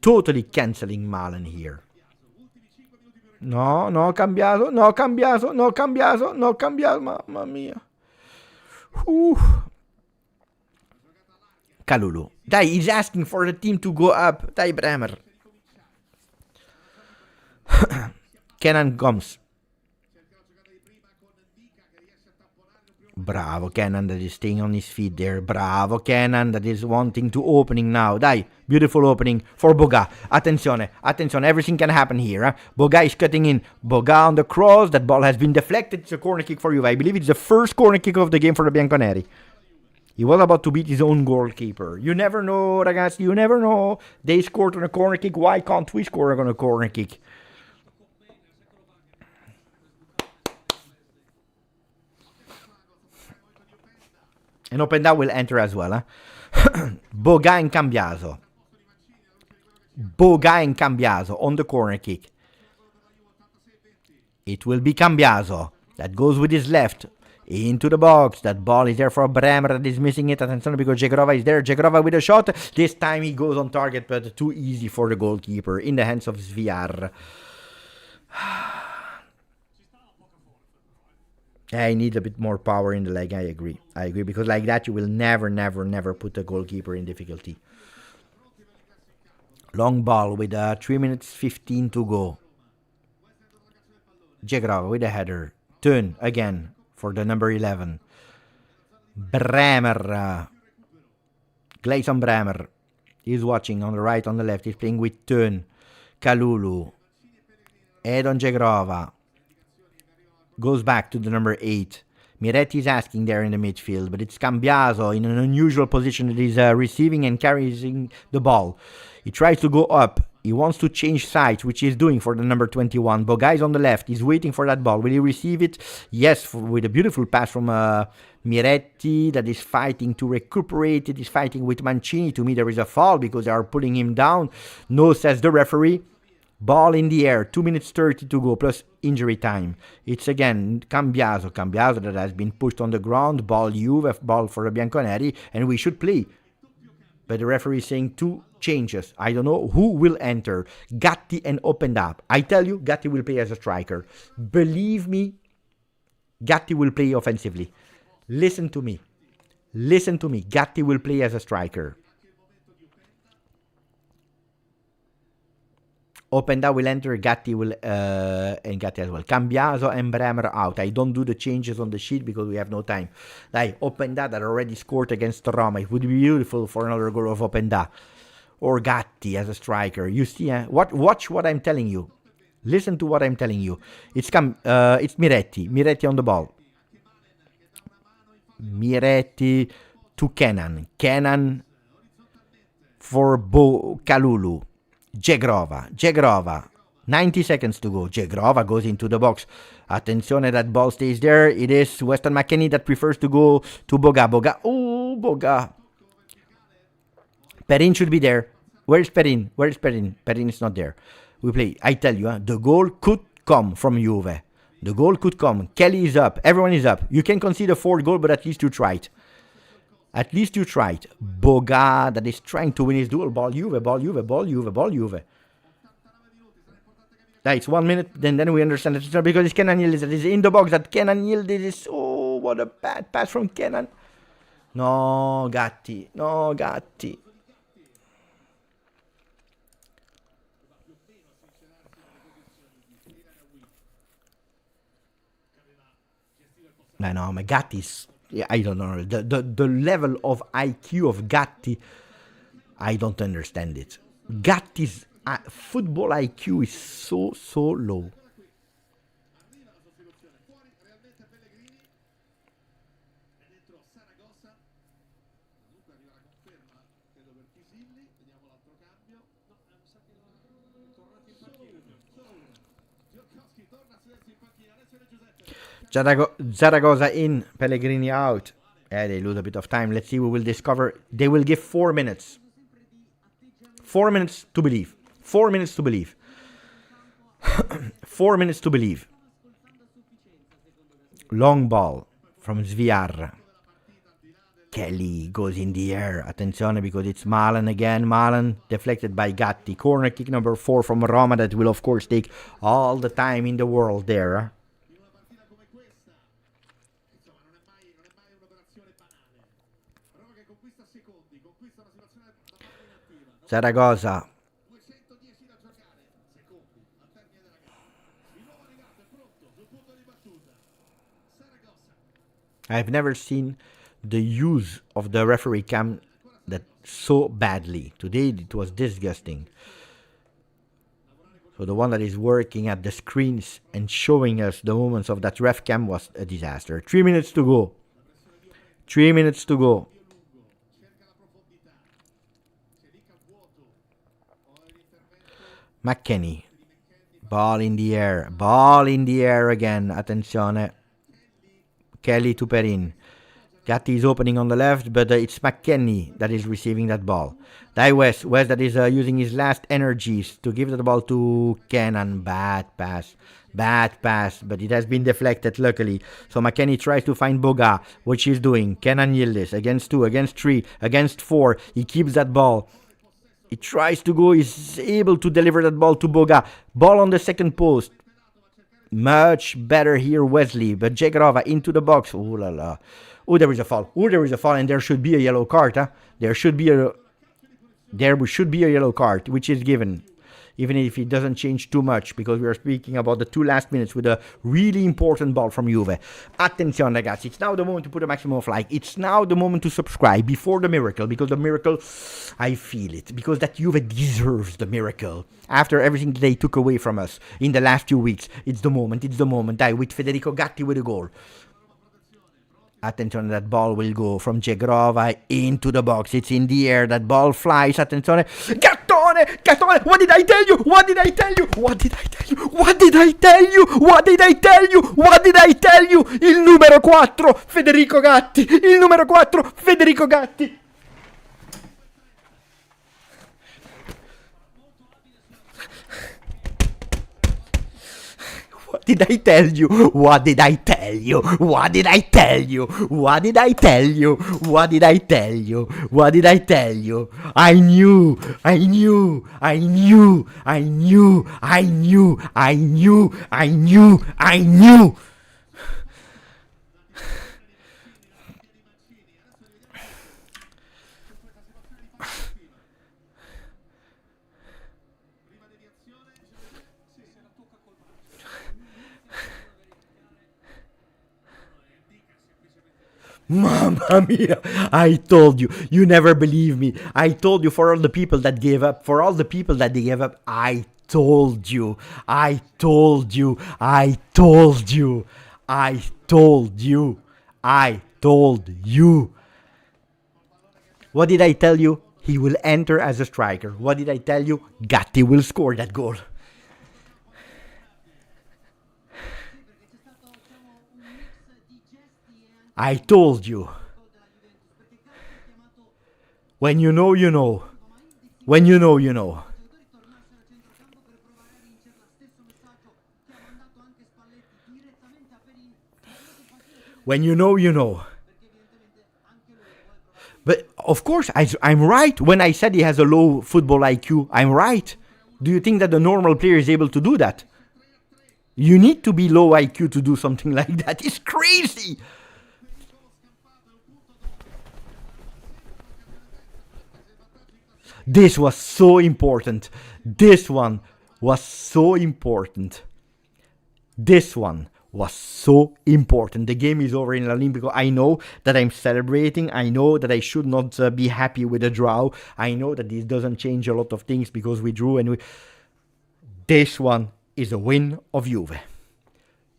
Totally cancelling Malen here. No, cambiato. Mamma mia. Kalulu. Dai, he's asking for the team to go up. Dai, Bremer. Kenan comes. Bravo Kenan, that is staying on his feet there. Bravo Kenan, that is wanting to opening now. Dai, beautiful opening for Boga. Attenzione, everything can happen here. Huh? Boga is cutting in. Boga on the cross. That ball has been deflected. It's a corner kick for Juve. I believe it's the first corner kick of the game for the Bianconeri. He was about to beat his own goalkeeper. You never know, ragazzi. You never know. They scored on a corner kick. Why can't we score on a corner kick? And Openda will enter as well. Huh? Boga and Cambiaso. On the corner kick. It will be Cambiaso. That goes with his left. Into the box. That ball is there for Bremer that is missing it. Attention because Gjustjuve is there. Gjustjuve with a shot. This time he goes on target, but too easy for the goalkeeper. In the hands of Sviar. I need a bit more power in the leg. I agree. Because like that you will never put the goalkeeper in difficulty. Long ball with 3 minutes 15 to go. Gjustjuve with a header. Turn again for the number 11. Bremer. Gleison Bremer. He's watching on the right, on the left. He's playing with Turn. Kalulu. Edon Gjustjuve. Goes back to the number 8. Miretti is asking there in the midfield, but it's Cambiaso in an unusual position that is receiving and carrying the ball. He tries to go up. He wants to change sides, which he's doing for the number 21. Boga is on the left. He's waiting for that ball. Will he receive it? Yes, with a beautiful pass from Miretti that is fighting to recuperate it. He's fighting with Mancini. To me, there is a foul because they are pulling him down. No, says the referee. Ball in the air, 2 minutes 30 to go, plus injury time. It's again Cambiaso that has been pushed on the ground. Ball Juve, ball for the Bianconeri, and we should play. But the referee is saying 2 changes. I don't know who will enter. Gatti and Openda. I tell you, Gatti will play as a striker. Believe me, Gatti will play offensively. Listen to me. Gatti will play as a striker. Openda will enter, Gatti will, and Gatti as well. Cambiaso and Bremer out. I don't do the changes on the sheet because we have no time. Like Openda that already scored against Roma. It would be beautiful for another goal of Openda. Or Gatti as a striker. You see, watch what I'm telling you. Listen to what I'm telling you. It's Miretti. Miretti on the ball. Miretti to Kenan. Kenan for Kalulu. Gjustjuve. 90 seconds to go. Gjustjuve goes into the box. Attenzione, that ball stays there. It is Weston McKennie that prefers to go to Boga. Boga. Perin should be there. Where's Perin? Perin is not there. We play. I tell you, the goal could come from Juve. The goal could come. Kelly is up. Everyone is up. You can concede a 4th goal, but at least you tried. Boga that is trying to win his duel. Ball Juve. It's 1 minute, then we understand that it's not because it's Kenan Yildiz that is in the box. That Kenan Yildiz is... Oh, what a bad pass from Kenan. No, Gatti. No, my Gatti's... Yeah, I don't know. The level of IQ of Gatti, I don't understand it. Gatti's football IQ is so low. Zaragoza in, Pellegrini out. Yeah, they lose a bit of time. Let's see, we will discover. They will give 4 minutes. 4 minutes to believe. 4 minutes to believe. 4 minutes to believe. Long ball from Sviar. Kelly goes in the air. Attenzione, because it's Malen again. Malen deflected by Gatti. Corner kick number 4 from Roma. That will, of course, take all the time in the world there. Zaragoza. I've never seen the use of the referee cam that so badly. Today it was disgusting. So the one that is working at the screens and showing us the moments of that ref cam was a disaster. 3 minutes to go. 3 minutes to go. McKennie. Ball in the air. Ball in the air again. Attenzione. Kelly to Perin. Gatti is opening on the left, but it's McKennie that is receiving that ball. West that is using his last energies to give the ball to Kenan. Bad pass. Bad pass, but it has been deflected, luckily. So McKennie tries to find Boga. What she's doing. Kenan Yildiz against 2, against 3, against 4. He keeps that ball. He tries to go. He's able to deliver that ball to Boga. Ball on the second post. Much better here, Wesley. But Jegrova into the box. Ooh la la. Oh, there is a foul. Oh, there is a foul, and there should be a yellow card. There should be a yellow card, which is given, even if it doesn't change too much, because we are speaking about the 2 last minutes with a really important ball from Juve. Attenzione, ragazzi. It's now the moment to put a maximum of like. It's now the moment to subscribe before the miracle, because the miracle, I feel it, because that Juve deserves the miracle. After everything they took away from us in the last 2 weeks, it's the moment. It's the moment. With Federico Gatti with a goal. Attenzione, that ball will go from Jegrova into the box. It's in the air. That ball flies. Attenzione. Gattone! What did I tell you? What did I tell you? What did I tell you? What did I tell you? What did I tell you? What did I tell you? Il numero 4, Federico Gatti. Il numero 4, Federico Gatti. What did I tell you? What did I tell you? What did I tell you? What did I tell you? What did I tell you? What did I tell you? I knew. I knew. I knew. I knew. I knew. I knew. I knew. I knew. Mamma mia, I told you. You never believe me. I told you, for all the people that gave up. For all the people that they gave up, I told you. I told you. I told you. I told you. I told you. What did I tell you? He will enter as a striker. What did I tell you? Gatti will score that goal. I told you. When you know, you know. When you know, you know. When you know, you know. But of course, I'm right when I said he has a low football IQ. I'm right. Do you think that the normal player is able to do that? You need to be low IQ to do something like that. It's crazy. This was so important. This one was so important. This one was so important. The game is over in El Olimpico. I know that I'm celebrating. I know that I should not be happy with a draw. I know that this doesn't change a lot of things because we drew and This one is a win of Juve.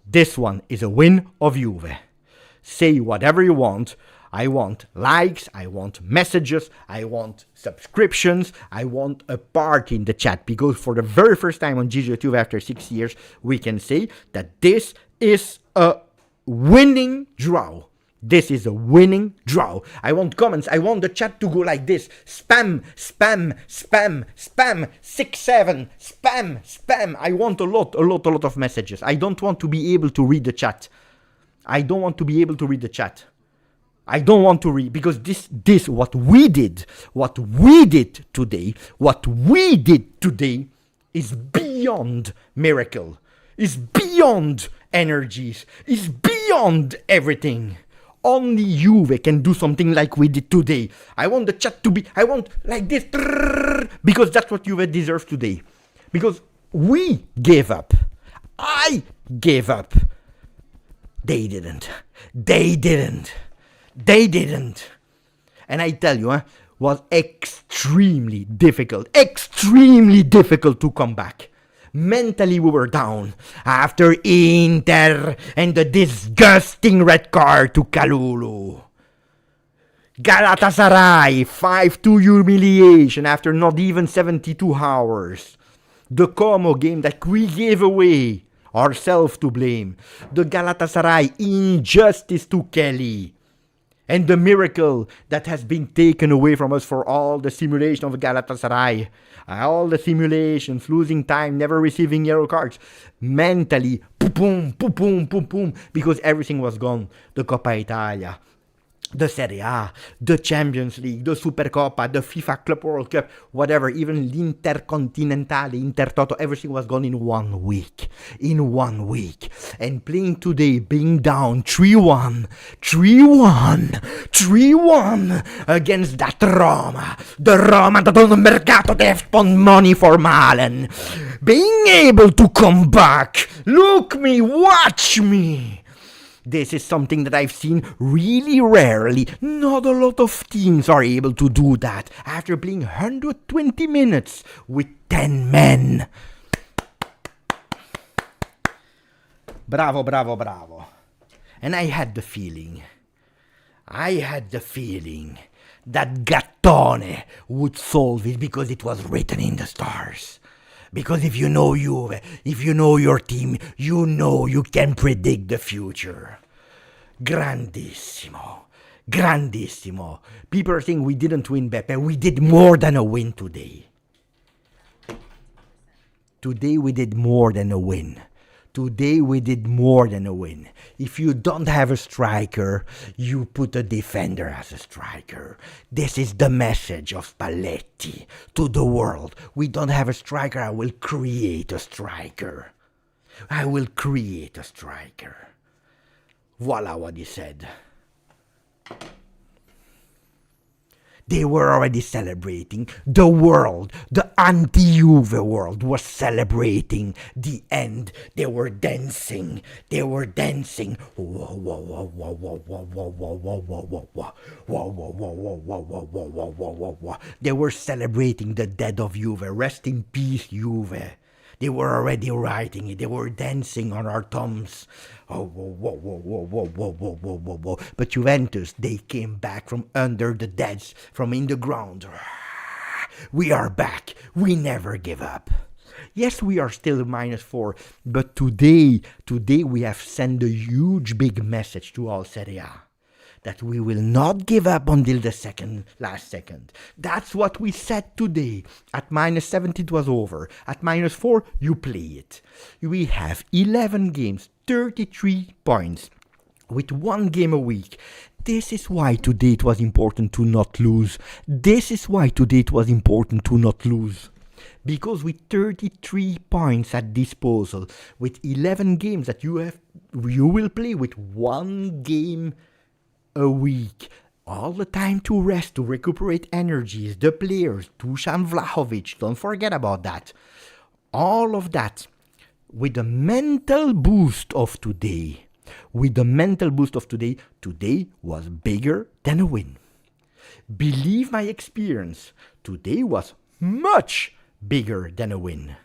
This one is a win of Juve. Say whatever you want. I want likes, I want messages, I want subscriptions, I want a part in the chat, because for the very first time on Gjustjuve after 6 years, we can say that this is a winning draw. This is a winning draw. I want comments. I want the chat to go like this. Spam, spam, spam, spam, 6, 7, spam, spam. I want a lot of messages. I don't want to be able to read the chat. I don't want to read, because this, what we did today is beyond miracle, is beyond energies, is beyond everything. Only Juve can do something like we did today. I want the chat to be, I want like this, because that's what Juve deserves today. Because we gave up. I gave up. They didn't. And I tell you, was extremely difficult to come back. Mentally we were down after Inter and the disgusting red card to Kalulu. Galatasaray 5-2 humiliation after not even 72 hours. The Como game that we gave away, ourselves to blame. The Galatasaray injustice to Kelly. And the miracle that has been taken away from us for all the simulation of Galatasaray. All the simulations, losing time, never receiving yellow cards. Mentally, boom, because everything was gone. The Coppa Italia, the Serie A, the Champions League, the Supercoppa, the FIFA Club World Cup, whatever, even l'Intercontinentale, Intertoto, everything was gone in 1 week. And playing today, being down 3-1 against that Roma. The Roma that on the mercato they have spent money for Malen. Being able to come back. Look me, watch me. This is something that I've seen really rarely. Not a lot of teams are able to do that after playing 120 minutes with 10 men. Bravo. And I had the feeling that Gattone would solve it, because it was written in the stars. Because if you know Juve, if you know your team, you know you can predict the future. Grandissimo. People are saying we didn't win, Beppe. We did more than a win today. Today we did more than a win. If you don't have a striker, you put a defender as a striker. This is the message of Spalletti to the world. We don't have a striker, I will create a striker. Voila what he said. They were already celebrating. The world, the anti-Juve world was celebrating the end. They were dancing. They were celebrating the death of Juve. Rest in peace, Juve. They were already writing it. They were dancing on our thumbs. But Juventus, they came back from under the deads, from in the ground. We are back. We never give up. Yes, we are still -4, but today we have sent a huge big message to all Serie A. That we will not give up until the last second. That's what we said today. At -70 it was over. At -4 you play it. We have 11 games, 33 points, with 1 game a week. This is why today it was important to not lose. Because with 33 points at disposal, with 11 games that you will play with 1 game a week, all the time to rest, to recuperate energies, the players, Dusan Vlahovic, don't forget about that. All of that, with the mental boost of today, today was bigger than a win. Believe my experience, today was much bigger than a win.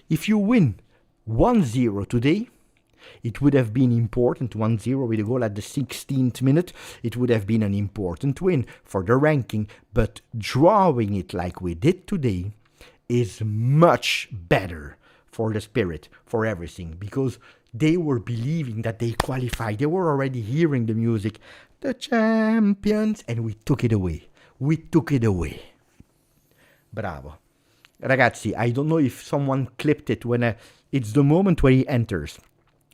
If you win 1-0 today, It would have been important 1-0 with a goal at the 16th minute. It would have been an important win for the ranking, but drawing it like we did today is much better for the spirit, for everything, because they were believing that they qualified. They were already hearing the music, the champions, and we took it away. We took it away. Bravo. Ragazzi, I don't know if someone clipped it when it's the moment where he enters.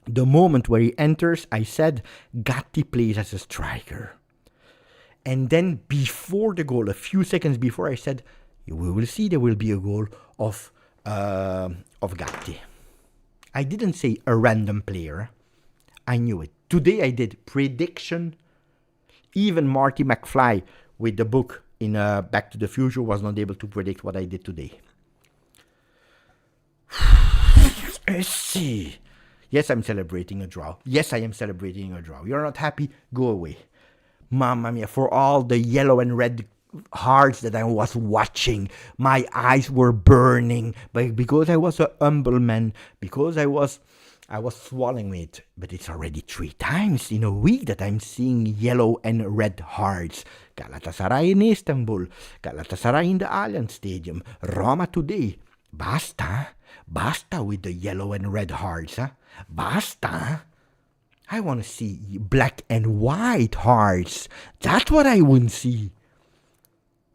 The moment where he enters, I said Gatti plays as a striker. And then before the goal, a few seconds before, I said, we will see there will be a goal of Gatti. I didn't say a random player. I knew it. Today I did prediction. Even Marty McFly with the book in Back to the Future was not able to predict what I did today. Let's see. Yes, I'm celebrating a draw. Yes, I am celebrating a draw. You're not happy? Go away. Mamma mia, for all the yellow and red hearts that I was watching, my eyes were burning. But because I was a humble man, because I was swallowing it. But it's already 3 times in a week that I'm seeing yellow and red hearts. Galatasaray in Istanbul, Galatasaray in the Allianz Stadium, Roma today. Basta. Basta with the yellow and red hearts. Basta. I want to see black and white hearts. That's what I want to see.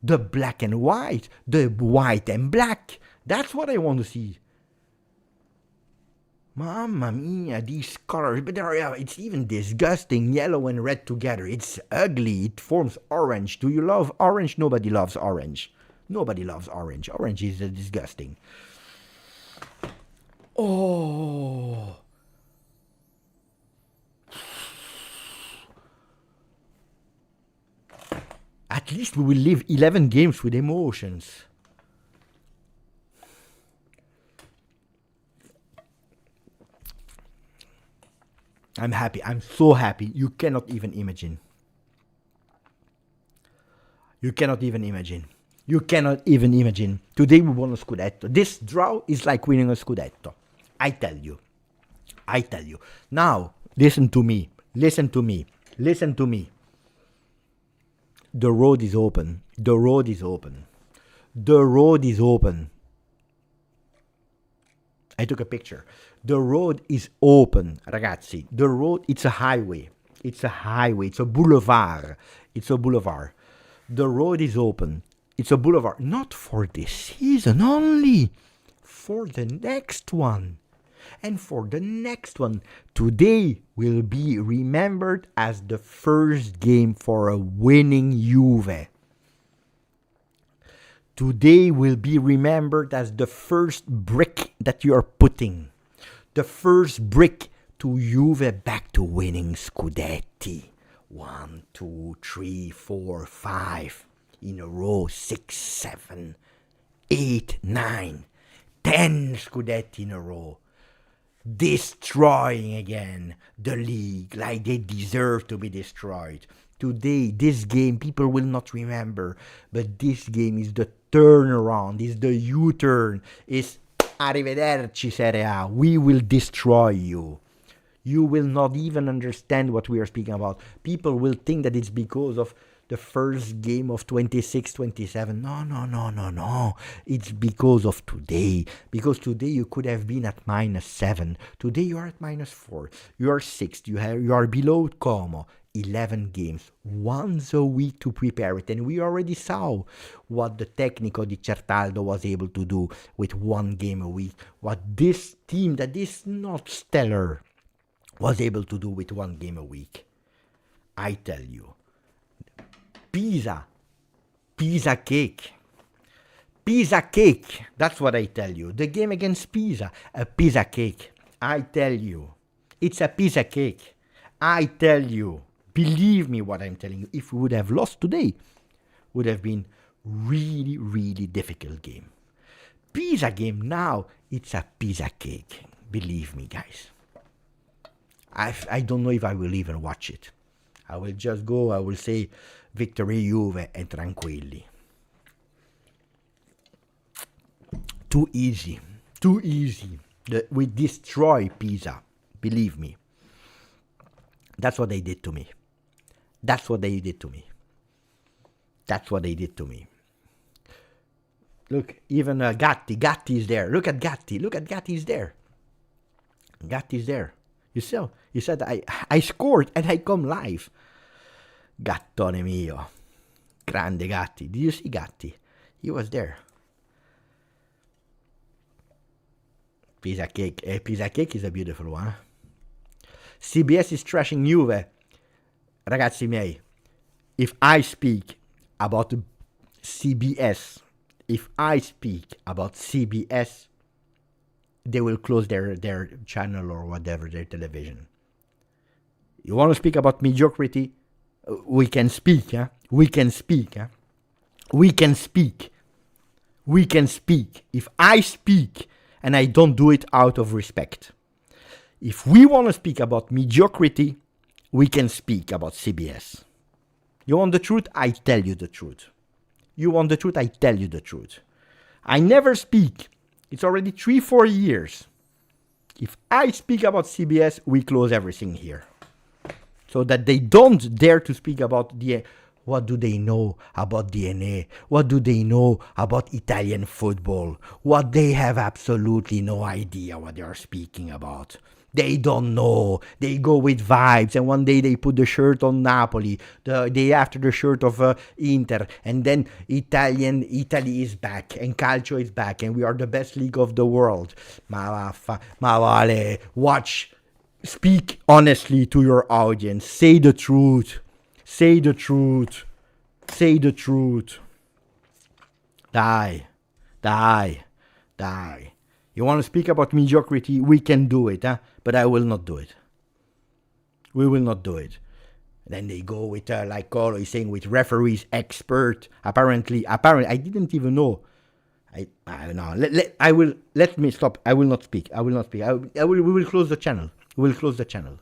The black and white. The white and black. That's what I want to see. Mamma mia, these colors. But it's even disgusting. Yellow and red together. It's ugly. It forms orange. Do you love orange? Nobody loves orange. Nobody loves orange. Orange is disgusting. Oh. At least we will live 11 games with emotions. I'm happy. I'm so happy. You cannot even imagine. You cannot even imagine. You cannot even imagine. Today we won a Scudetto. This draw is like winning a Scudetto. I tell you. I tell you. Now, listen to me. Listen to me. Listen to me. The road is open. The road is open. The road is open. I took a picture. The road is open, ragazzi. The road, it's a highway. It's a highway. It's a boulevard. It's a boulevard. The road is open. It's a boulevard. Not for this season only. For the next one. And for the next one. Today will be remembered as the first game for a winning Juve. Today will be remembered as the first brick that you are putting. The first brick to Juve back to winning Scudetti. 1, 2, 3, 4, 5 in a row. 6, 7, 8, 9, 10 Scudetti in a row. Destroying again the league like they deserve to be destroyed. Today, this game, people will not remember, but this game is the turnaround, is the U-turn, is arrivederci Serie A. We will destroy you. You will not even understand what we are speaking about. People will think that it's because of the first game of 26-27. No. It's because of today. Because today you could have been at -7. Today you are at -4. You are 6th. You are below Como. 11 games. Once a week to prepare it. And we already saw what the Tecnico di Certaldo was able to do with 1 game a week. What this team that is not stellar was able to do with 1 game a week. I tell you. Pisa cake. Pisa cake. That's what I tell you. The game against Pisa, a Pisa cake. I tell you. It's a Pisa cake. I tell you. Believe me what I'm telling you. If we would have lost today, would have been really, really difficult game. Pisa game now, it's a Pisa cake. Believe me, guys. I don't know if I will even watch it. I will just go, I will say, Victory Juve e tranquilli. Too easy. We destroy Pisa. Believe me. That's what they did to me. That's what they did to me. That's what they did to me. Look, even Gatti is there. Look at Gatti. Look at Gatti is there. Gatti is there. You saw? He said, I scored and I come live. Gattone mio. Grande Gatti. Did you see Gatti? He was there. Pizza cake. Pizza cake is a beautiful one. CBS is trashing Juve. Ragazzi miei, if I speak about CBS, they will close their channel or whatever, their television. You want to speak about mediocrity? We can speak, yeah? We can speak, yeah? We can speak. We can speak. If I speak, and I don't do it out of respect. If we want to speak about mediocrity, we can speak about CBS. You want the truth? I tell you the truth. You want the truth? I tell you the truth. I never speak. It's already 3-4 years. If I speak about CBS, we close everything here. So that they don't dare to speak about what do they know about DNA? What do they know about Italian football? What they have absolutely no idea what they are speaking about. They don't know. They go with vibes, and one day they put the shirt on Napoli, the day after the shirt of Inter, and then Italy is back, and Calcio is back, and we are the best league of the world. Ma vale, watch, speak honestly to your audience. Say the truth. Say the truth. Say the truth. Die. You want to speak about mediocrity? We can do it, huh? But I will not do it. We will not do it. Then they go with, like Colo is saying, with referees, expert. Apparently, I didn't even know. Let me stop. I will not speak. We will close the channel. We will close the channel.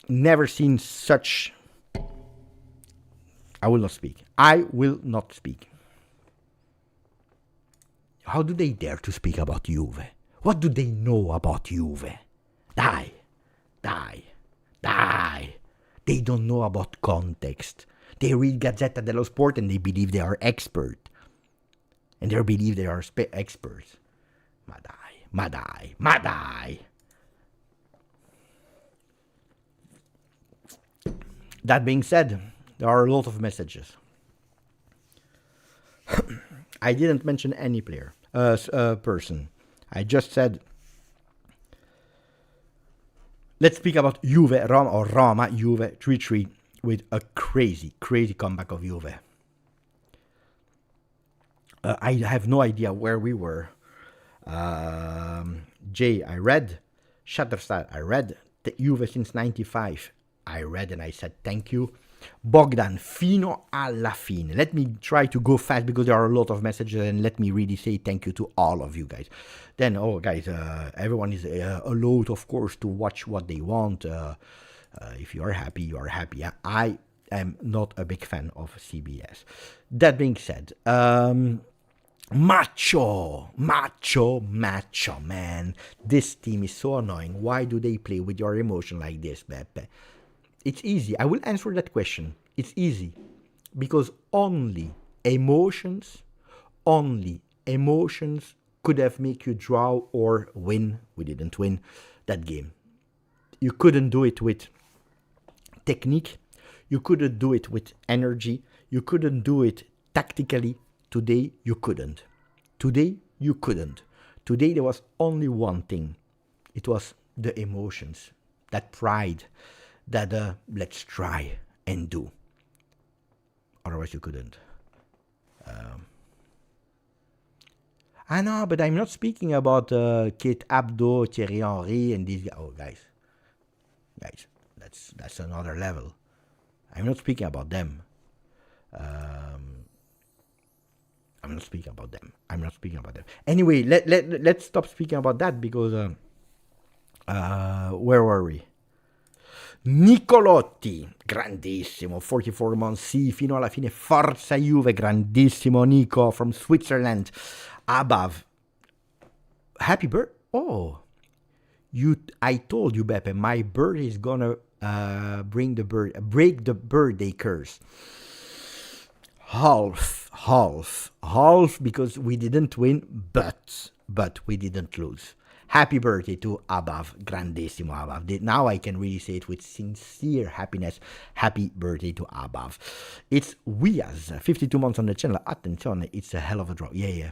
Never seen such. I will not speak. I will not speak. How do they dare to speak about Juve? What do they know about Juve? Die. They don't know about context. They read Gazzetta dello Sport and they believe they are expert. And they believe they are experts. Ma dai. That being said, there are a lot of messages. I didn't mention any person. I just said, let's speak about Roma, Juve 3-3 with a crazy comeback of Juve. I have no idea where we were. Jay, I read. Shutterstyle, I read. Juve since 95. I read and I said thank you. Bogdan, fino alla fine. Let me try to go fast because there are a lot of messages, and let me really say thank you to all of you guys. Then, guys, everyone is allowed, of course, to watch what they want. If you are happy, you are happy. I am not a big fan of CBS. That being said, Macho, man. This team is so annoying. Why do they play with your emotion like this, Beppe? It's easy. I will answer that question. It's easy. Because only emotions could have made you draw or win. We didn't win that game. You couldn't do it with technique. You couldn't do it with energy. You couldn't do it tactically. Today, you couldn't. Today, there was only one thing. It was the emotions, that pride, that let's try and do. Otherwise, you couldn't. I know, but I'm not speaking about Kate Abdo, Thierry Henry, and these guys. Oh, guys, that's another level. I'm not speaking about them. I'm not speaking about them. Anyway, let's stop speaking about that because where were we? Nicolotti, grandissimo, 44 months, sì, fino alla fine, forza Juve, grandissimo Nico from Switzerland. Above, happy birthday. Oh, I told you, Beppe, my bird is gonna break the birthday curse. Half, because we didn't win, but we didn't lose. Happy birthday to Abav, grandissimo Abav. Now I can really say it with sincere happiness. Happy birthday to Abav. It's Wiaz, 52 months on the channel. Attenzione, it's a hell of a draw. Yeah.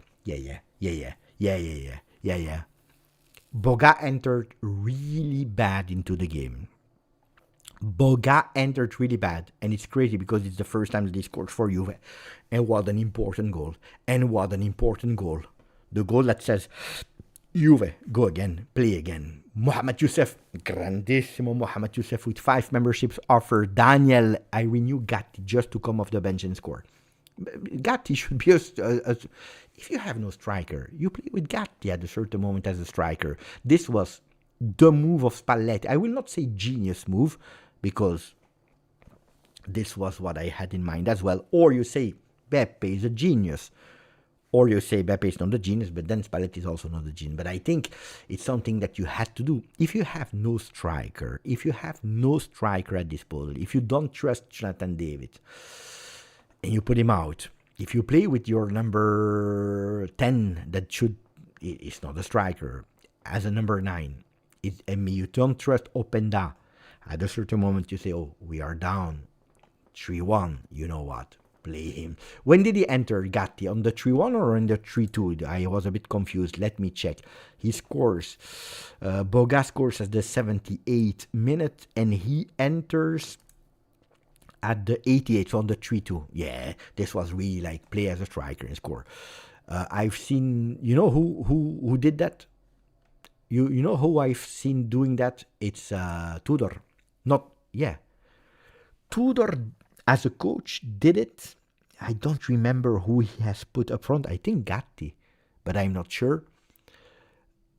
Boga entered really bad into the game. Boga entered really bad, and it's crazy because it's the first time that he scored for Juve. And what an important goal. The goal that says, Juve, go again, play again. Mohamed Youssef, grandissimo Mohamed Youssef with 5 memberships offer. Daniel, I renew Gatti just to come off the bench and score. Gatti should be if you have no striker, you play with Gatti at a certain moment as a striker. This was the move of Spalletti. I will not say genius move, because this was what I had in mind as well. Or you say Beppe is a genius, or you say Beppe is not a genius, but then Spalletti is also not a genius. But I think it's something that you had to do. If you have no striker, at disposal, if you don't trust Jonathan David, and you put him out, if you play with your number 10, it's not a striker, as a number 9, you don't trust Openda, at a certain moment you say, oh, we are down 3-1, you know what, play him. When did he enter, Gatti? On the 3-1 or on the 3-2? I was a bit confused. Let me check. He scores. Boga scores at the 78th minute, and he enters at the 88th, on the 3-2. Yeah, this was really like play as a striker and score. I've seen, you know who did that? You know who I've seen doing that? It's Tudor. Tudor as a coach did it. I don't remember who he has put up front. I think Gatti, but I'm not sure.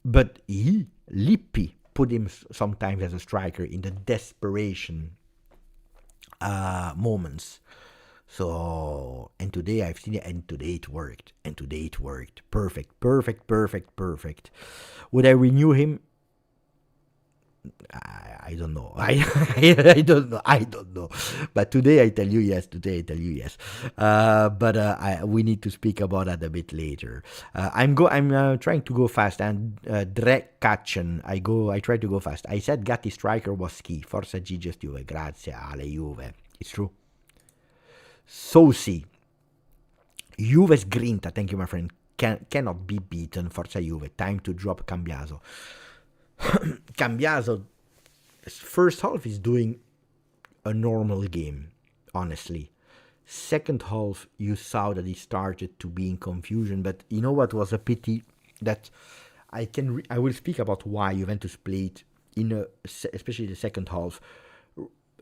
But Lippi, put him sometimes as a striker in the desperation moments. So, and today I've seen it, and today it worked. Perfect. Would I renew him? I don't know. I don't know. But today I tell you yes. We need to speak about that a bit later. I'm trying to go fast, and Drekacen. I try to go fast. I said Gatti striker was key. Forza Gjustjuve. Grazie alle Juve. It's true. Sosi. Juve's grinta. Thank you, my friend. Cannot be beaten. Forza Juve. Time to drop Cambiaso. Cambiaso, first half is doing a normal game, honestly. Second half, you saw that he started to be in confusion, but you know what was a pity? That I will speak about why Juventus played especially the second half,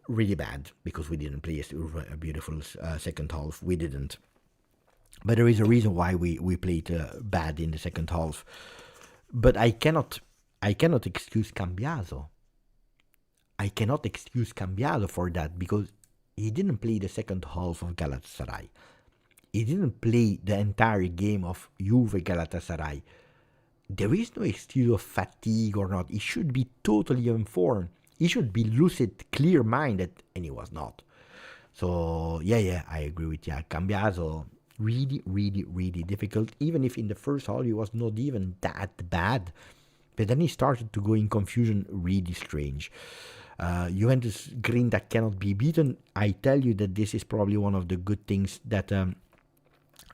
really bad, because we didn't play a beautiful second half. We didn't. But there is a reason why we played bad in the second half. But I cannot excuse Cambiaso. I cannot excuse Cambiaso for that, because he didn't play the second half of Galatasaray. He didn't play the entire game of Juve Galatasaray. There is no excuse of fatigue or not. He should be totally informed. He should be lucid, clear-minded, and he was not. So, yeah, I agree with you. Cambiaso, really, really, really difficult. Even if in the first half he was not even that bad. But then he started to go in confusion, really strange. Juventus grinta cannot be beaten. I tell you that this is probably one of the good things that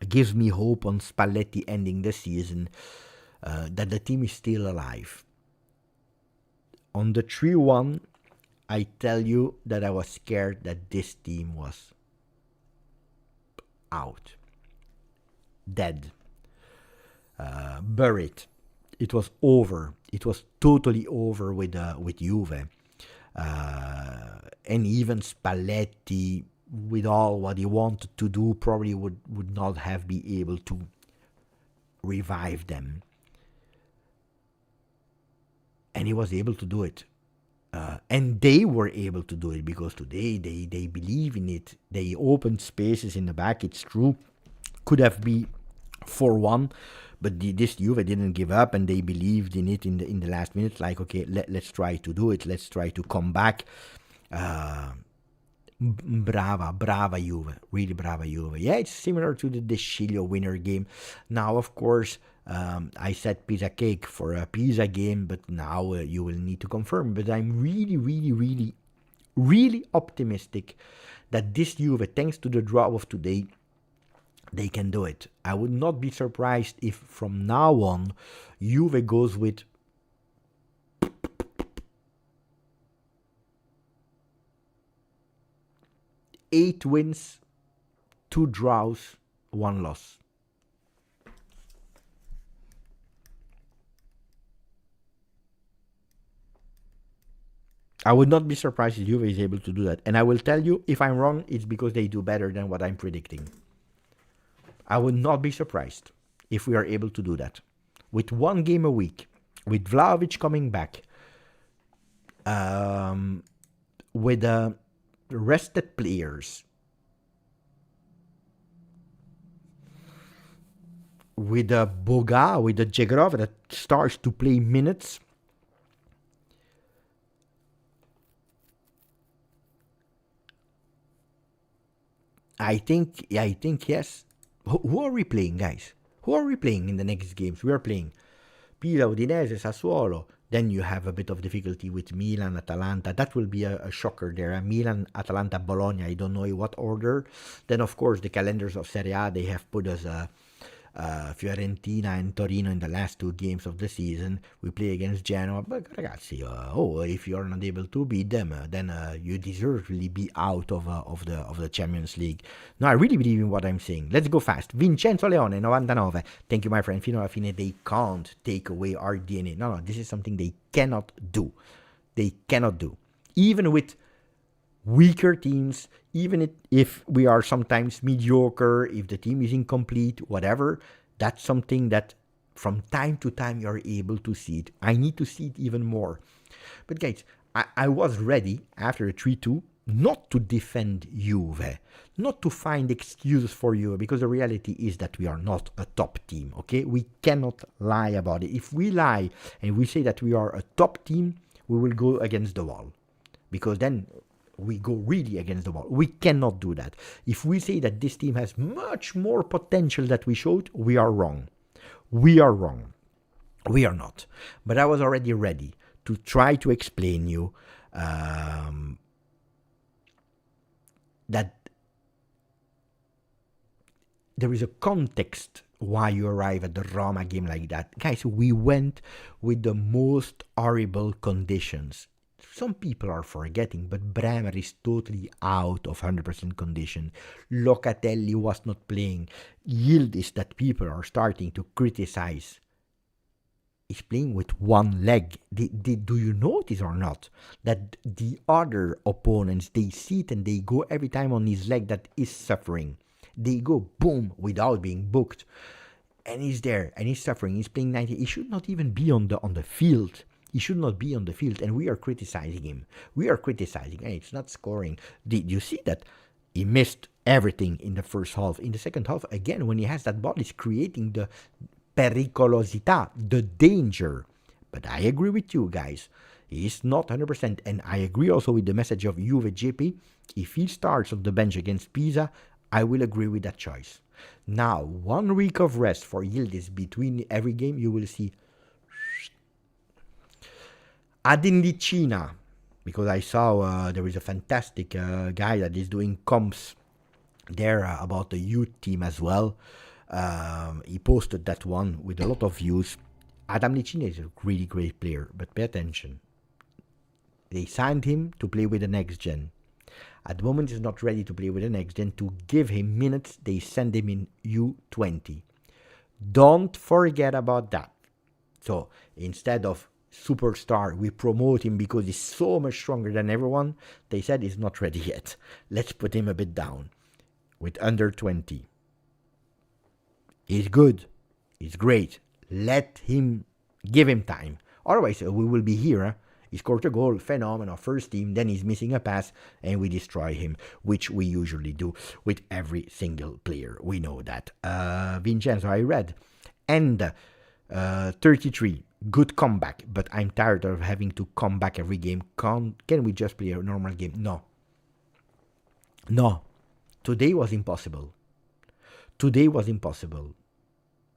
gives me hope on Spalletti ending the season, that the team is still alive. On the 3-1, I tell you that I was scared that this team was out. Dead. Buried. It was over. It was totally over with Juve. And even Spalletti, with all what he wanted to do, probably would not have been able to revive them. And he was able to do it. And they were able to do it, because today they believe in it. They opened spaces in the back. It's true. Could have been 4-1. But this Juve didn't give up, and they believed in it in the last minutes. Like, okay, let's try to do it. Let's try to come back. Brava Juve, really brava Juve. Yeah, it's similar to the Deschilio winner game. Now, of course, I said pizza cake for a pizza game, but now you will need to confirm. But I'm really optimistic that this Juve, thanks to the draw of today, they can do it. I would not be surprised if from now on Juve goes with 8 wins, 2 draws, 1 loss. I would not be surprised if Juve is able to do that. And I will tell you, if I'm wrong, it's because they do better than what I'm predicting. I would not be surprised if we are able to do that. With 1 game a week, with Vlahovic coming back, with rested players, with a Boga, with a Jegrov that starts to play minutes. I think yes. Who are we playing, guys? Who are we playing in the next games? We are playing Pisa, Udinese, Sassuolo. Then you have a bit of difficulty with Milan, Atalanta. That will be a shocker there. Milan, Atalanta, Bologna. I don't know in what order. Then, of course, the calendars of Serie A, they have put us Fiorentina and Torino in the last 2 games of the season. We play against Genoa, but ragazzi, if you're not able to beat them, then you deserve to be out of the Champions League. No, I really believe in what I'm saying. Let's go fast. Vincenzo Leone, 99. Thank you, my friend. Fino alla fine, they can't take away our DNA. No, this is something they cannot do. They cannot do. Even with weaker teams, even if we are sometimes mediocre, if the team is incomplete, whatever, that's something that from time to time you're able to see it. I need to see it even more. But guys, I was ready after a 3-2 not to defend Juve, not to find excuses for Juve, because the reality is that we are not a top team, okay? We cannot lie about it. If we lie and we say that we are a top team, we will go against the wall, because then we go really against the wall. We cannot do that. If we say that this team has much more potential that we showed, we are wrong. We are wrong. We are not. But I was already ready to try to explain you that there is a context why you arrive at the Roma game like that. Guys, we went with the most horrible conditions. Some people are forgetting, but Bremer is totally out of 100% condition. Locatelli was not playing. Yildiz, that people are starting to criticize, is playing with 1 leg. Do you notice or not that the other opponents, they see it and they go every time on his leg that is suffering. They go boom without being booked. And he's there and he's suffering. He's playing 90. He should not even be on the field. He should not be on the field, and we are criticizing him. We are criticizing, and it's not scoring. Did you see that? He missed everything in the first half. In the second half, again, when he has that ball, he's creating the pericolosità, the danger. But I agree with you guys. He's not 100%, and I agree also with the message of Juve JP. If he starts on the bench against Pisa, I will agree with that choice. Now, 1 week of rest for Yildiz between every game, you will see Adindicina, because I saw there is a fantastic guy that is doing comps there about the youth team as well. He posted that one with a lot of views. Adindicina is a really great player, but pay attention. They signed him to play with the next gen. At the moment, he's not ready to play with the next gen. To give him minutes, they send him in U20. Don't forget about that. So instead of superstar, we promote him because he's so much stronger than everyone. They said he's not ready yet. Let's put him a bit down with under 20. He's good. He's great. Give him time. Otherwise, we will be here. He scored a goal, phenomenal, first team, then he's missing a pass, and we destroy him, which we usually do with every single player. We know that. Vincenzo, I read. and 33. Good comeback, but I'm tired of having to come back every game. Can we just play a normal game? No. Today was impossible.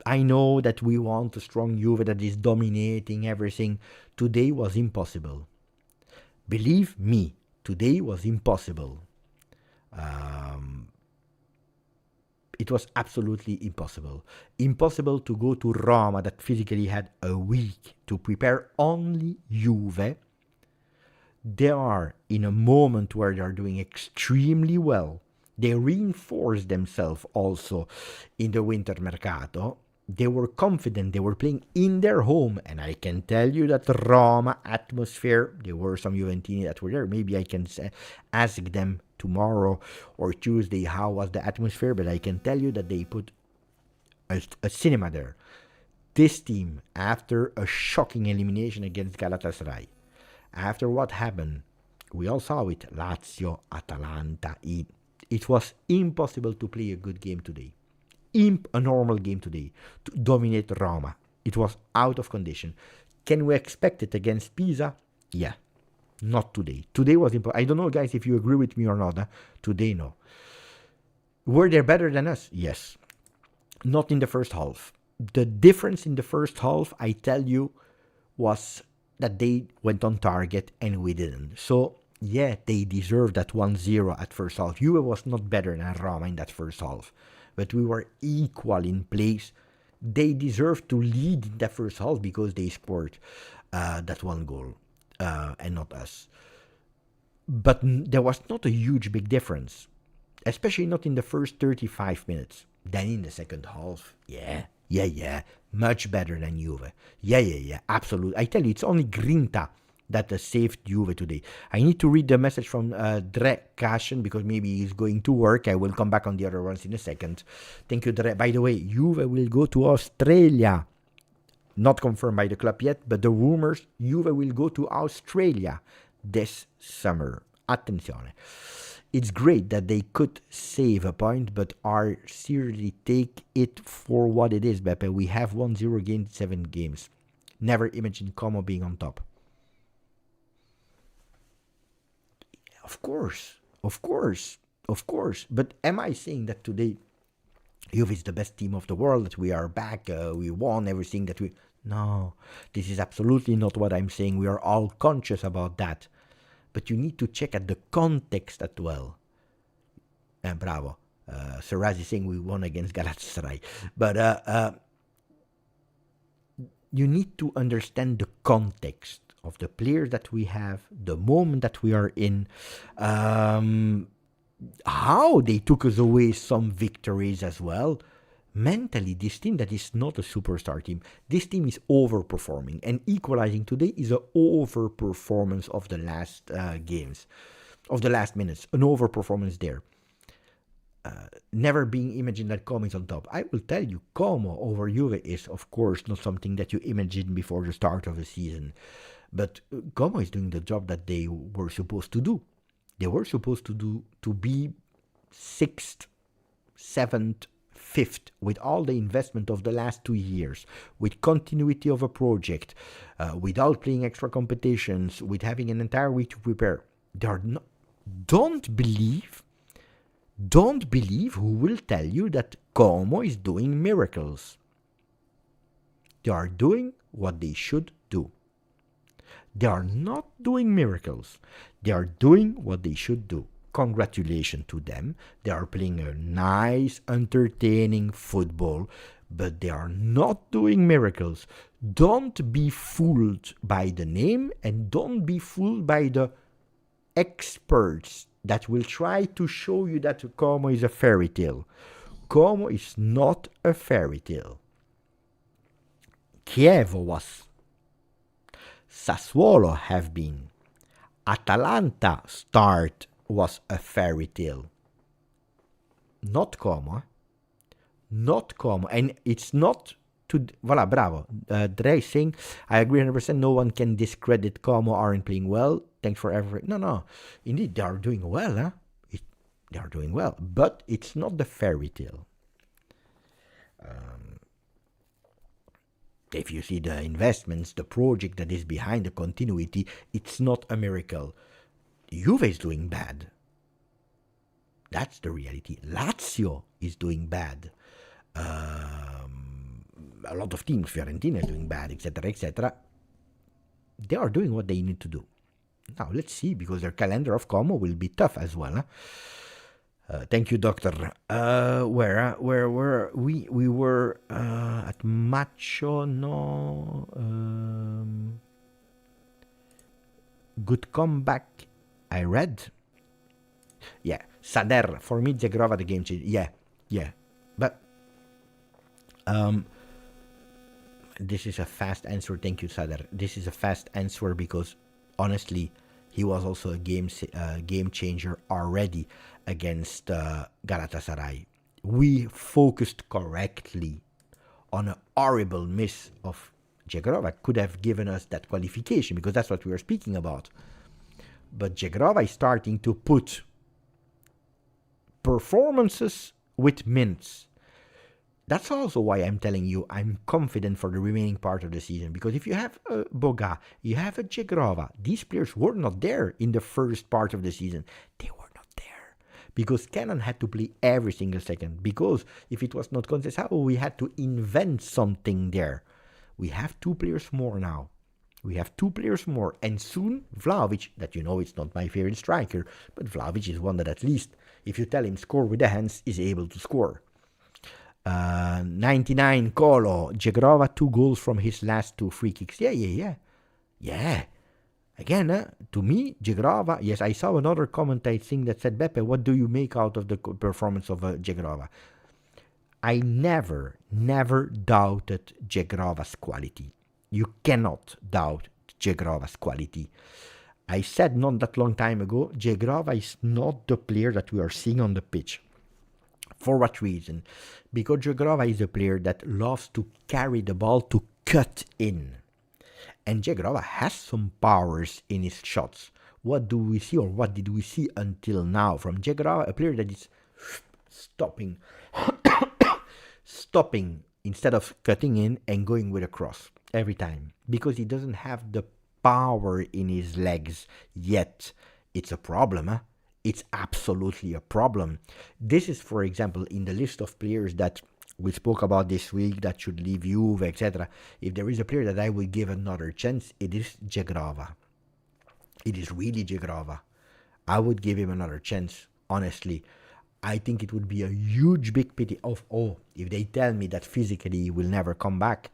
I know that we want a strong Juve that is dominating everything. Today was impossible. Believe me, today was impossible. It was absolutely impossible. Impossible to go to Roma that physically had a week to prepare only Juve. They are in a moment where they are doing extremely well. They reinforced themselves also in the winter mercato. They were confident. They were playing in their home. And I can tell you that the Roma atmosphere, there were some Juventini that were there. Maybe I can ask them tomorrow or Tuesday how was the atmosphere. But I can tell you that they put a cinema there. This team, after a shocking elimination against Galatasaray, after what happened, we all saw it, Lazio, Atalanta, it was impossible to play a good game today. A normal game today to dominate Roma. It was out of condition. Can we expect it against Pisa? Yeah, not today. Today was impossible. I don't know, guys, if you agree with me or not. Today, no. Were they better than us? Yes. Not in the first half. The difference in the first half, I tell you, was that they went on target and we didn't. So, yeah, they deserved that 1-0 at first half. Juve was not better than Roma in that first half. But we were equal in place. They deserved to lead in that first half because they scored that one goal and not us. But there was not a huge big difference, especially not in the first 35 minutes. Then in the second half, yeah, much better than Juve. Yeah, absolutely. I tell you, it's only Grinta that saved Juve today. I need to read the message from Dre Cashen because maybe he's going to work. I will come back on the other ones in a second. Thank you, Dre. By the way, Juve will go to Australia. Not confirmed by the club yet, but the rumors, Juve will go to Australia this summer. Attenzione. It's great that they could save a point, but are seriously take it for what it is, Beppe. We have 1-0 gained 7 games. Never imagined Como being on top. Of course. But am I saying that today Juve is the best team of the world, that we are back, we won everything that we... No, this is absolutely not what I'm saying. We are all conscious about that. But you need to check at the context as well. Bravo. Saraz is saying we won against Galatasaray. But you need to understand the context of the players that we have, the moment that we are in, how they took us away some victories as well. Mentally, this team that is not a superstar team, this team is overperforming, and equalizing today is an overperformance of the last games, of the last minutes, an overperformance there. Never being imagined that Como is on top. I will tell you, Como over Juve is, of course, not something that you imagined before the start of the season. But Como is doing the job that they were supposed to do. They were supposed to be 6th, 7th, 5th with all the investment of the last 2 years, with continuity of a project, without playing extra competitions, with having an entire week to prepare. They are not. Don't believe who will tell you that Como is doing miracles. They are doing what they should do. They are not doing miracles. They are doing what they should do. Congratulations to them. They are playing a nice, entertaining football, but they are not doing miracles. Don't be fooled by the name, and don't be fooled by the experts that will try to show you that Como is a fairy tale. Como is not a fairy tale. Kiev was. Sassuolo have been. Atalanta start was a fairy tale. Not Como. Not Como. And it's not to... Voilà, bravo. Dre is saying, I agree 100%, no one can discredit Como aren't playing well. Thanks for everything. No. Indeed, they are doing well, huh? They are doing well. But it's not the fairy tale. if you see the investments, the project that is behind the continuity, it's not a miracle. Juve is doing bad. That's the reality. Lazio is doing bad. A lot of teams, Fiorentina is doing bad, etc., etc. They are doing what they need to do. Now, let's see, because their calendar of Como will be tough as well. Thank you, Doctor. Where were we? We were at Macho, no. Good comeback, I read. Yeah, Sader, for me, Jagrova, the game changer. Yeah. But this is a fast answer. Thank you, Sader. This is a fast answer because, honestly, he was also a game changer already against Galatasaray. We focused correctly on a horrible miss of Jagrova. Could have given us that qualification because that's what we were speaking about. But Jagrova is starting to put performances with minutes. That's also why I'm telling you I'm confident for the remaining part of the season. Because if you have a Boga, you have a Jagrova, these players were not there in the first part of the season. They were not there. Because Cannon had to play every single second. Because if it was not Conceição, we had to invent something there. We have 2 players more now. We have 2 players more. And soon, Vlahovic, that you know it's not my favorite striker, but Vlahovic is one that at least, if you tell him score with the hands, is able to score. 99 Colo, Jagrova 2 goals from his last 2 free kicks. Yeah. Again, to me, Jagrova, yes, I saw another comment, I think, that said, Beppe, what do you make out of the performance of Jagrova? I never doubted Jagrova's quality. You cannot doubt Jagrova's quality. I said not that long time ago, Jagrova is not the player that we are seeing on the pitch. For what reason? Because Jagrova is a player that loves to carry the ball to cut in. And Jagrova has some powers in his shots. What do we see, or what did we see until now from Jagrova? A player that is stopping instead of cutting in and going with a cross every time. Because he doesn't have the power in his legs yet. It's a problem, It's absolutely a problem. This is, for example, in the list of players that we spoke about this week that should leave Juve, etc. If there is a player that I will give another chance, it is Jagrova. It is really Jagrova. I would give him another chance, honestly. I think it would be a huge, big pity if they tell me that physically he will never come back.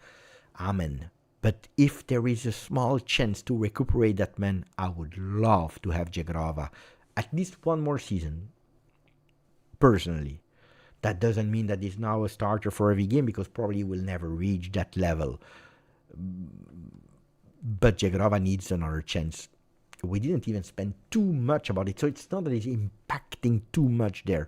Amen. But if there is a small chance to recuperate that man, I would love to have Jagrova at least one more season, personally. That doesn't mean that he's now a starter for every game, because probably he will never reach that level. But Jagrova needs another chance. We didn't even spend too much about it, so it's not that it's impacting too much there.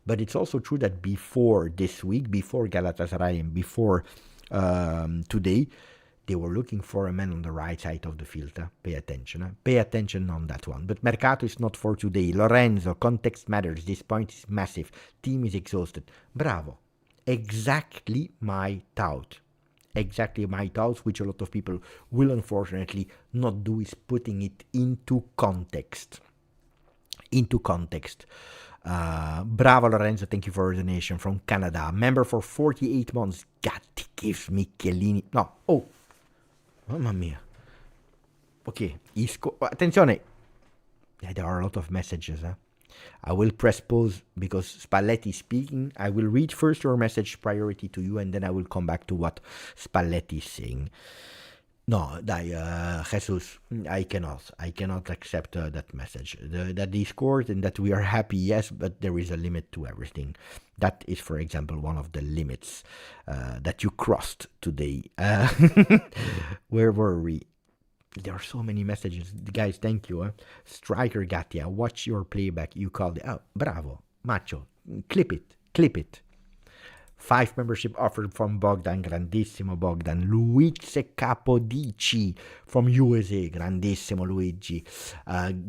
But it's also true that before this week, before Galatasaray and before today, they were looking for a man on the right side of the field. Pay attention. Pay attention on that one. But Mercato is not for today. Lorenzo, context matters. This point is massive. Team is exhausted. Bravo. Exactly my thought. Exactly my thoughts, which a lot of people will unfortunately not do, is putting it into context. Bravo Lorenzo, thank you for your donation from Canada. Member for 48 months. Gatti gives Michelini. No, mamma mia. Okay, attenzione. Yeah, there are a lot of messages. I will press pause because Spalletti is speaking. I will read first your message, priority to you, and then I will come back to what Spalletti is saying. No, Jesus, I cannot accept that message. That he scored and that we are happy, yes, but there is a limit to everything. That is, for example, one of the limits that you crossed today. Where were we? There are so many messages. Guys, thank you. Striker Gatia, watch your playback. You called it. Oh, bravo. Macho. Clip it. 5 membership offered from Bogdan. Grandissimo Bogdan. Luigi Capodici from USA. Grandissimo Luigi.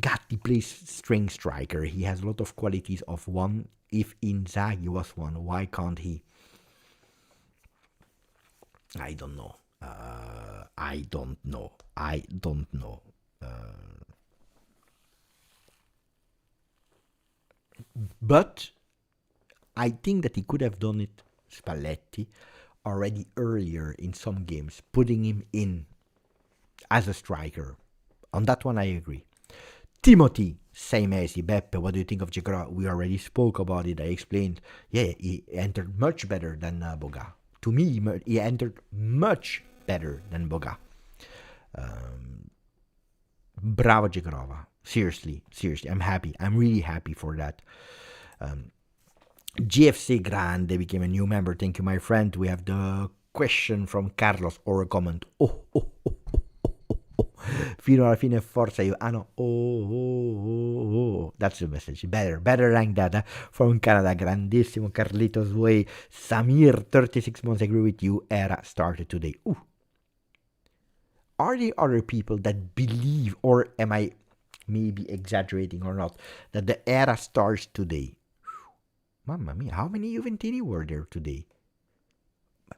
Gatti plays string striker. He has a lot of qualities of one. If Inzaghi was one, why can't he? I don't know. I don't know. But I think that he could have done it, Spalletti, already earlier in some games, putting him in as a striker. On that one, I agree. Timothy, same as Beppe. What do you think of Gjustjuve? We already spoke about it. I explained. Yeah, he entered much better than Boga. To me, he entered much better than Boga. Bravo Gjustjuve. Seriously. I'm happy. I'm really happy for that. GFC Grande became a new member. Thank you, my friend. We have the question from Carlos or a comment. Fino alla fine forza io. Ah no. That's the message. Better rank that. From Canada. Grandissimo Carlitos Way. Samir, 36 months. Agree with you. Era started today. Are there other people that believe, or am I maybe exaggerating or not, that the era starts today? Mamma mia, how many Juventini were there today?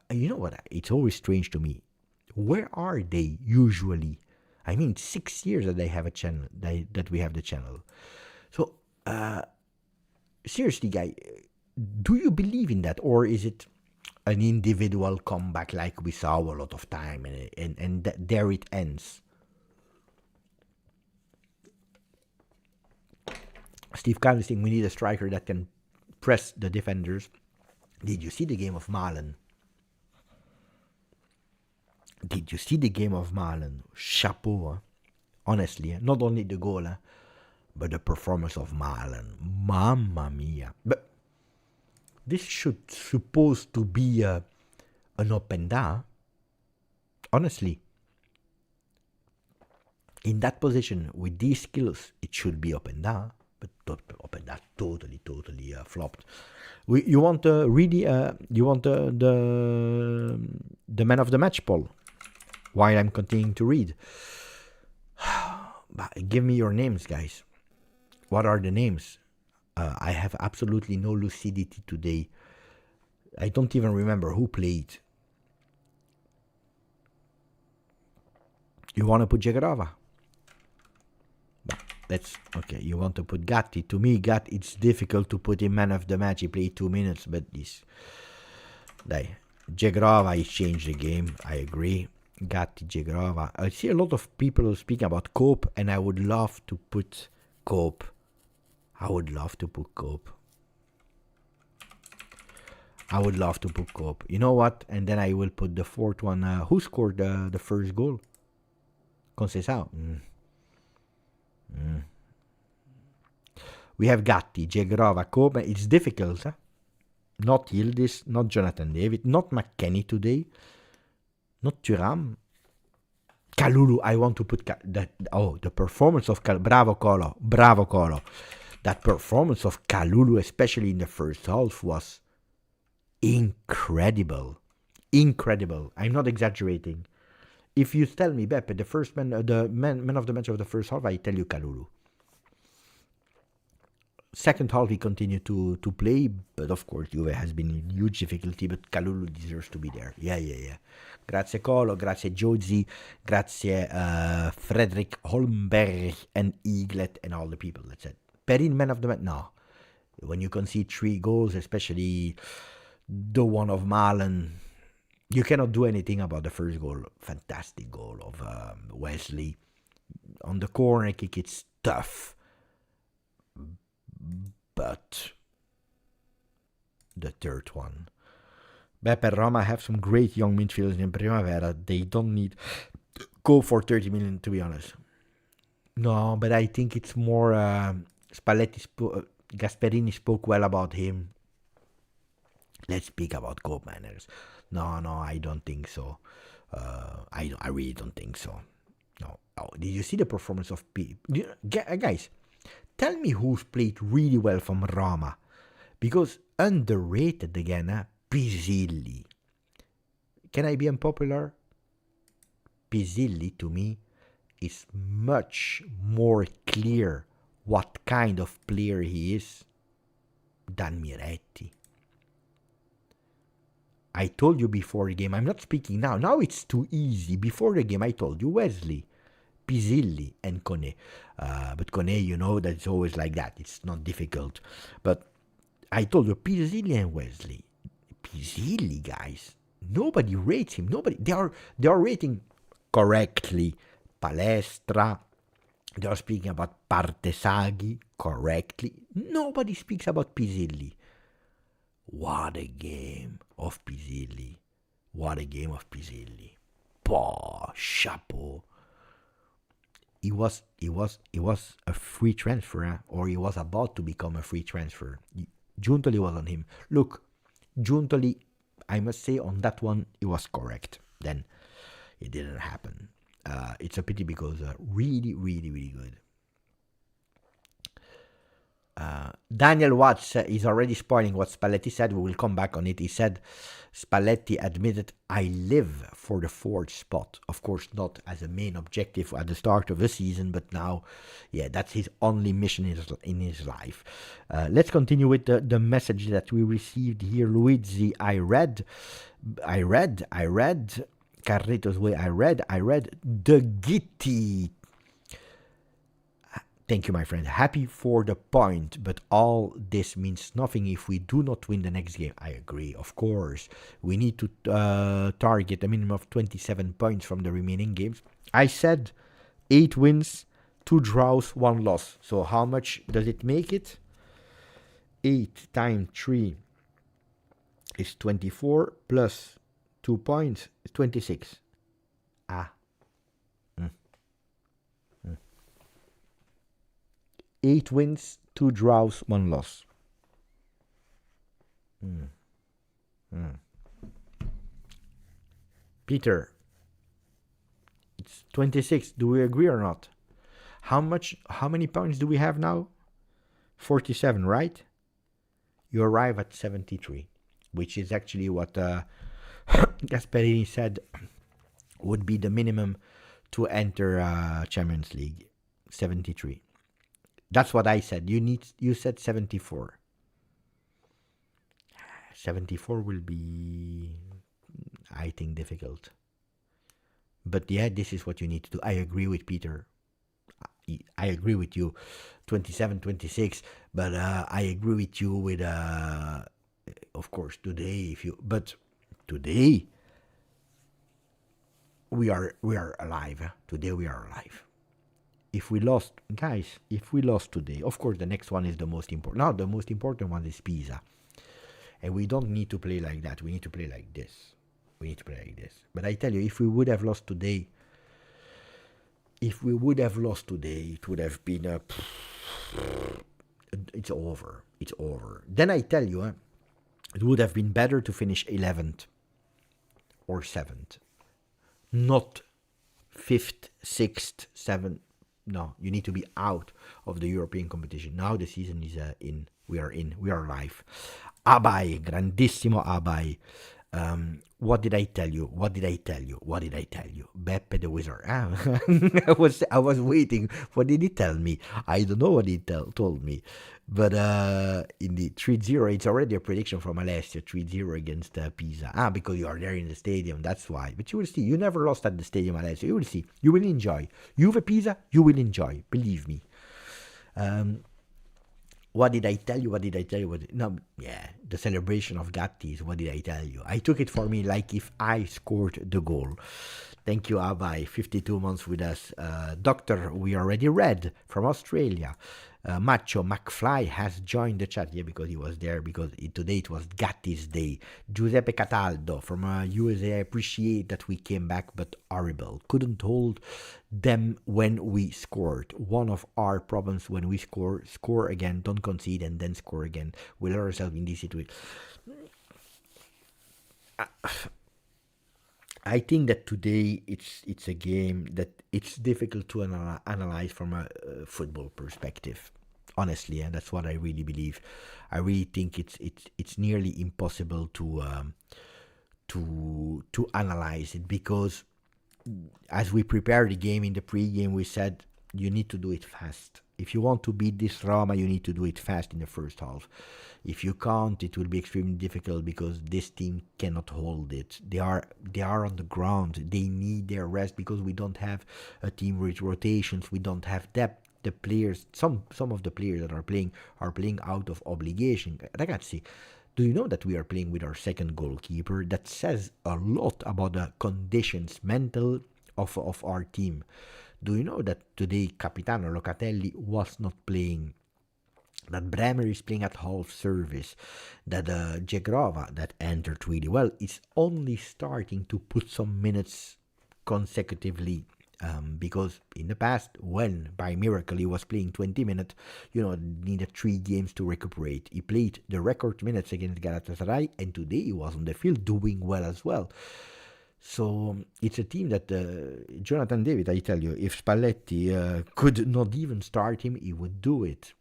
You know what? It's always strange to me. Where are they usually? I mean, 6 years that they have a channel, that we have the channel. So, seriously, guy, do you believe in that, or is it an individual comeback like we saw a lot of time, and there it ends? Steve Carl saying we need a striker that can press the defenders. Did you see the game of Malen? Chapeau, honestly. Not only the goal, but the performance of Malen. Mamma mia. But this supposed to be an up and down. Honestly. In that position, with these skills, it should be up and down. But up and down totally flopped. You want the man of the match poll? While I'm continuing to read. Give me your names, guys. What are the names? I have absolutely no lucidity today. I don't even remember who played. You want to put Gjustjuve? That's okay. You want to put Gatti? To me, it's difficult to put him man of the match. He played 2 minutes, but Gjustjuve, he changed the game. I agree. Gatti, Gjustjuve. I see a lot of people speaking about Cope, and I would love to put Cope. You know what? And then I will put the fourth one. Who scored the first goal? Conceição. We have Gatti, Gjustjuve, Cope. It's difficult. Not Yildiz, not Jonathan David, not McKennie today, not Thuram. Kalulu, I want to put the performance of Bravo Colo. That performance of Kalulu, especially in the first half, was incredible. I'm not exaggerating. If you tell me, Beppe, the man of the match of the first half, I tell you Kalulu. Second half, he continued to play, but of course, Juve has been in huge difficulty, but Kalulu deserves to be there. Yeah. Grazie Colo, grazie Josie, grazie Frederick Holmberg and Eaglet and all the people that said. Perin, man of the match? No. When you concede 3 goals, especially the one of Malen, you cannot do anything about the first goal. Fantastic goal of Wesley. On the corner kick, it's tough. But the third one. Beppe, Roma have some great young midfielders in Primavera. They don't need go for 30 million, to be honest. No, but I think it's more Spalletti, Gasperini spoke well about him. Let's speak about Cope manners. No, I don't think so. I really don't think so. No. Oh, did you see the performance of guys? Tell me who's played really well from Roma. Because underrated again, Pisilli. Can I be unpopular? Pisilli, to me, is much more clear what kind of player he is than Miretti. I told you before the game, I'm not speaking now. Now it's too easy. Before the game, I told you Wesley, Pisilli, and Kone. But Kone, you know that it's always like that. It's not difficult. But I told you Pisilli and Wesley. Pisilli, guys. Nobody rates him. Nobody. They are rating correctly Palestra. They are speaking about Partesaghi correctly. Nobody speaks about Pisilli. What a game of Pisilli. What a game of Pisilli. Paw, chapeau. He was a free transfer, or he was about to become a free transfer. Giuntoli was on him. Look, Giuntoli, I must say on that one, he was correct. Then it didn't happen. It's a pity because really, really, really good. Daniel Watts is already spoiling what Spalletti said. We will come back on it. He said, Spalletti admitted, I live for the fourth spot. Of course, not as a main objective at the start of the season, but now, yeah, that's his only mission in his life. Let's continue with the message that we received here. Luigi, I read. Carreto's way, I read. The Gitti. Thank you, my friend. Happy for the point, but all this means nothing if we do not win the next game. I agree, of course. We need to target a minimum of 27 points from the remaining games. I said 8 wins, 2 draws, 1 loss. So how much does it make it? 8 times 3 is 24, plus 2 points is 26. 8 wins, 2 draws, 1 loss. Peter, it's 26. Do we agree or not? How many points do we have now? 47, right? You arrive at 73, which is actually what Gasperini said would be the minimum to enter Champions League. 73. That's what I said. You said 74. 74 will be, I think, difficult. But yeah, this is what you need to do. I agree with Peter. I agree with you. 27, 26. But I agree with you with, of course, today. But today, we are alive. Today we are alive. If we lost, guys, today, of course, the next one is the most important. Now, the most important one is Pisa. And we don't need to play like that. We need to play like this. But I tell you, if we would have lost today, it would have been it's over. Then I tell you, it would have been better to finish 11th or 7th. Not 5th, 6th, 7th. No, you need to be out of the European competition. Now the season is in. We are live. Abai, grandissimo Abai. What did I tell you? Beppe the Wizard. I was waiting. What did he tell me? I don't know what he told me. But indeed, 3-0, it's already a prediction from Alessio, 3-0 against Pisa. Because you are there in the stadium, that's why. But you will see, you never lost at the stadium, Alessio. You will see, you will enjoy. Juve Pisa, you will enjoy, believe me. What did I tell you? The celebration of Gatti is what did I tell you? I took it for me like if I scored the goal. Thank you, Abai. 52 months with us. Doctor, we already read from Australia. Macho McFly has joined the chat. Yeah, because he was there, because today it was Gatti's day. Giuseppe Cataldo from USA. I appreciate that we came back, but horrible. Couldn't hold them when we scored. One of our problems when we score again, don't concede and then score again. We let ourselves in this situation. I think that today it's a game that it's difficult to analyze from a football perspective, honestly, and that's what I really believe. I really think it's nearly impossible to analyze it, because as we prepare the game in the pre-game, we said you need to do it fast. If you want to beat this Roma, you need to do it fast in the first half. If you can't, it will be extremely difficult because this team cannot hold it. They are on the ground. They need their rest because we don't have a team with rotations. We don't have depth. The players, some of the players that are playing out of obligation. Ragazzi, do you know that we are playing with our second goalkeeper? That says a lot about the conditions, mental of our team. Do you know that today Capitano Locatelli was not playing? That Bremer is playing at half service, that Jegrova, that entered really well, is only starting to put some minutes consecutively. Because in the past, when by miracle he was playing 20 minutes, needed 3 games to recuperate. He played the record minutes against Galatasaray, and today he was on the field doing well as well. So it's a team that Jonathan David, I tell you, if Spalletti could not even start him, he would do it.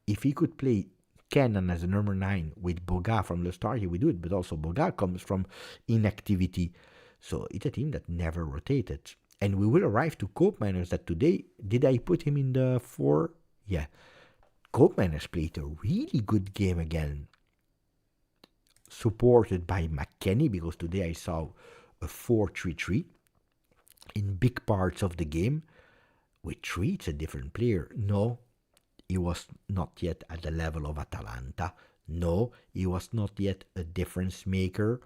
If he could play Kenan as a number 9 with Boga from the start, he would do it. But also Boga comes from inactivity. So it's a team that never rotated. And we will arrive to Koopmeiners that today, did I put him in the 4? Yeah. Koopmeiners played a really good game again. Supported by McKennie, because today I saw a 4-3-3 in big parts of the game. With 3, it's a different player. No, he was not yet at the level of Atalanta. No, he was not yet a difference maker.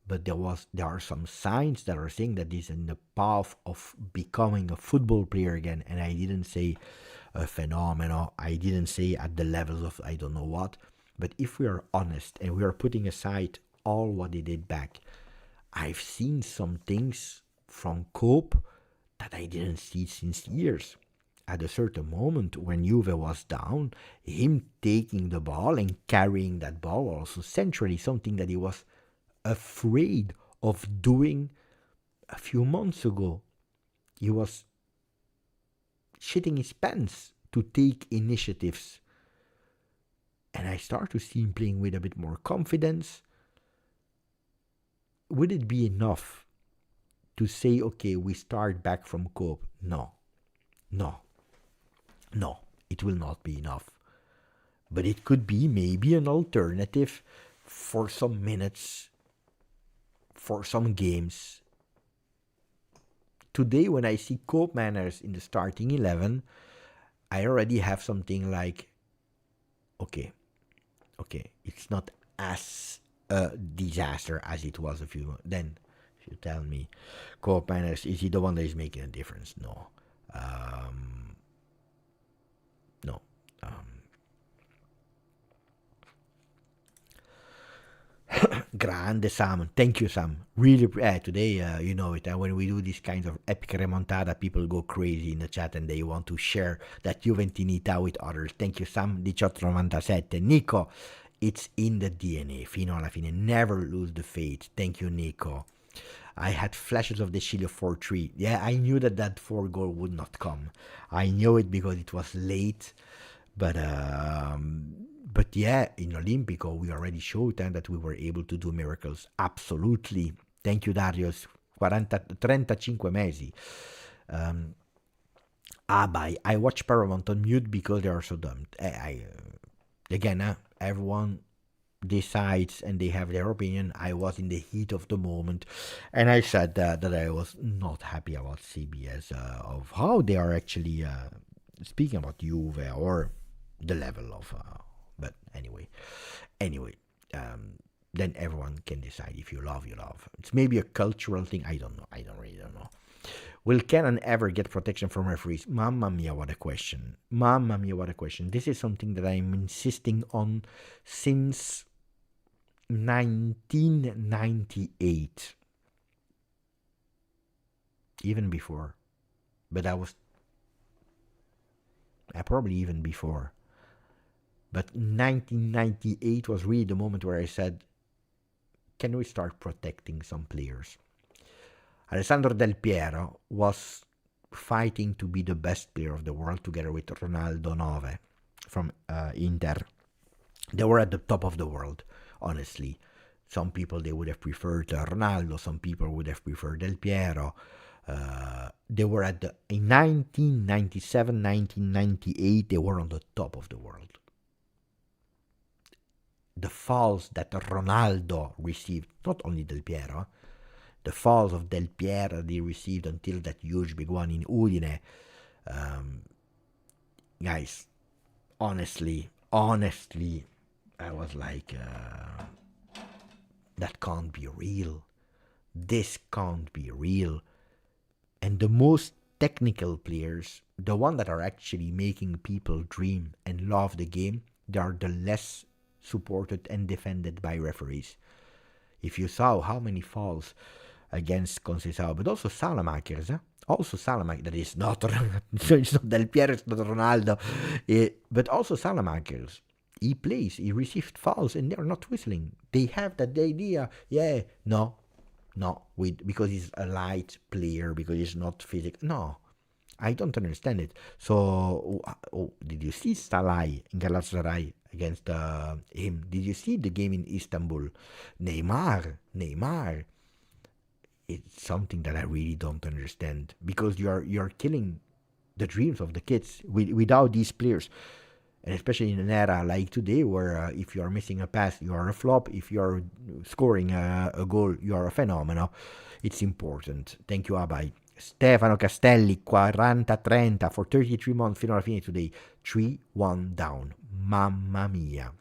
But there are some signs that are saying that he's in the path of becoming a football player again. And I didn't say a phenomenon. I didn't say at the levels of I don't know what. But if we are honest and we are putting aside all what he did back, I've seen some things from Cope that I didn't see since years. At a certain moment when Juve was down, him taking the ball and carrying that ball also centrally, something that he was afraid of doing a few months ago. He was shitting his pants to take initiatives. And I start to see him playing with a bit more confidence. Would it be enough to say, okay, we start back from Cope? No, it will not be enough. But it could be maybe an alternative for some minutes, for some games. Today, when I see Koopmeiners in the starting 11, I already have something like, okay, it's not as a disaster as it was a few months. Then, if you tell me, Koopmeiners, is he the one that is making a difference? No. No. Grande Sam, thank you Sam. Really, today you know it. When we do these kinds of epic remontada, people go crazy in the chat and they want to share that Juventinità with others. Thank you Sam. 1897. Nico, it's in the DNA. Fino alla fine, never lose the faith. Thank you Nico. I had flashes of the Chile 4-3. Yeah, I knew that 4 goal would not come. I knew it because it was late, but yeah, in Olimpico, we already showed them that we were able to do miracles. Absolutely. Thank you, Darius. 35 mesi. I watch Paramount on mute because they are so dumb. Everyone decides and they have their opinion. I was in the heat of the moment, and I said that I was not happy about CBS, of how they are actually speaking about Juve or the level of... But anyway, then everyone can decide. If you love, you love. It's maybe a cultural thing. I don't know. I really don't know. Will Kenan ever get protection from referees? Mamma mia, what a question. This is something that I'm insisting on since 1998. Even before. But probably even before. But 1998 was really the moment where I said, can we start protecting some players? Alessandro Del Piero was fighting to be the best player of the world together with Ronaldo 9 from Inter. They were at the top of the world, honestly. Some people, they would have preferred Ronaldo. Some people would have preferred Del Piero. They were in 1997, 1998, they were on the top of the world. The fouls that Ronaldo received, not only Del Piero, the fouls of Del Piero they received until that huge big one in Udine. Guys, honestly, I was like, that can't be real. This can't be real. And the most technical players, the ones that are actually making people dream and love the game, they are the less supported and defended by referees. If you saw how many fouls against Conceição, but also Salamakers, also Salamakers, that is not, it's not Del Piero, it's not Ronaldo, but also Salamakers. He plays, he received fouls, and they're not whistling. They have that idea, because he's a light player, because he's not physical. No, I don't understand it. So, did you see Salah in Galatasaray against him? Did you see the game in Istanbul? Neymar. It's something that I really don't understand, because you're killing the dreams of the kids without these players. And especially in an era like today, where if you are missing a pass, you are a flop. If you are scoring a goal, you are a phenomenon. It's important. Thank you, Abai. Stefano Castelli, 40-30 for 33 months, fino alla fine today. 3-1 down. Mamma mia.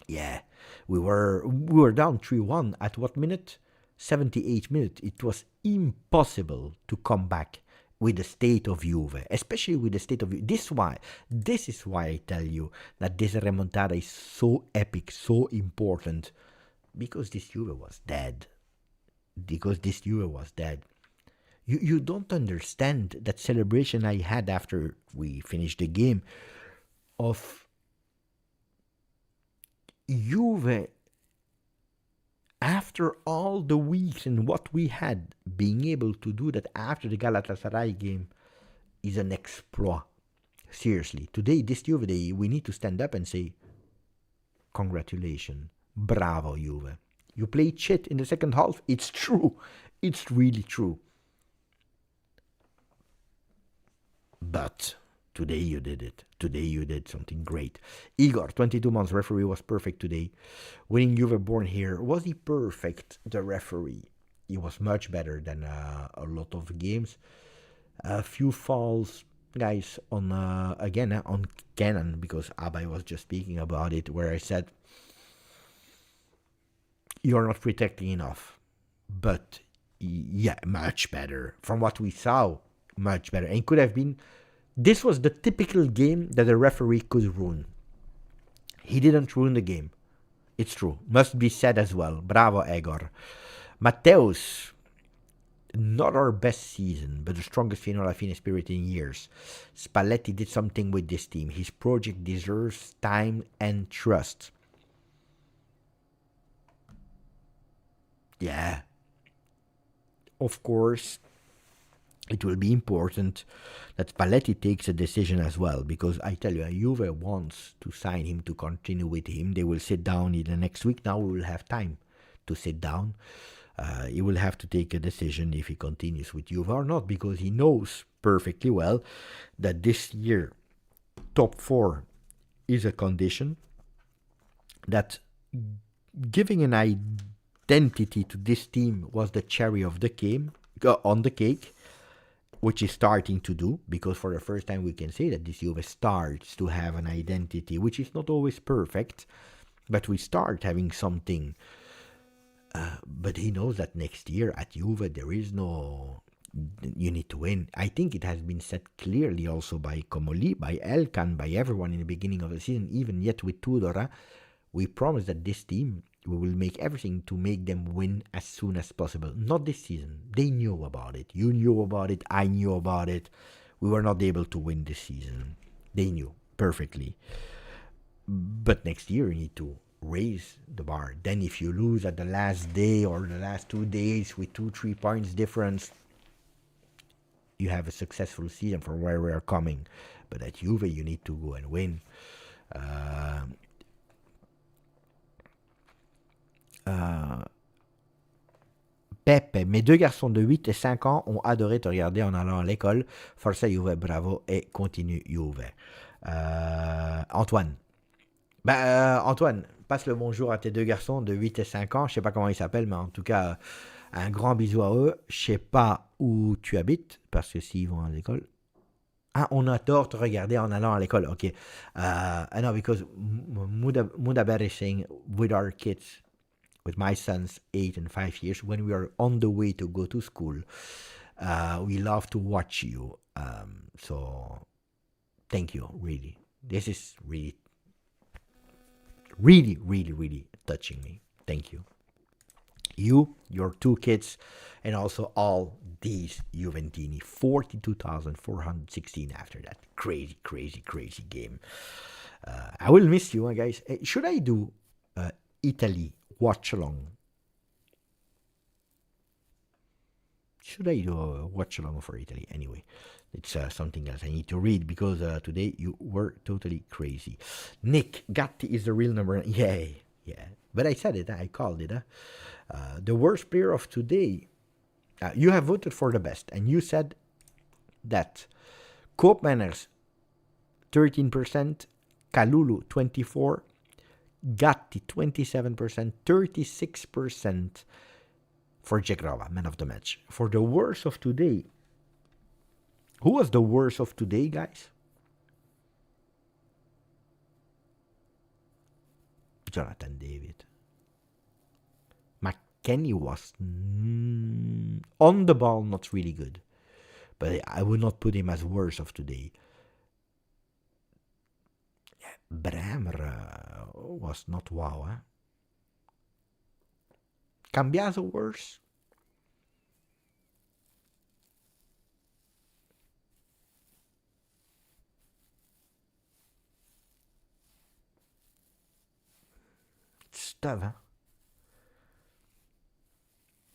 Yeah, we were down 3-1 at what minute? 78 minutes. It was impossible to come back with the state of Juve, especially with the state of Juve. This is why I tell you that this remontada is so epic, so important, because this Juve was dead. You don't understand that celebration I had after we finished the game of Juve. After all the weeks and what we had, being able to do that after the Galatasaray game is an exploit. Seriously, today, this Juve day, we need to stand up and say, congratulations, bravo Juve. You played shit in the second half. It's true. It's really true. But today you did it. Today you did something great. Igor, 22 months, referee was perfect today. Winning Juve born here. Was he perfect, the referee? He was much better than a lot of games. A few fouls, guys, on Cannon, because Abai was just speaking about it, where I said, you're not protecting enough. But, yeah, much better. From what we saw, much better. And it could have been... This was the typical game that a referee could ruin. He didn't ruin the game. It's true. Must be said as well. Bravo, Egor. Matteus. Not our best season, but the strongest fino alla fine spirit in years. Spalletti did something with this team. His project deserves time and trust. Yeah. Of course, it will be important that Spalletti takes a decision as well, because I tell you, Juve wants to sign him, to continue with him. They will sit down in the next week. Now we will have time to sit down. He will have to take a decision if he continues with Juve or not, because he knows perfectly well that this year top 4 is a condition, that giving an identity to this team was the cherry of the cake, on the cake, which is starting to do, because for the first time we can say that this Juve starts to have an identity, which is not always perfect, but we start having something. But he knows that next year at Juve there is no... You need to win. I think it has been said clearly also by Comoli, by Elkan, by everyone in the beginning of the season, even yet with Tudor. We promise that this team, we will make everything to make them win as soon as possible. Not this season. They knew about it. You knew about it. I knew about it. We were not able to win this season. They knew perfectly. But next year you need to raise the bar. Then if you lose at the last day or the last 2 days with 2-3 points difference, you have a successful season from where we are coming. But at Juve you need to go and win. Pepe, mes deux garçons de 8 et 5 ans ont adoré te regarder en allant à l'école. Forza Juve, bravo et continue Juve. Antoine. Antoine, passe le bonjour à tes deux garçons de 8 et 5 ans. Je sais pas comment ils s'appellent, mais en tout cas, un grand bisou à eux. Je sais pas où tu habites, parce que s'ils vont à l'école. Ah, on a tort de regarder en allant à l'école. Ok. I know, because Mudaber is saying with our kids, with my sons 8 and 5 years, when we are on the way to go to school, we love to watch you. So thank you, really. This is really, really, really, really touching me. Thank you. You, your two kids, and also all these Juventini. 42,416 after that. Crazy, crazy, crazy game. I will miss you, guys. Should I do Italy watch along? Should I do a watch along for Italy? Anyway, it's something else I need to read because today you were totally crazy. Nick, Gatti is the real number. Yeah. But I said it, I called it. The worst player of today, you have voted for the best, and you said that Koopmanners 13%, Kalulu 24%, Gatti 27%, 36% for Jegrova, man of the match. For the worst of today, who was the worst of today, guys? Jonathan David. McKenny was on the ball, not really good. But I would not put him as worst of today. Bremer was not wow. Huh? Cambiaso worse? It's tough, huh?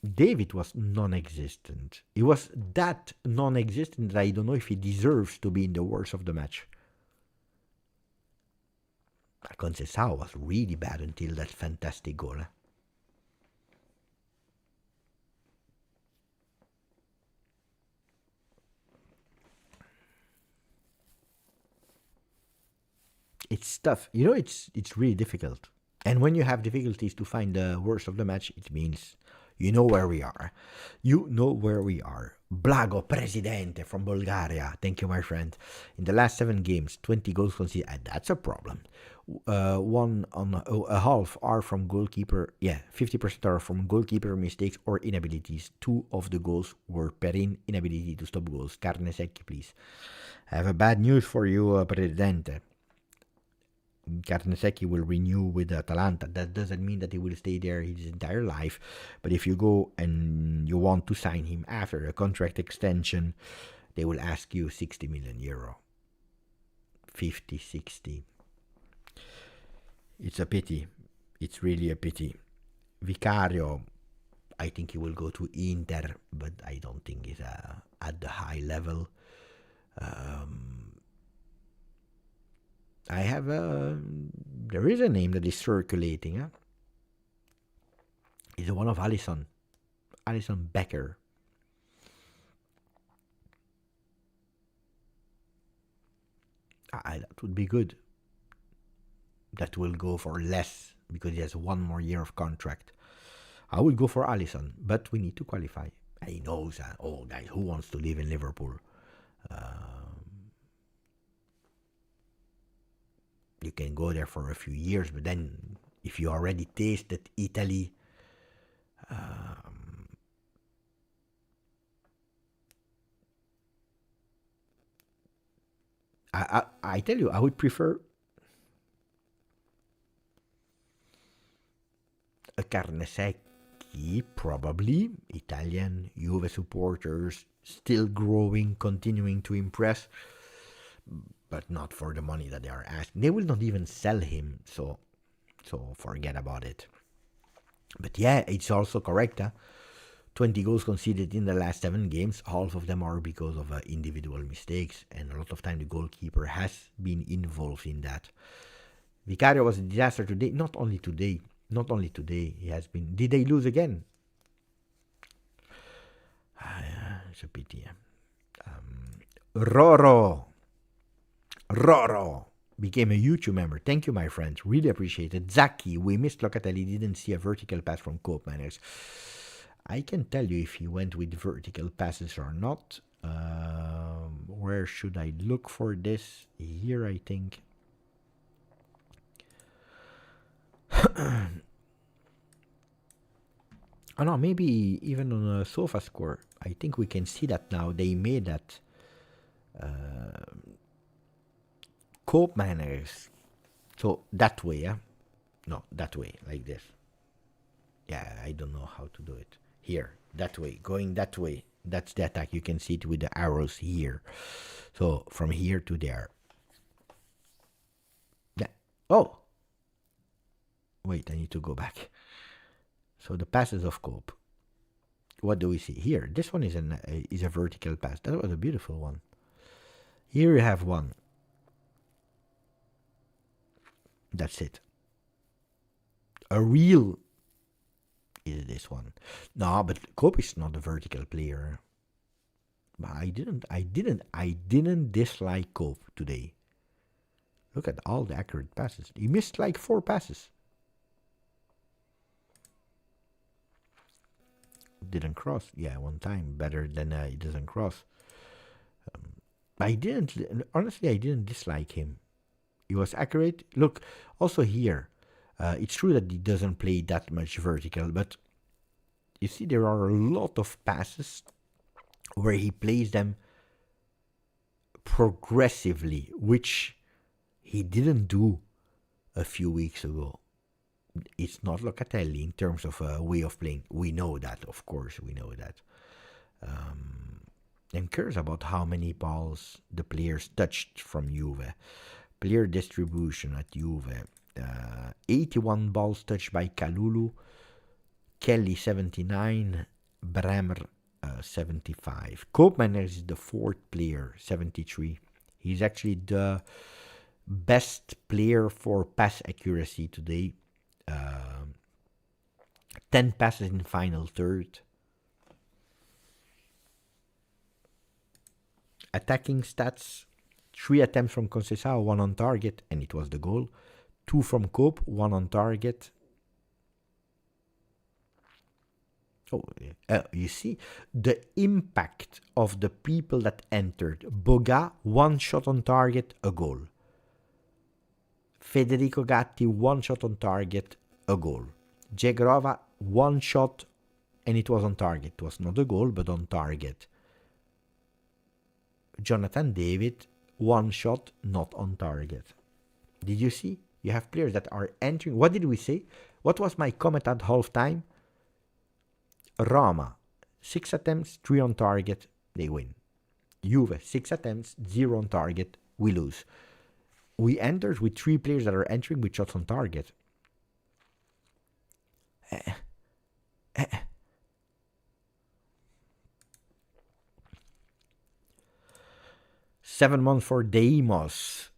David was non-existent. He was that non-existent that I don't know if he deserves to be in the worst of the match. Conceição was really bad until that fantastic goal. Huh? It's tough. You know, it's really difficult. And when you have difficulties to find the worst of the match, it means you know where we are. You know where we are. Blago Presidente from Bulgaria. Thank you, my friend. In the last 7 games, 20 goals conceded. That's a problem. 1 on a half are from goalkeeper. Yeah, 50% are from goalkeeper mistakes or inabilities. 2 of the goals were Perin inability to stop goals. Carne secchi, please. I have a bad news for you, Presidente. Carnesecchi will renew with Atalanta. That doesn't mean that he will stay there his entire life. But if you go and you want to sign him after a contract extension, they will ask you 60 million euro. 50, 60. It's a pity. It's really a pity. Vicario, I think he will go to Inter, but I don't think he's at the high level. I have there is a name that is circulating. Huh? It's the one of Alisson Becker. That would be good. That will go for less because he has 1 more year of contract. I would go for Alisson, but we need to qualify. He knows that. Oh, guys, who wants to live in Liverpool? You can go there for a few years, but then if you already tasted Italy, I tell you, I would prefer a Carnesecchi, probably. Italian Juve supporters, still growing, continuing to impress. But not for the money that they are asking. They will not even sell him, so forget about it. But yeah, it's also correct. 20 goals conceded in the last 7 games. Half of them are because of individual mistakes, and a lot of time the goalkeeper has been involved in that. Vicario was a disaster today. Not only today. He has been. Did they lose again? it's a pity. Roro became a YouTube member. Thank you, my friend. Really appreciate it. Zaki, we missed Locatelli. Didn't see a vertical pass from Cope Manners. I can tell you if he went with vertical passes or not. Where should I look for this? Here, I think. Oh no, maybe even on a sofa score. I think we can see that now. They made that Cope Manners. So that way, yeah? No, that way, like this. Yeah, I don't know how to do it. Here, that way, going that way. That's the attack. You can see it with the arrows here. So from here to there. Yeah. Oh! Wait, I need to go back. So the passes of Cope. What do we see here? This one is a vertical pass. That was a beautiful one. Here you have one. That's it. A real is this one. No, but Cope is not a vertical player. But I didn't dislike Cope today. Look at all the accurate passes. He missed like 4 passes. Didn't cross. Yeah, one time. Better than he doesn't cross. Honestly, I didn't dislike him. He was accurate. Look, also here, it's true that he doesn't play that much vertical, but you see there are a lot of passes where he plays them progressively, which he didn't do a few weeks ago. It's not Locatelli in terms of a way of playing. We know that, of course, we know that. And cares about how many balls the players touched from Juve. Player distribution at Juve. 81 balls touched by Kalulu. Kelly 79. Bremer 75. Koopman is the 4th player, 73. He's actually the best player for pass accuracy today. 10 passes in final third. Attacking stats: 3 attempts from Conceição, 1 on target, and it was the goal. 2 from Cope, 1 on target. You see the impact of the people that entered. Boga, 1 shot on target, a goal. Federico Gatti, 1 shot on target, a goal. Jegrova, 1 shot, and it was on target. It was not a goal, but on target. Jonathan David, 1 shot, not on target. Did you see? You have players that are entering. What did we say? What was my comment at halftime? Roma, 6 attempts, 3 on target, they win. Juve, 6 attempts, 0 on target, we lose. We entered with 3 players that are entering with shots on target. 7 months for Deimos.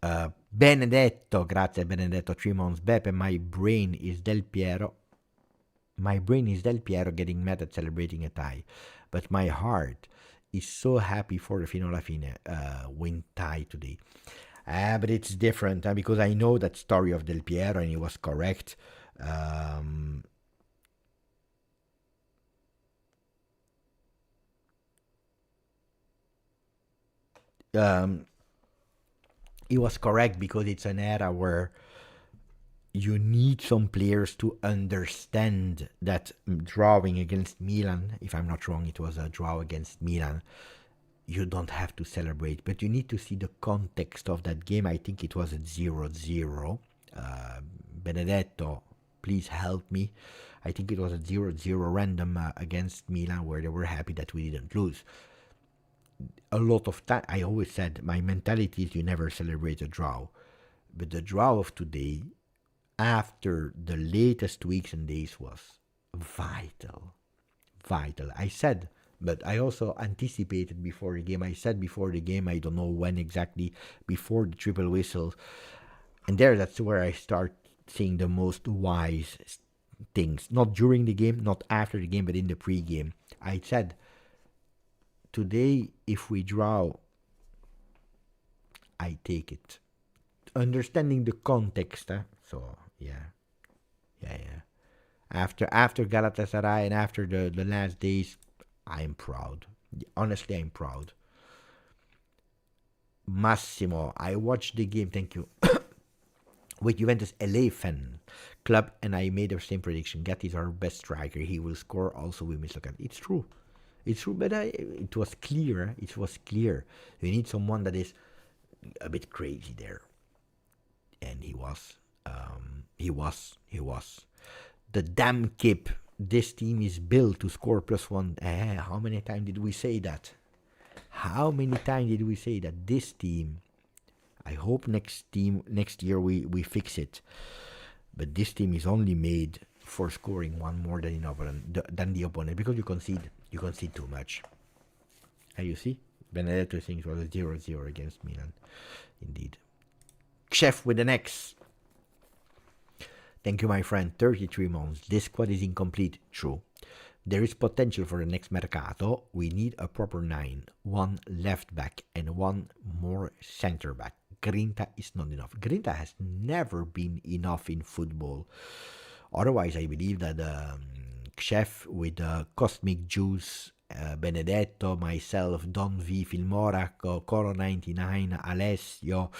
Benedetto, grazie Benedetto, 3 months. Beppe, my brain is Del Piero. My brain is Del Piero getting mad at celebrating a tie. But my heart is so happy for the Fino alla Fine win tie today. But it's different because I know that story of Del Piero and he was correct. He was correct because it's an era where you need some players to understand that drawing against Milan, if I'm not wrong, it was a draw against Milan, you don't have to celebrate, but you need to see the context of that game. I think it was at 0-0. Benedetto, please help me. I think it was a 0-0 random against Milan where they were happy that we didn't lose. A lot of time, I always said, my mentality is you never celebrate a draw. But the draw of today, after the latest weeks and days, was vital. Vital. I said, but I also anticipated before the game. I said before the game, I don't know when exactly, before the triple whistle. And that's where I start seeing the most wise things. Not during the game, not after the game, but in the pre-game. I said, today, if we draw, I take it. Understanding the context, so yeah. After Galatasaray and after the last days, I'm proud. Honestly, I'm proud. Massimo, I watched the game, thank you, with Juventus LA fan club, and I made the same prediction. Gatti is our best striker. He will score also with Mr. Gatti. It's true. But it was clear. It was clear. You need someone that is a bit crazy there. And he was. The damn kip. This team is built to score +1. How many times did we say that? This team, I hope next year we fix it. But this team is only made for scoring one more than the opponent, because you concede too much. And you see, Benedetto thinks it was a 0-0 against Milan. Indeed. Chef with an X. Thank you, my friend. 33 months. This squad is incomplete. True. There is potential for the next mercato. We need a proper 9, 1 left back, and 1 more center back. Grinta is not enough. Grinta has never been enough in football. Otherwise, I believe that Chef with Cosmic Juice, Benedetto, myself, Don V, Filmora, Coro 99, Alessio,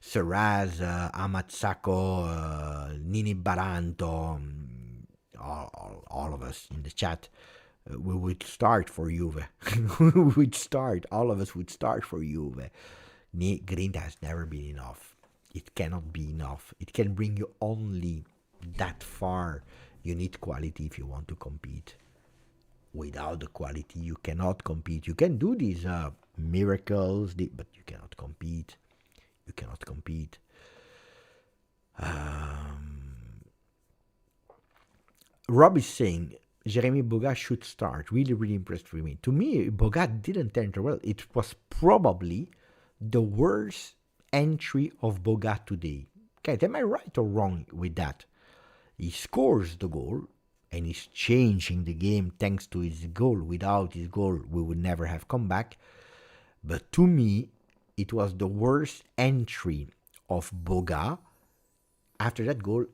Serraz, Amazzako, Nini Baranto, all of us in the chat, we would start for Juve. All of us would start for Juve. Grinta has never been enough. It cannot be enough. It can bring you only that far. You need quality if you want to compete. Without the quality, you cannot compete. You can do these miracles, but you cannot compete. Rob is saying Jeremy Boga should start. Really, really impressed with me. To me, Boga didn't enter well. It was probably the worst entry of Boga today. Okay, am I right or wrong with that? He scores the goal, and he's changing the game thanks to his goal. Without his goal, we would never have come back. But to me, it was the worst entry of Boga. After that goal,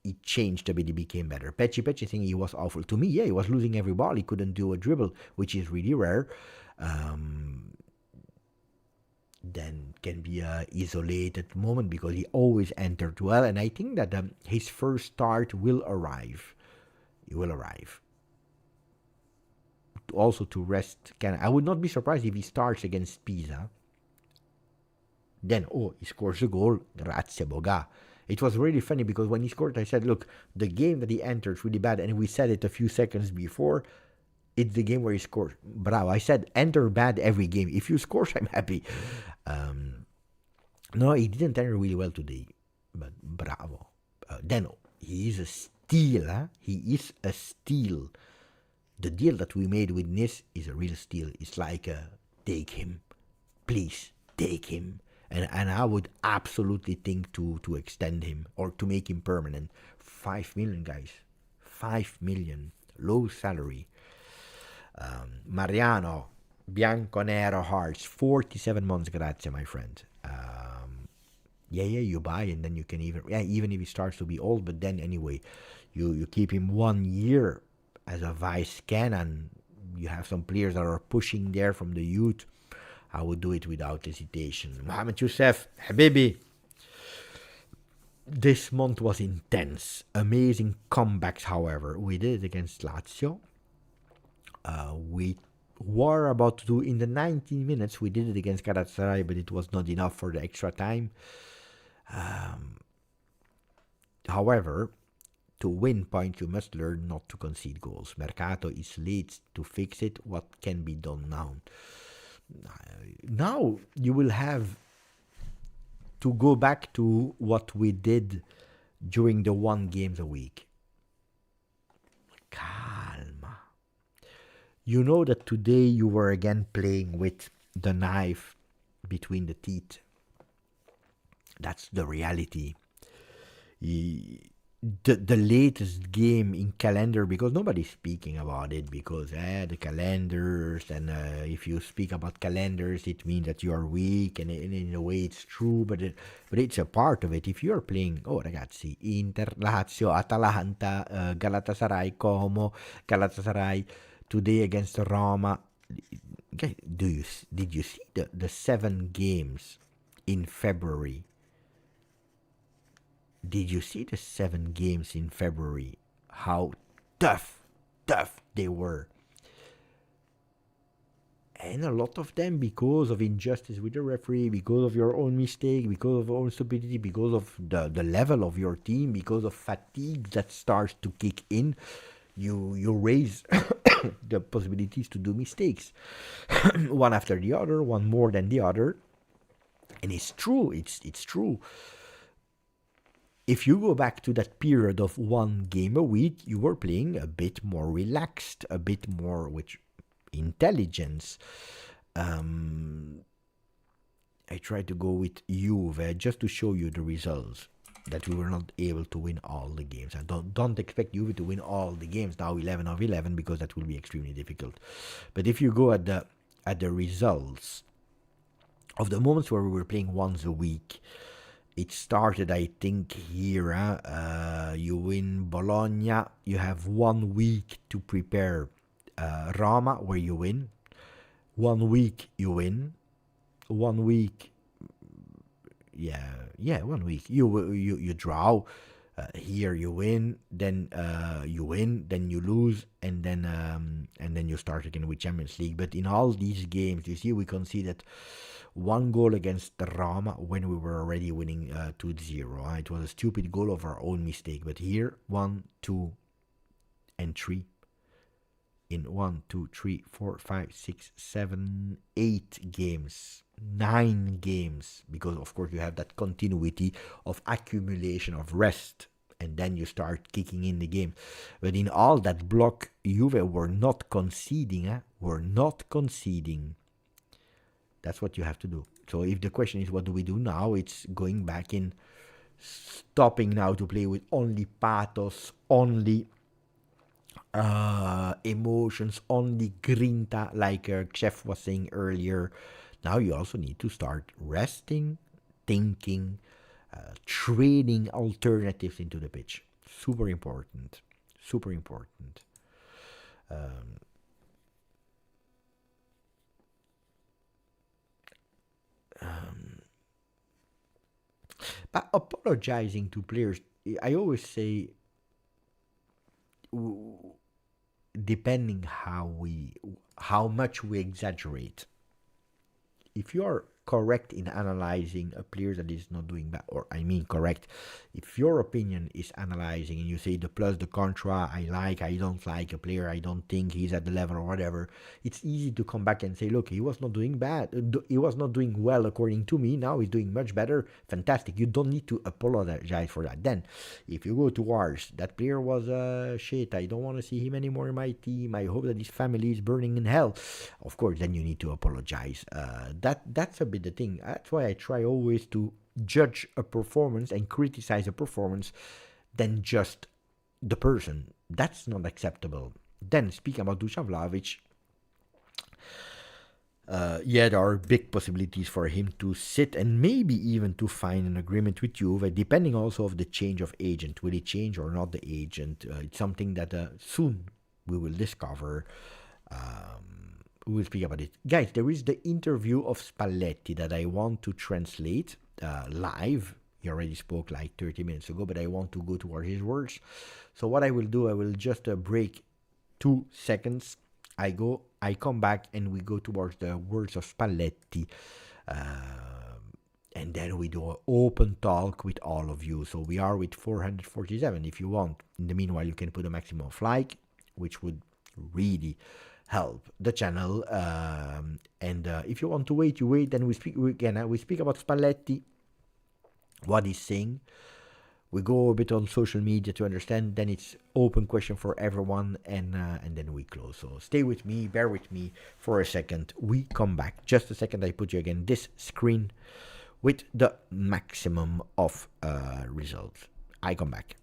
he changed a bit. He became better. Pecci saying he was awful. To me, yeah, he was losing every ball. He couldn't do a dribble, which is really rare. Then can be an isolated moment because he always entered well. And I think that his first start will arrive. He will arrive. Also to rest. I would not be surprised if he starts against Pisa. Then, he scores a goal. Grazie, Boga. It was really funny because when he scored, I said, look, the game that he entered is really bad. And we said it a few seconds before. It's the game where he scores. Bravo. I said, enter bad every game. If you score, I'm happy. No, he didn't enter really well today. But bravo. Then, he is a steal. Huh? He is a steal. The deal that we made with Nis is a real steal. It's like, take him. Please, take him. And I would absolutely think to extend him or to make him permanent. 5 million, guys. 5 million. Low salary. Mariano, Bianconero Hearts, 47 months, grazie, my friend. You buy and then you can even if he starts to be old, but then anyway, you keep him 1 year as a vice canon. You have some players that are pushing there from the youth. I would do it without hesitation. Mohamed Youssef, Habibi. This month was intense. Amazing comebacks, however. We did it against Lazio. We were about to do in the 19 minutes. We did it against Galatasaray, but it was not enough for the extra time. However, to win points, you must learn not to concede goals. Mercato is late to fix it. What can be done now? Now you will have to go back to what we did during the 1 games a week. Calma. You know that today you were again playing with the knife between the teeth. That's the reality. the latest game in calendar, because nobody's speaking about it, because the calendars, and if you speak about calendars it means that you are weak, and in a way it's true, but it's a part of it. If you're playing, oh ragazzi, Inter, Lazio, Atalanta, Galatasaray, Como, Galatasaray today against Roma. Okay, did you see the 7 games in February? Did you see the 7 games in February? How tough they were. And a lot of them because of injustice with the referee, because of your own mistake, because of your own stupidity, because of the level of your team, because of fatigue that starts to kick in. You raise the possibilities to do mistakes. One after the other, one more than the other. And it's true, it's true. If you go back to that period of 1 game a week, you were playing a bit more relaxed, a bit more with intelligence. I tried to go with Juve just to show you the results, that we were not able to win all the games. I don't expect Juve to win all the games now, 11 of 11, because that will be extremely difficult. But if you go at the results of the moments where we were playing once a week, it started, I think, here. You win Bologna. You have 1 week to prepare Roma, where you win. 1 week you win. 1 week, 1 week you draw. Here you win, then you win, then you lose, and then you start again with Champions League. But in all these games, you see, we conceded 1 goal against Roma when we were already winning 2-0. It was a stupid goal of our own mistake. But here, 1, 2, and 3. In 1, 2, 3, 4, 5, 6, 7, 8 games, 9 games, because of course you have that continuity of accumulation of rest, and then you start kicking in the game. But in all that block, Juve were not conceding. Were not conceding. That's what you have to do. So if the question is what do we do now, it's going back in, stopping now to play with only pathos, only emotions, only grinta, like Chef was saying earlier. Now you also need to start resting, thinking, training alternatives into the pitch. Super important. Super important. But apologizing to players, I always say, depending how much we exaggerate. If you are correct in analyzing a player that is not doing bad, or I mean correct, if your opinion is analyzing and you say the plus, the contra, I don't like a player, I don't think he's at the level or whatever, it's easy to come back and say, look, he was not doing bad, he was not doing well according to me, now he's doing much better, fantastic. You don't need to apologize for that. Then if you go towards that player was shit, I don't want to see him anymore in my team, I hope that his family is burning in hell, of course then you need to apologize. That's a bit the thing. That's why I try always to judge a performance and criticize a performance than just the person. That's not acceptable. Then speaking about Dusan Vlahovic, there are big possibilities for him to sit and maybe even to find an agreement with Juve, depending also of the change of agent. Will he change or not the agent? It's something that soon we will discover. We will speak about it. Guys, there is the interview of Spalletti that I want to translate live. He already spoke like 30 minutes ago, but I want to go toward his words. So what I will do, I will just break 2 seconds. I come back, and we go towards the words of Spalletti. And then we do an open talk with all of you. So we are with 447 if you want. In the meanwhile, you can put a maximum of like, which would really help the channel. And if you want to wait, you wait. Then we speak about Spalletti, what he's saying. We go a bit on social media to understand. Then it's open question for everyone, and then we close. So stay with me, bear with me for a second. We come back. Just a second. I put you again this screen with the maximum of results. I come back.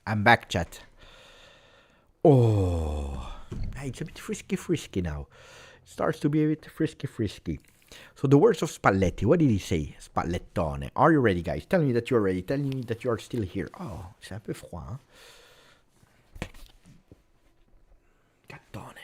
I'm back, chat. Oh, it's a bit frisky now. It starts to be a bit frisky. So the words of Spalletti, what did he say? Spallettone. Are you ready, guys? Tell me that you're ready. Tell me that you're still here. Oh, c'est un peu froid, hein? Gattone.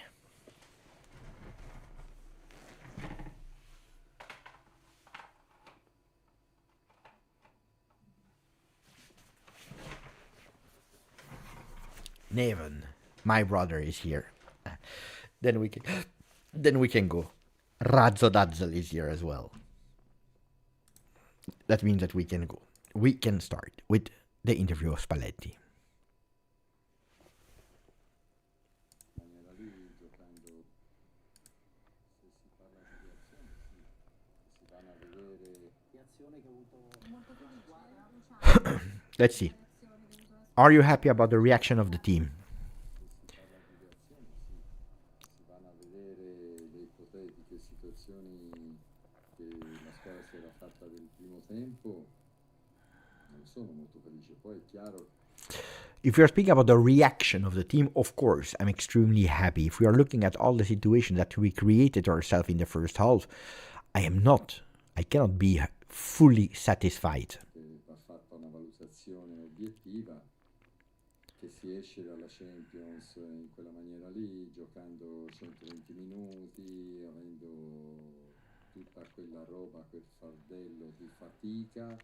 Neven, my brother is here. Then we can go. Razzo Dazzle is here as well. That means that we can go. We can start with the interview of Spalletti. Let's see. Are you happy about the reaction of the team? If we are speaking about the reaction of the team, of course, I'm extremely happy. If we are looking at all the situations that we created ourselves in the first half, I cannot be fully satisfied. Che si esce dalla Champions in quella maniera lì, giocando 120 minuti, avendo tutta quella roba, quel fardello di fatica.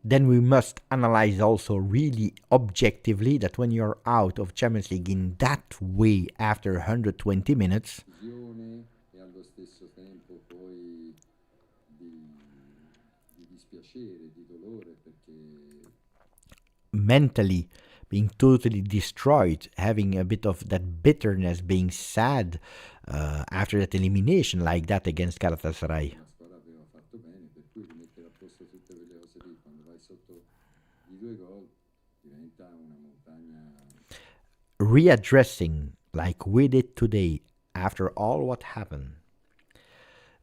Then we must analyze also really objectively that when you're out of Champions League in that way after 120 minutes, e allo stesso tempo poi di dispiacere, di dolore, perché mentally being totally destroyed, having a bit of that bitterness, being sad after that elimination like that against Galatasaray. la squadra aveva fatto bene, per cui rimettere a posto tutte quelle cose lì quando vai sotto i 2 gol diventa una montagna. Readdressing like we did today after all what happened,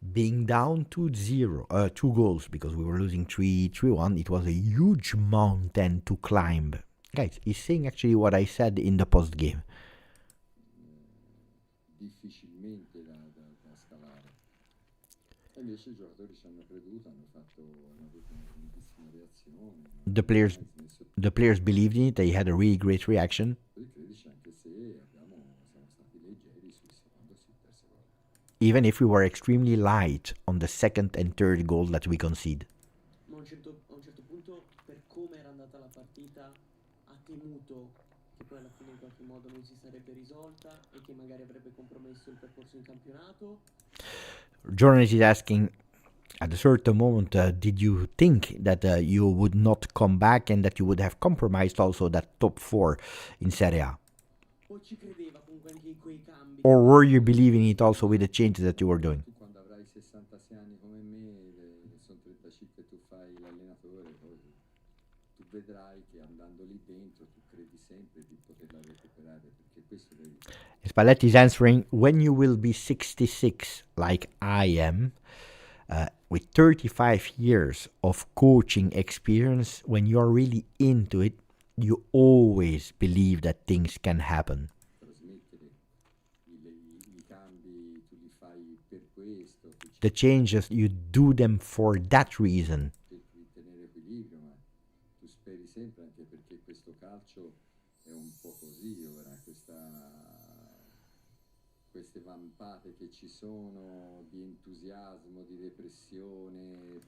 being down 2-0, 2 goals because we were losing 3-1, it was a huge mountain to climb. Guys, he's saying actually what I said in the post game. Difficilmente da scalare. E invece i giocatori ci hanno creduto, hanno avuto una grandissima reazione. The players believed in it, they had a really great reaction. Poi credici anche se siamo stati leggeri sul secondo e sul terzo gol. Even if we were extremely light on the second and third goal that we concede. Ma a un certo punto, per come era andata la partita, ha temuto che poi alla fine in qualche modo non si sarebbe risolta e che magari avrebbe compromesso il percorso in campionato. Journalist is asking, at a certain moment, did you think that you would not come back and that you would have compromised also that top 4 in Serie A? O ci credeva comunque anche in quei cambi? Or were you believing it also with the changes that you were doing? Tu quando avrai 66 anni come me, sono 35 tu fai l'allenatore, poi tu vedrai che andando lì dentro tu credi sempre di poterla recuperare, perché questo devi fare. Spalletti is answering, when you will be 66 like I am, with 35 years of coaching experience, when you're really into it, you always believe that things can happen. Trasmettere i cambi, tu li fai per questo, The changes, you do them for that reason. cerchi di tenere equilibrio, ma tu speri sempre, anche perché questo calcio è un po' così ora, queste vampate che ci sono di entusiasmo, di depressione.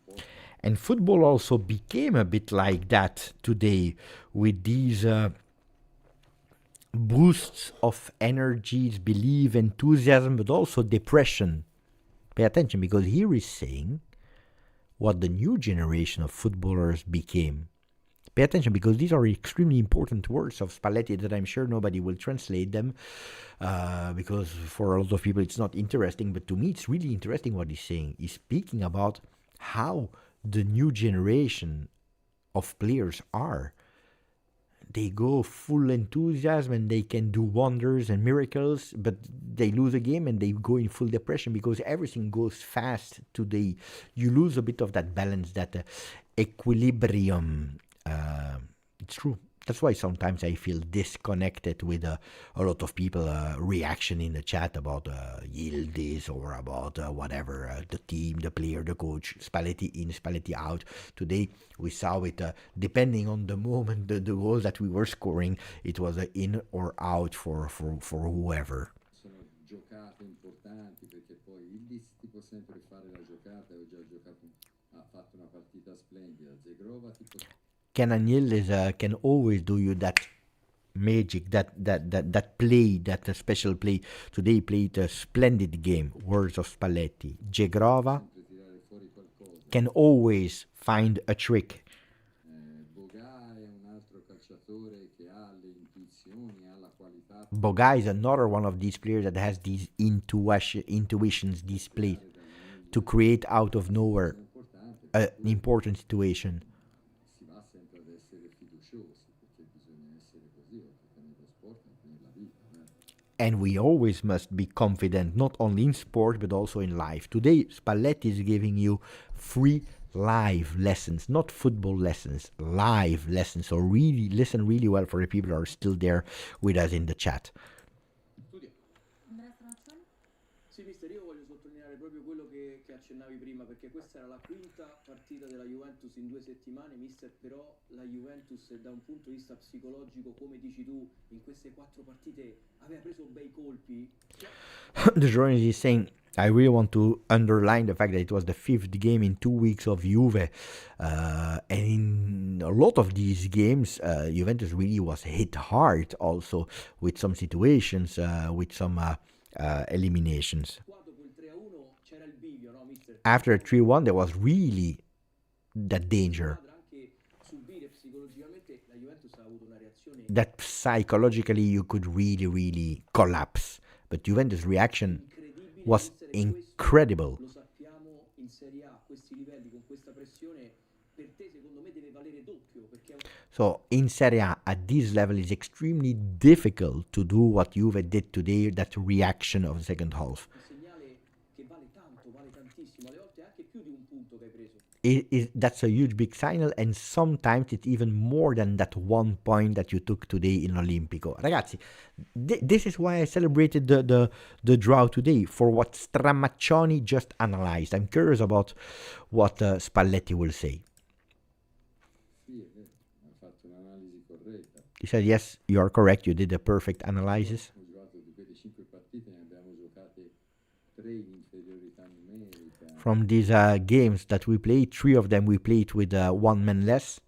And football also became a bit like that today, with these boosts of energies, belief, enthusiasm, but also depression. Pay attention, because here is saying what the new generation of footballers became. Pay attention, because these are extremely important words of Spalletti that I'm sure nobody will translate them, because for a lot of people it's not interesting, but to me it's really interesting what he's saying. He's speaking about how the new generation of players are. They go full enthusiasm and they can do wonders and miracles, but they lose a game and they go in full depression because everything goes fast today. You lose a bit of that balance, that equilibrium. It's true. That's why sometimes I feel disconnected with a lot of people reaction in the chat about Yildiz or about whatever, the team, the player, the coach, Spalletti in, Spalletti out. Today we saw it, depending on the moment, the goals that we were scoring, it was in or out for whoever. Sono giocate importanti perché poi il Dis ti può sempre fare la giocata, ho già giocato, ha fatto una partita splendida, Zegrova ti può... Kenan Yildiz can always do you that magic, that play, that special play. Today he played a splendid game, words of Spalletti. Zegrova sempre tirare fuori qualcosa. can always find a trick. Boga è un altro calciatore che ha le intuizioni, ha la qualità. Boga is another one of these players that has these intuitions, these plays to create out of nowhere an important situation. Si va sempre ad essere fiduciosi perché bisogna essere così, oltre nello sport anche nella vita. And we always must be confident, not only in sport but also in life. Today, Spalletti is giving you free live lessons, not football lessons, live lessons. So really listen really well for the people who are still there with us in the chat. Sì, mister, io voglio sottolineare proprio quello che accennavi prima, perché questa era la quinta partita della Juventus in 2 settimane, mister, però la Juventus da un punto di vista psicologico, come dici tu, in queste 4 partite aveva preso bei colpi. The journalist is saying, I really want to underline the fact that it was the 5th game in 2 weeks of Juve. And in a lot of these games, Juventus really was hit hard also with some situations, with some eliminations. After 3-1, there was really that danger. That psychologically you could really, really collapse. But Juventus' reaction was incredible. Lo sappiamo, in Serie A questi livelli con questa pressione per te secondo me deve valere doppio, perché So in Serie A at this level it's extremely difficult to do what Juve did today, that reaction of the second half. un segnale che vale tanto, vale tantissimo, alle volte anche più di un punto che hai preso. That's a huge big signal, and sometimes it's even more than that 1 point that you took today in Olimpico. Ragazzi, this is why I celebrated the draw today, for what Stramaccioni just analyzed. I'm curious about what Spalletti will say. Sì, ha fatto un'analisi corretta. He said, yes, you are correct, you did a perfect analysis. Abbiamo giocato di quelle 5 partite, ne abbiamo giocate 3 in inferiorità numerica. From these games that we played, 3 of them we played with 1 man less.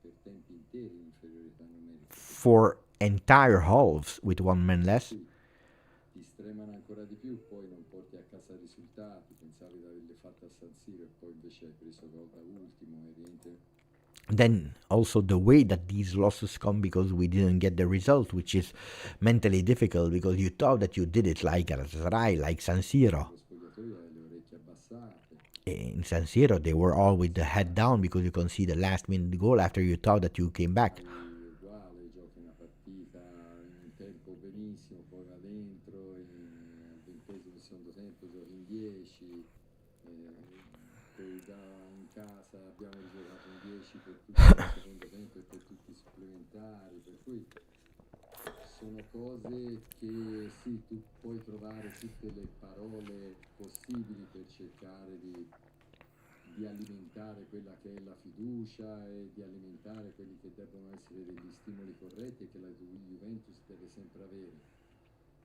Per tempi interi in inferiorità numerica. 4 entire halves with 1 man less. Ti stremano ancora di più, poi non porti a casa risultati, pensavi di averle fatte a San Siro e poi invece hai preso gol da ultimo e rientri. Then also the way that these losses come because we didn't get the result, which is mentally difficult because you thought that you did it like Galatasaray, like San Siro. Lo spogliatoio ha le orecchie abbassate. In San Siro, they were all with the head down because you can see the last minute goal after you thought that you came back. Uguale, giochi una partita in tempo benissimo, poi va dentro, al 20° secondo tempo giochi in 10, poi in casa abbiamo rigiocato in 10 per tutto il secondo tempo e per tutti i supplementari, per cui sono cose che sì, tu puoi trovare tutte le parole possibili per cercare di alimentare quella che è la fiducia e di alimentare quelli che devono essere degli stimoli corretti e che la Juventus deve sempre avere.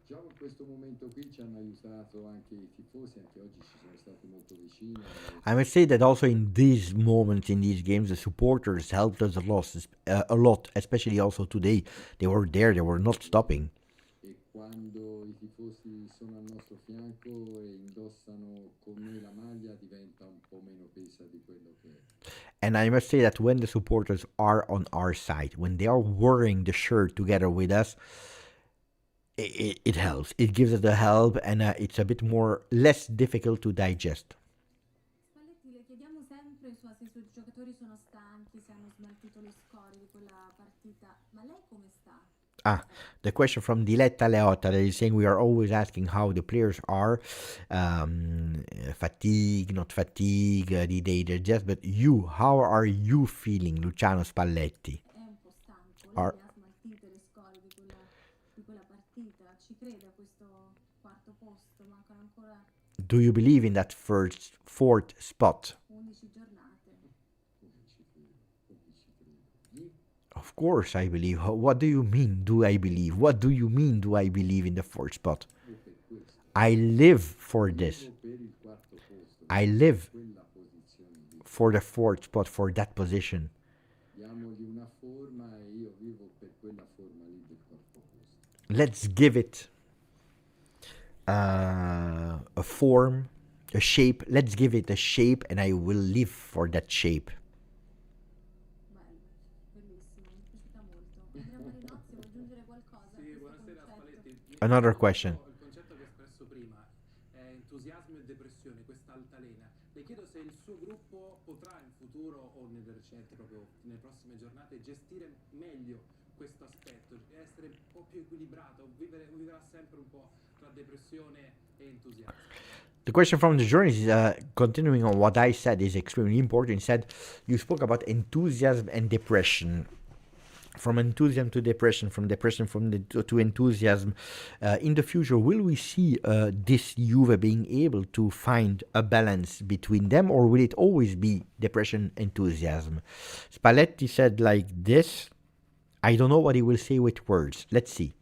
Già in questo momento qui ci hanno aiutato anche i tifosi, anche oggi ci sono stati molto vicini. I must say that also in these moments, in these games, the supporters helped us a lot, especially also today. They were there, they were not stopping. E quando i tifosi sono al nostro fianco e indossano con noi la maglia diventa un po' meno pesa di quello che è. And I must say that when the supporters are on our side, when they are wearing the shirt together with us, it helps. It gives us the help, and it's a bit less difficult to digest. Spalletti, le chiediamo sempre se i suoi giocatori sono stanchi, se hanno smaltito le scorie di quella partita, ma lei come sta? The question from Diletta Leotta that is saying we are always asking how the players are, fatigue, not fatigue, the day just. But you, how are you feeling, Luciano Spalletti? È un po' stanco, Are- lei ha smaltito le scorie di quella partita, ci crede a questo quarto posto, mancano ancora Do you believe in that fourth spot? 11 giornate. Of course I believe. What do you mean, do I believe? What do you mean, do I believe in the fourth spot? I live for this. Per il quarto posto, I live quella posizione lì. for the fourth spot, for that position. Diamogli una forma e io vivo per quella forma lì del quarto posto. Let's give it a form, a shape. Let's give it a shape, and I will live for that shape. Bello, bellissimo, mi è piaciuta molto. Andrea Marinozzi, vuoi aggiungere qualcosa a Sì, questo buonasera concetto? Spalletti. Another question. Il concetto che ho espresso prima è entusiasmo e depressione, questa altalena. Le chiedo se il suo gruppo potrà in futuro o nel recente, proprio nelle prossime giornate, gestire meglio questo aspetto, essere un po' più equilibrato, vivrà sempre un po' tra depressione e entusiasmo. The question from the journalist is continuing on what I said is extremely important. He said you spoke about enthusiasm and depression. From enthusiasm to depression, from depression to enthusiasm. In the future, will we see this Juve being able to find a balance between them, or will it always be depression, enthusiasm? Spalletti said like this. I don't know what he will say with words. Let's see.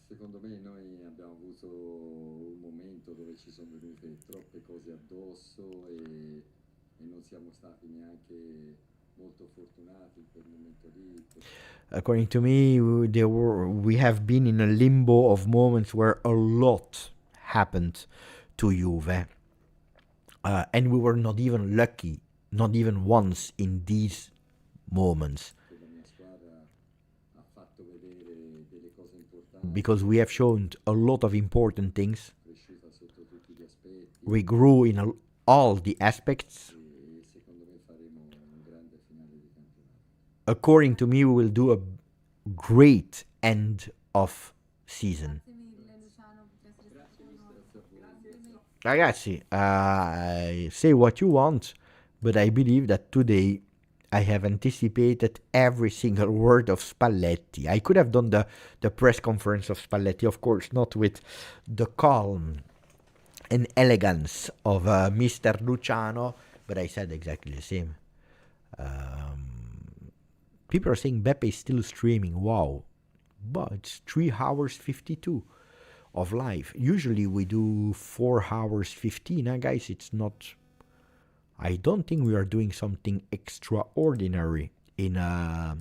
Secondo me noi abbiamo avuto un momento dove ci sono venute troppe cose addosso e non siamo stati neanche molto fortunati in quel momento lì. According to me, we have been in a limbo of moments where a lot happened to Juve. And we were not even lucky, not even once in these moments. La mia squadra ha fatto vedere delle cose importanti, Because we have shown a lot of important things. cresciuta sotto tutti gli aspetti We grew in all the aspects. e secondo me faremo un grande finale di campionato. According to me, we will do a great end of season. Grazie mille Luciano per essere stato con noi. Ragazzi, say what you want, but I believe that today I have anticipated every single word of Spalletti. I could have done the press conference of Spalletti, of course, not with the calm and elegance of Mr. Luciano, but I said exactly the same. People are saying Beppe is still streaming. Wow. But it's 3 hours 52 of live. Usually we do 4 hours 15. Guys, it's not... I don't think we are doing something extraordinary in... No?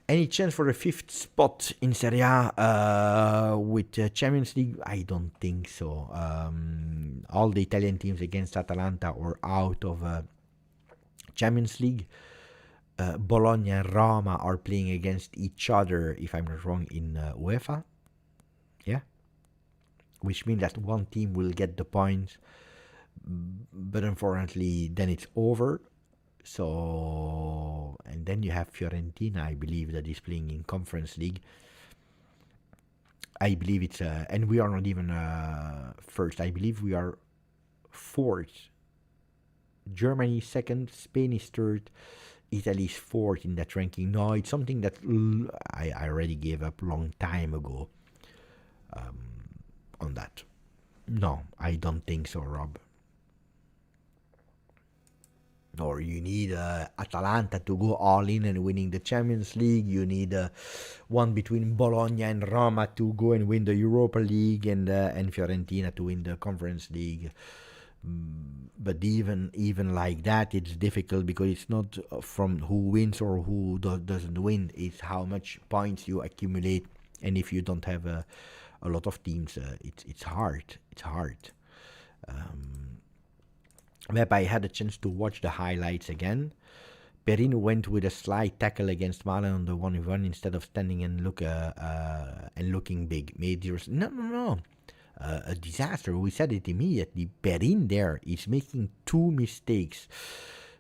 Any chance for a 5th spot in Serie A with Champions League? I don't think so. All the Italian teams against Atalanta are out of Champions League. Bologna and Roma are playing against each other, if I'm not wrong, in UEFA. Yeah? Which means that one team will get the points, but unfortunately then it's over. So, and then you have Fiorentina, I believe, that is playing in Conference League. I believe it's, and we are not even first. I believe we are fourth. Germany second, Spain is third, Italy is fourth in that ranking. No, it's something that I already gave up long time ago on that. No, I don't think so, Rob. Or you need Atalanta to go all in and winning the Champions League. You need one between Bologna and Roma to go and win the Europa League, and Fiorentina to win the Conference League. But even like that, it's difficult because it's not from who wins or who doesn't win. It's how much points you accumulate, and if you don't have a lot of teams, it's hard. It's hard. Web, I had a chance to watch the highlights again. Perin went with a slide tackle against Milan on the 1v1 instead of standing and looking big. No. A disaster. We said it immediately. Perin there is making 2 mistakes.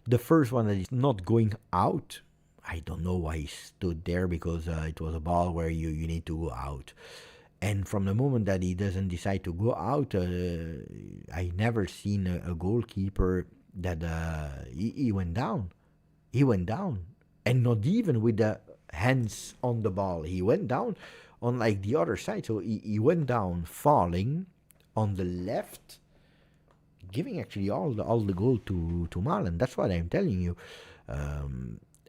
The first one that is not going out. I don't know why he stood there, because it was a ball where you need to go out. And from the moment that he doesn't decide to go out, I never seen a goalkeeper that he went down. He went down, and not even with the hands on the ball. He went down on like the other side. So he went down falling on the left, giving actually all the goal to Malen. That's what I'm telling you.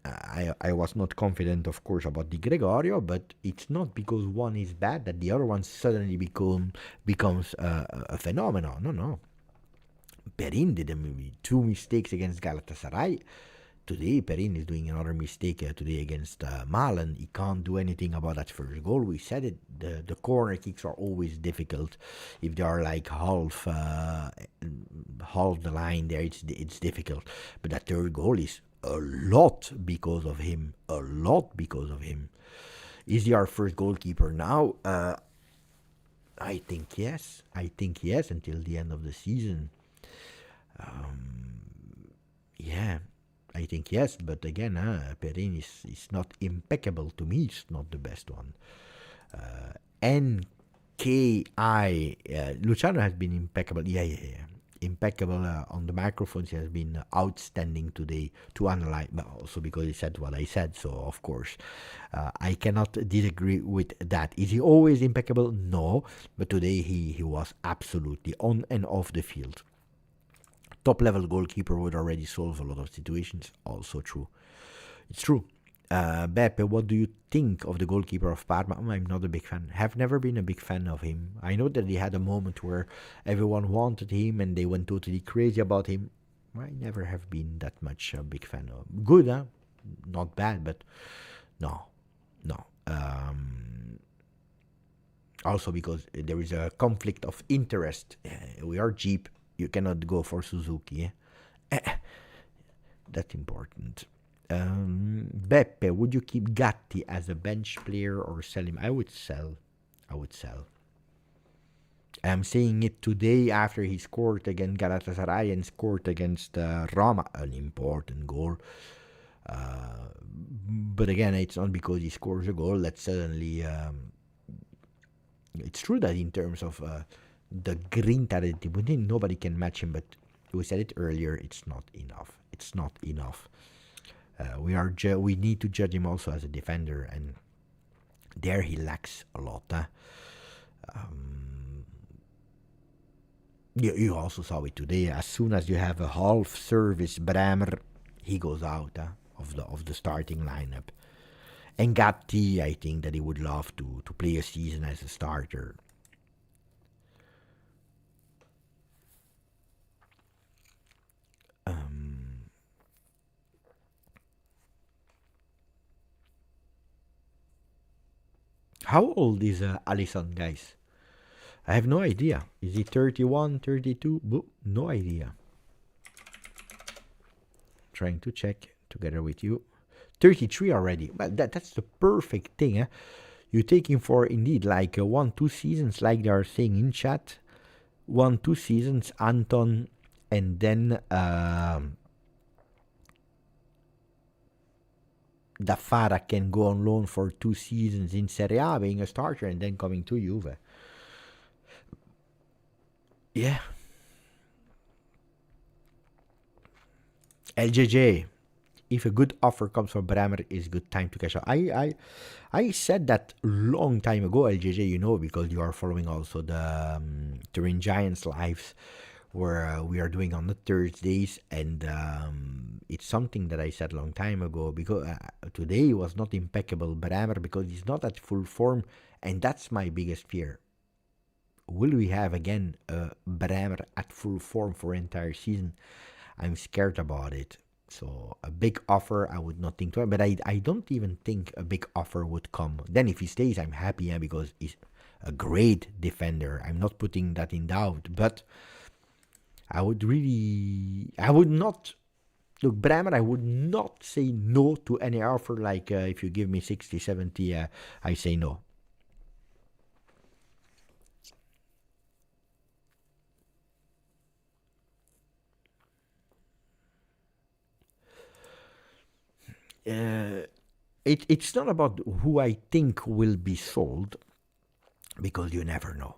I was not confident, of course, about Di Gregorio, but it's not because one is bad that the other one suddenly becomes a phenomenon. No. Perin did two mistakes against Galatasaray. Today, Perin is doing another mistake today against Malen. He can't do anything about that first goal. We said it. The corner kicks are always difficult. If they are like half the line there, it's difficult. But that third goal is a lot because of him. A lot because of him. Is he our first goalkeeper now? I think yes. Until the end of the season. Yeah. I think yes, but again, Perin is not impeccable to me. It's not the best one. NKI, Luciano has been impeccable. Yeah. Impeccable on the microphones. He has been outstanding today to analyze, but also because he said what I said. So of course, I cannot disagree with that. Is he always impeccable? No, but today he was absolutely on and off the field. Top-level goalkeeper would already solve a lot of situations. Also true. It's true. Beppe, what do you think of the goalkeeper of Parma? I'm not a big fan. Have never been a big fan of him. I know that he had a moment where everyone wanted him and they went totally crazy about him. I never have been that much a big fan of. Good, huh? Not bad, but no. Also because there is a conflict of interest. We are cheap. You cannot go for Suzuki. That's important. Beppe, would you keep Gatti as a bench player or sell him? I would sell. I'm saying it today after he scored against Galatasaray and scored against Roma, an important goal. But again, it's not because he scores a goal that suddenly... it's true that in terms of... the grinta that nobody can match him, but we said it earlier, it's not enough. We need to judge him also as a defender, and there he lacks a lot. You also saw it today. As soon as you have a half service Bremer, he goes out of the starting lineup. And Gatti, I think that he would love to play a season as a starter. How old is Alisson, guys? I have no idea. Is he 31, 32? No idea. Trying to check together with you. 33 already. Well, that's the perfect thing. Eh? You take him for indeed like 1-2 seasons, like they are saying in chat. 1-2 seasons, Anton, and then Dafara can go on loan for 2 seasons in Serie A, being a starter, and then coming to Juve. Yeah. LJJ, if a good offer comes from Bremer, it's good time to cash out. I said that long time ago, LJJ, because you are following also the Turin Giants lives, where we are doing on the Thursdays, and it's something that I said a long time ago, because today was not impeccable Bremer, because he's not at full form, and that's my biggest fear. Will we have again Bremer at full form for entire season? I'm scared about it. So a big offer, I would not think to it, but I don't even think a big offer would come. Then if he stays, I'm happy, because he's a great defender. I'm not putting that in doubt, but I would not, look, Bremer, I would not say no to any offer, like if you give me 60, 70, I say no. it's not about who I think will be sold, because you never know.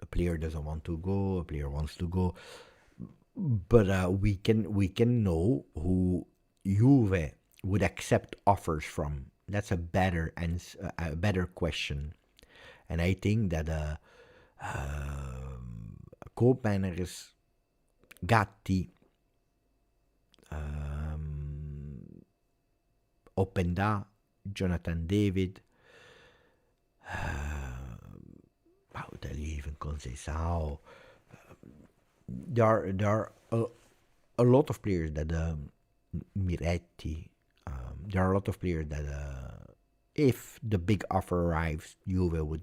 A player doesn't want to go, a player wants to go, but we can know who Juve would accept offers from. That's a better question, and I think that koopmanagers Gatti, Openda, Jonathan David, even Conceição. There are a lot of players that Miretti. There are a lot of players that if the big offer arrives, Juve would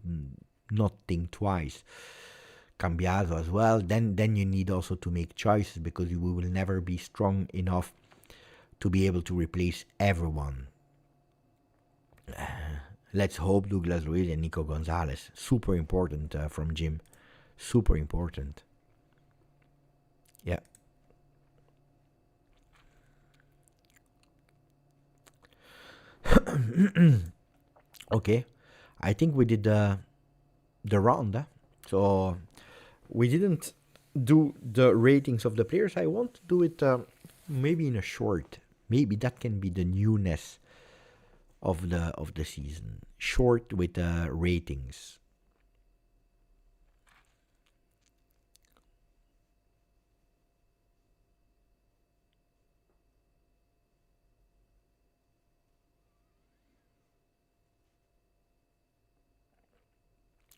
not think twice. Cambiaso as well. Then you need also to make choices, because we will never be strong enough to be able to replace everyone. Let's hope Douglas Luiz and Nico Gonzalez. Super important from Jim. Super important. Yeah. Okay. I think we did the round. So we didn't do the ratings of the players. I want to do it maybe in a short. Maybe that can be the newness of the season. Short with ratings.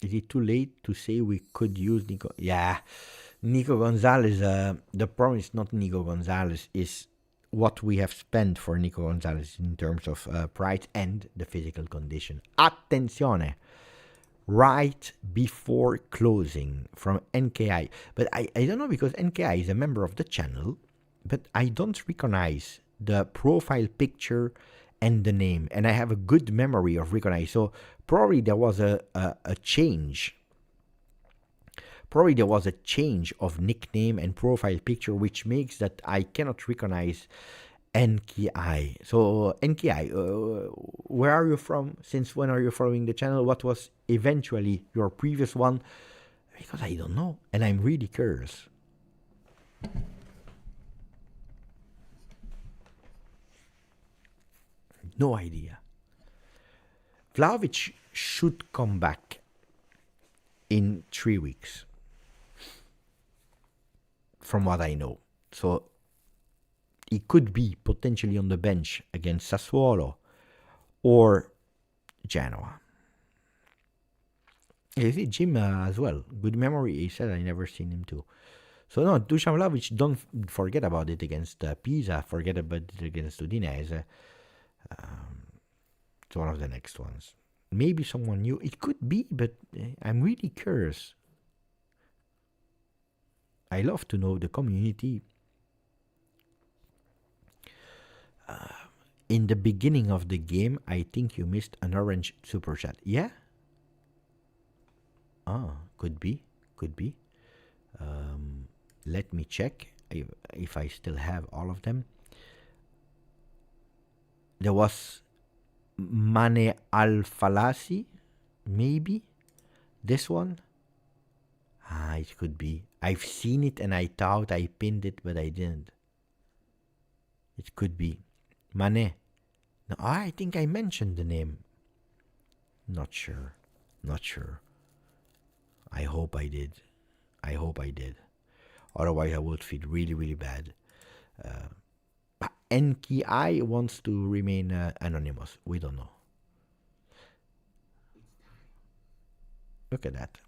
Is it too late to say we could use Nico? Yeah, Nico Gonzalez. The problem is not Nico Gonzalez, is what we have spent for Nico Gonzalez in terms of price and the physical condition. Attenzione! Right before closing from NKI. But I don't know, because NKI is a member of the channel, but I don't recognize the profile picture and the name. And I have a good memory of recognize. So probably there was a change. Probably there was a change of nickname and profile picture, which makes that I cannot recognize NKI. So NKI, where are you from? Since when are you following the channel? What was eventually your previous one? Because I don't know, and I'm really curious. No idea. Vlahovic should come back in 3 weeks, from what I know. So he could be potentially on the bench against Sassuolo or Genoa. You see, Jim as well. Good memory. He said I never seen him too. So no, Dusan Vlahovic, don't forget about it against Pisa. Forget about it against Udinese. It's one of the next ones. Maybe someone new. It could be, but I'm really curious. I love to know the community. In the beginning of the game, I think you missed an orange super chat. Yeah? Could be. Let me check if I still have all of them. There was Mane Al-Falasi, maybe? This one? It could be. I've seen it and I thought I pinned it, but I didn't. It could be. Mane. No, I think I mentioned the name. Not sure. I hope I did. Otherwise, I would feel really, really bad. But NKI wants to remain anonymous. We don't know. Look at that.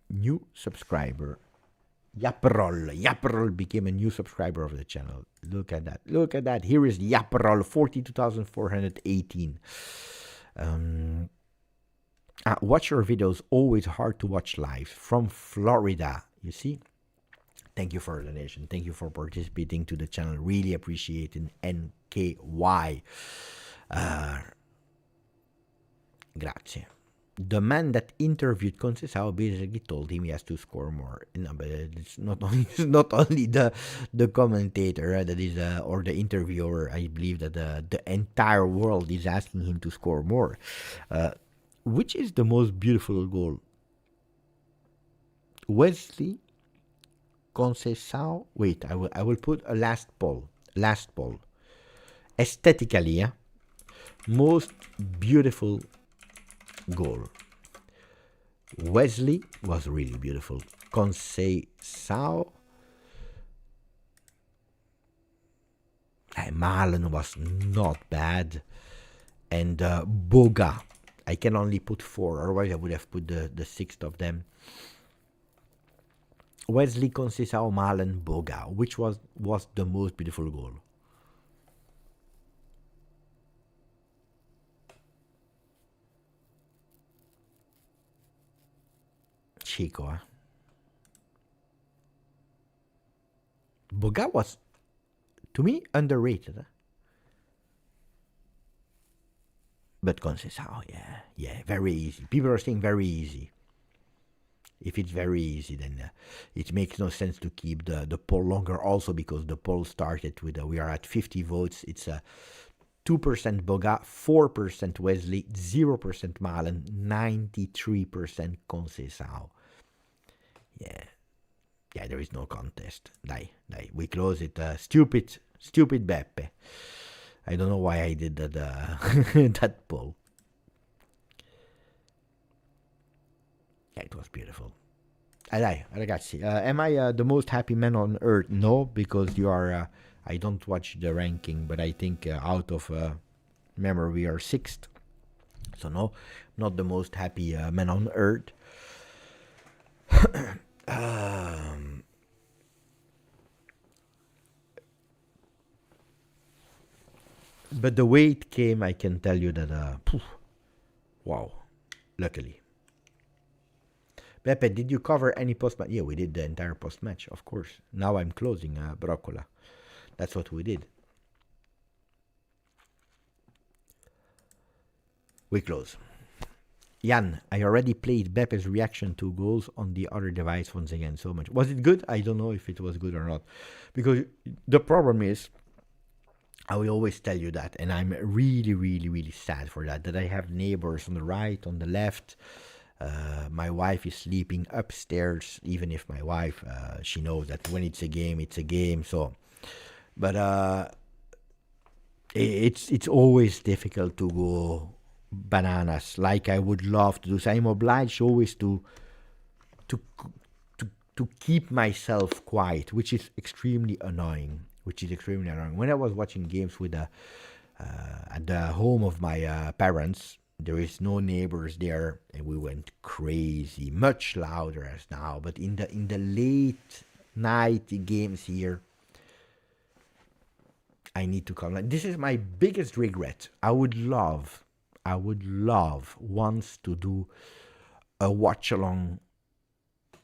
New subscriber. Yaprol became a new subscriber of the channel. Look at that. Here is Yaprol, 42,418. Watch your videos, always hard to watch live. From Florida, you see? Thank you for the donation. Thank you for participating to the channel. Really appreciate it. NKY. Grazie. the man that interviewed Conceição basically told him he has to score more. No, but it's not only the commentator that is or the interviewer. I believe that the entire world is asking him to score more. Which is the most beautiful goal? Wesley, Conceição. Wait, I will put a last poll. Last poll. Aesthetically, yeah. Most beautiful goal. Wesley was really beautiful. Conceição. Malen was not bad. And Boga. I can only put 4, otherwise I would have put the 6th of them. Wesley, Conceição, Malen, Boga. Which was the most beautiful goal? Chico. Boga was, to me, underrated. But Conceição, yeah, very easy. People are saying very easy. If it's very easy, then it makes no sense to keep the poll longer. Also, because the poll started with we are at 50 votes. It's 2% Boga, 4% Wesley, 0% Malen, 93% Conceição. Yeah, there is no contest. Die. We close it. Stupid Beppe. I don't know why I did that that poll. Yeah, it was beautiful. Ragazzi, am I the most happy man on earth? No, because you are. I don't watch the ranking, but I think out of memory we are 6th. So no, not the most happy man on earth. But the way it came, I can tell you that, wow, luckily. Beppe, did you cover any post-match? Yeah, we did the entire post-match, of course. Now I'm closing Broccola. That's what we did. We close. Jan, I already played Beppe's reaction to goals on the other device once again so much. Was it good? I don't know if it was good or not. Because the problem is, I will always tell you that, and I'm really, really, really sad for that I have neighbors on the right, on the left. My wife is sleeping upstairs, even if my wife, she knows that when it's a game, so... But it's always difficult to go bananas like I would love to do. So I'm obliged always to keep myself quiet, which is extremely annoying. When I was watching games with at the home of my parents, there is no neighbors there, and we went crazy, much louder as now. But in the late night games here, I need to come. This is my biggest regret. I would love once to do a watch along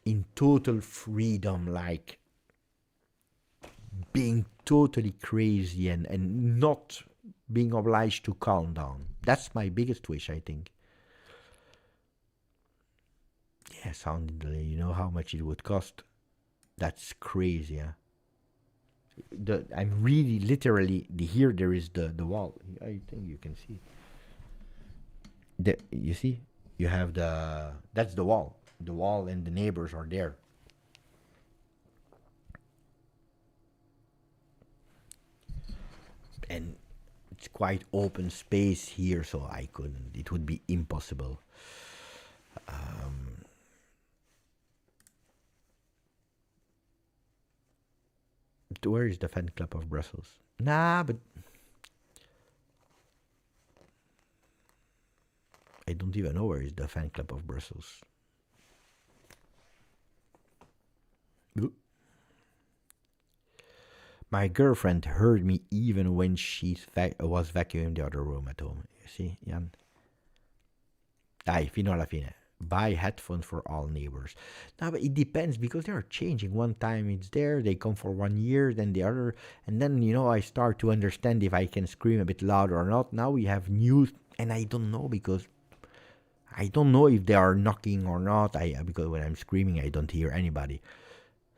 in total freedom, like being totally crazy and not being obliged to calm down. That's my biggest wish, I think. Yeah, sound delay. You know how much it would cost? That's crazy, huh? I'm really literally here. There is the wall. I think you can see. You see, you have that's the wall. The wall and the neighbors are there. And it's quite open space here, so I couldn't. It would be impossible. Where is the fan club of Brussels? Nah, but I don't even know where is the fan club of Brussels. Ooh. My girlfriend heard me even when she was vacuuming the other room at home. You see, Jan? Dai, fino alla fine. Buy headphones for all neighbors. Now, but it depends, because they are changing. One time it's there, they come for 1 year, then the other, and then, I start to understand if I can scream a bit louder or not. Now we have news, and I don't know, because I don't know if they are knocking or not. Because when I'm screaming, I don't hear anybody.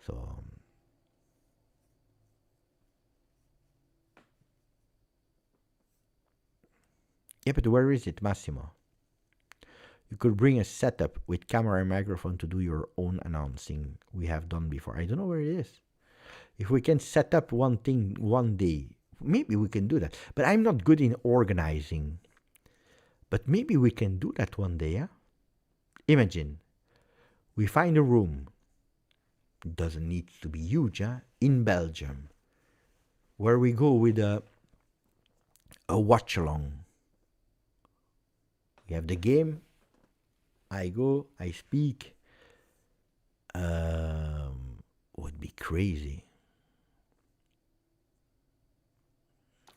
So yeah, but where is it, Massimo? You could bring a setup with camera and microphone to do your own announcing. We have done before. I don't know where it is. If we can set up one thing one day, maybe we can do that. But I'm not good in organizing. But maybe we can do that one day, yeah? Imagine, we find a room. It doesn't need to be huge, huh? In Belgium, where we go with a watch-along. We have the game. I go, I speak. Would be crazy.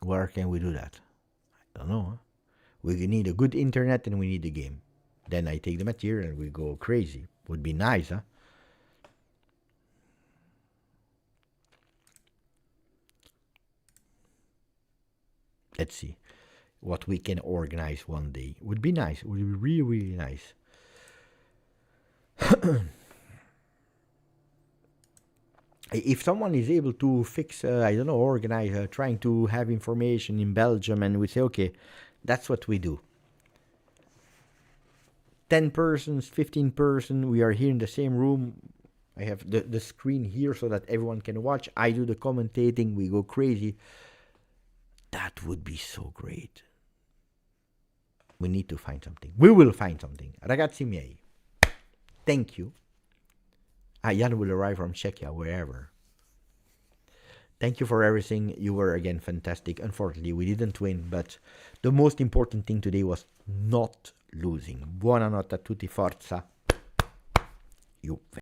Where can we do that? I don't know. Huh? We need a good internet and we need the game. Then I take the material and we go crazy. Would be nice, huh? Let's see what we can organize one day. Would be nice. Would be really, really nice. If someone is able to fix, I don't know, organize, trying to have information in Belgium, and we say, okay, that's what we do. 10 persons, 15 persons, we are here in the same room. I have the screen here so that everyone can watch. I do the commentating, we go crazy. That would be so great. We need to find something. We will find something. Ragazzi miei, thank you. Jan will arrive from Czechia, wherever. Thank you for everything. You were again fantastic. Unfortunately, we didn't win, but the most important thing today was not losing. Buonanotte a tutti, forza. Juve.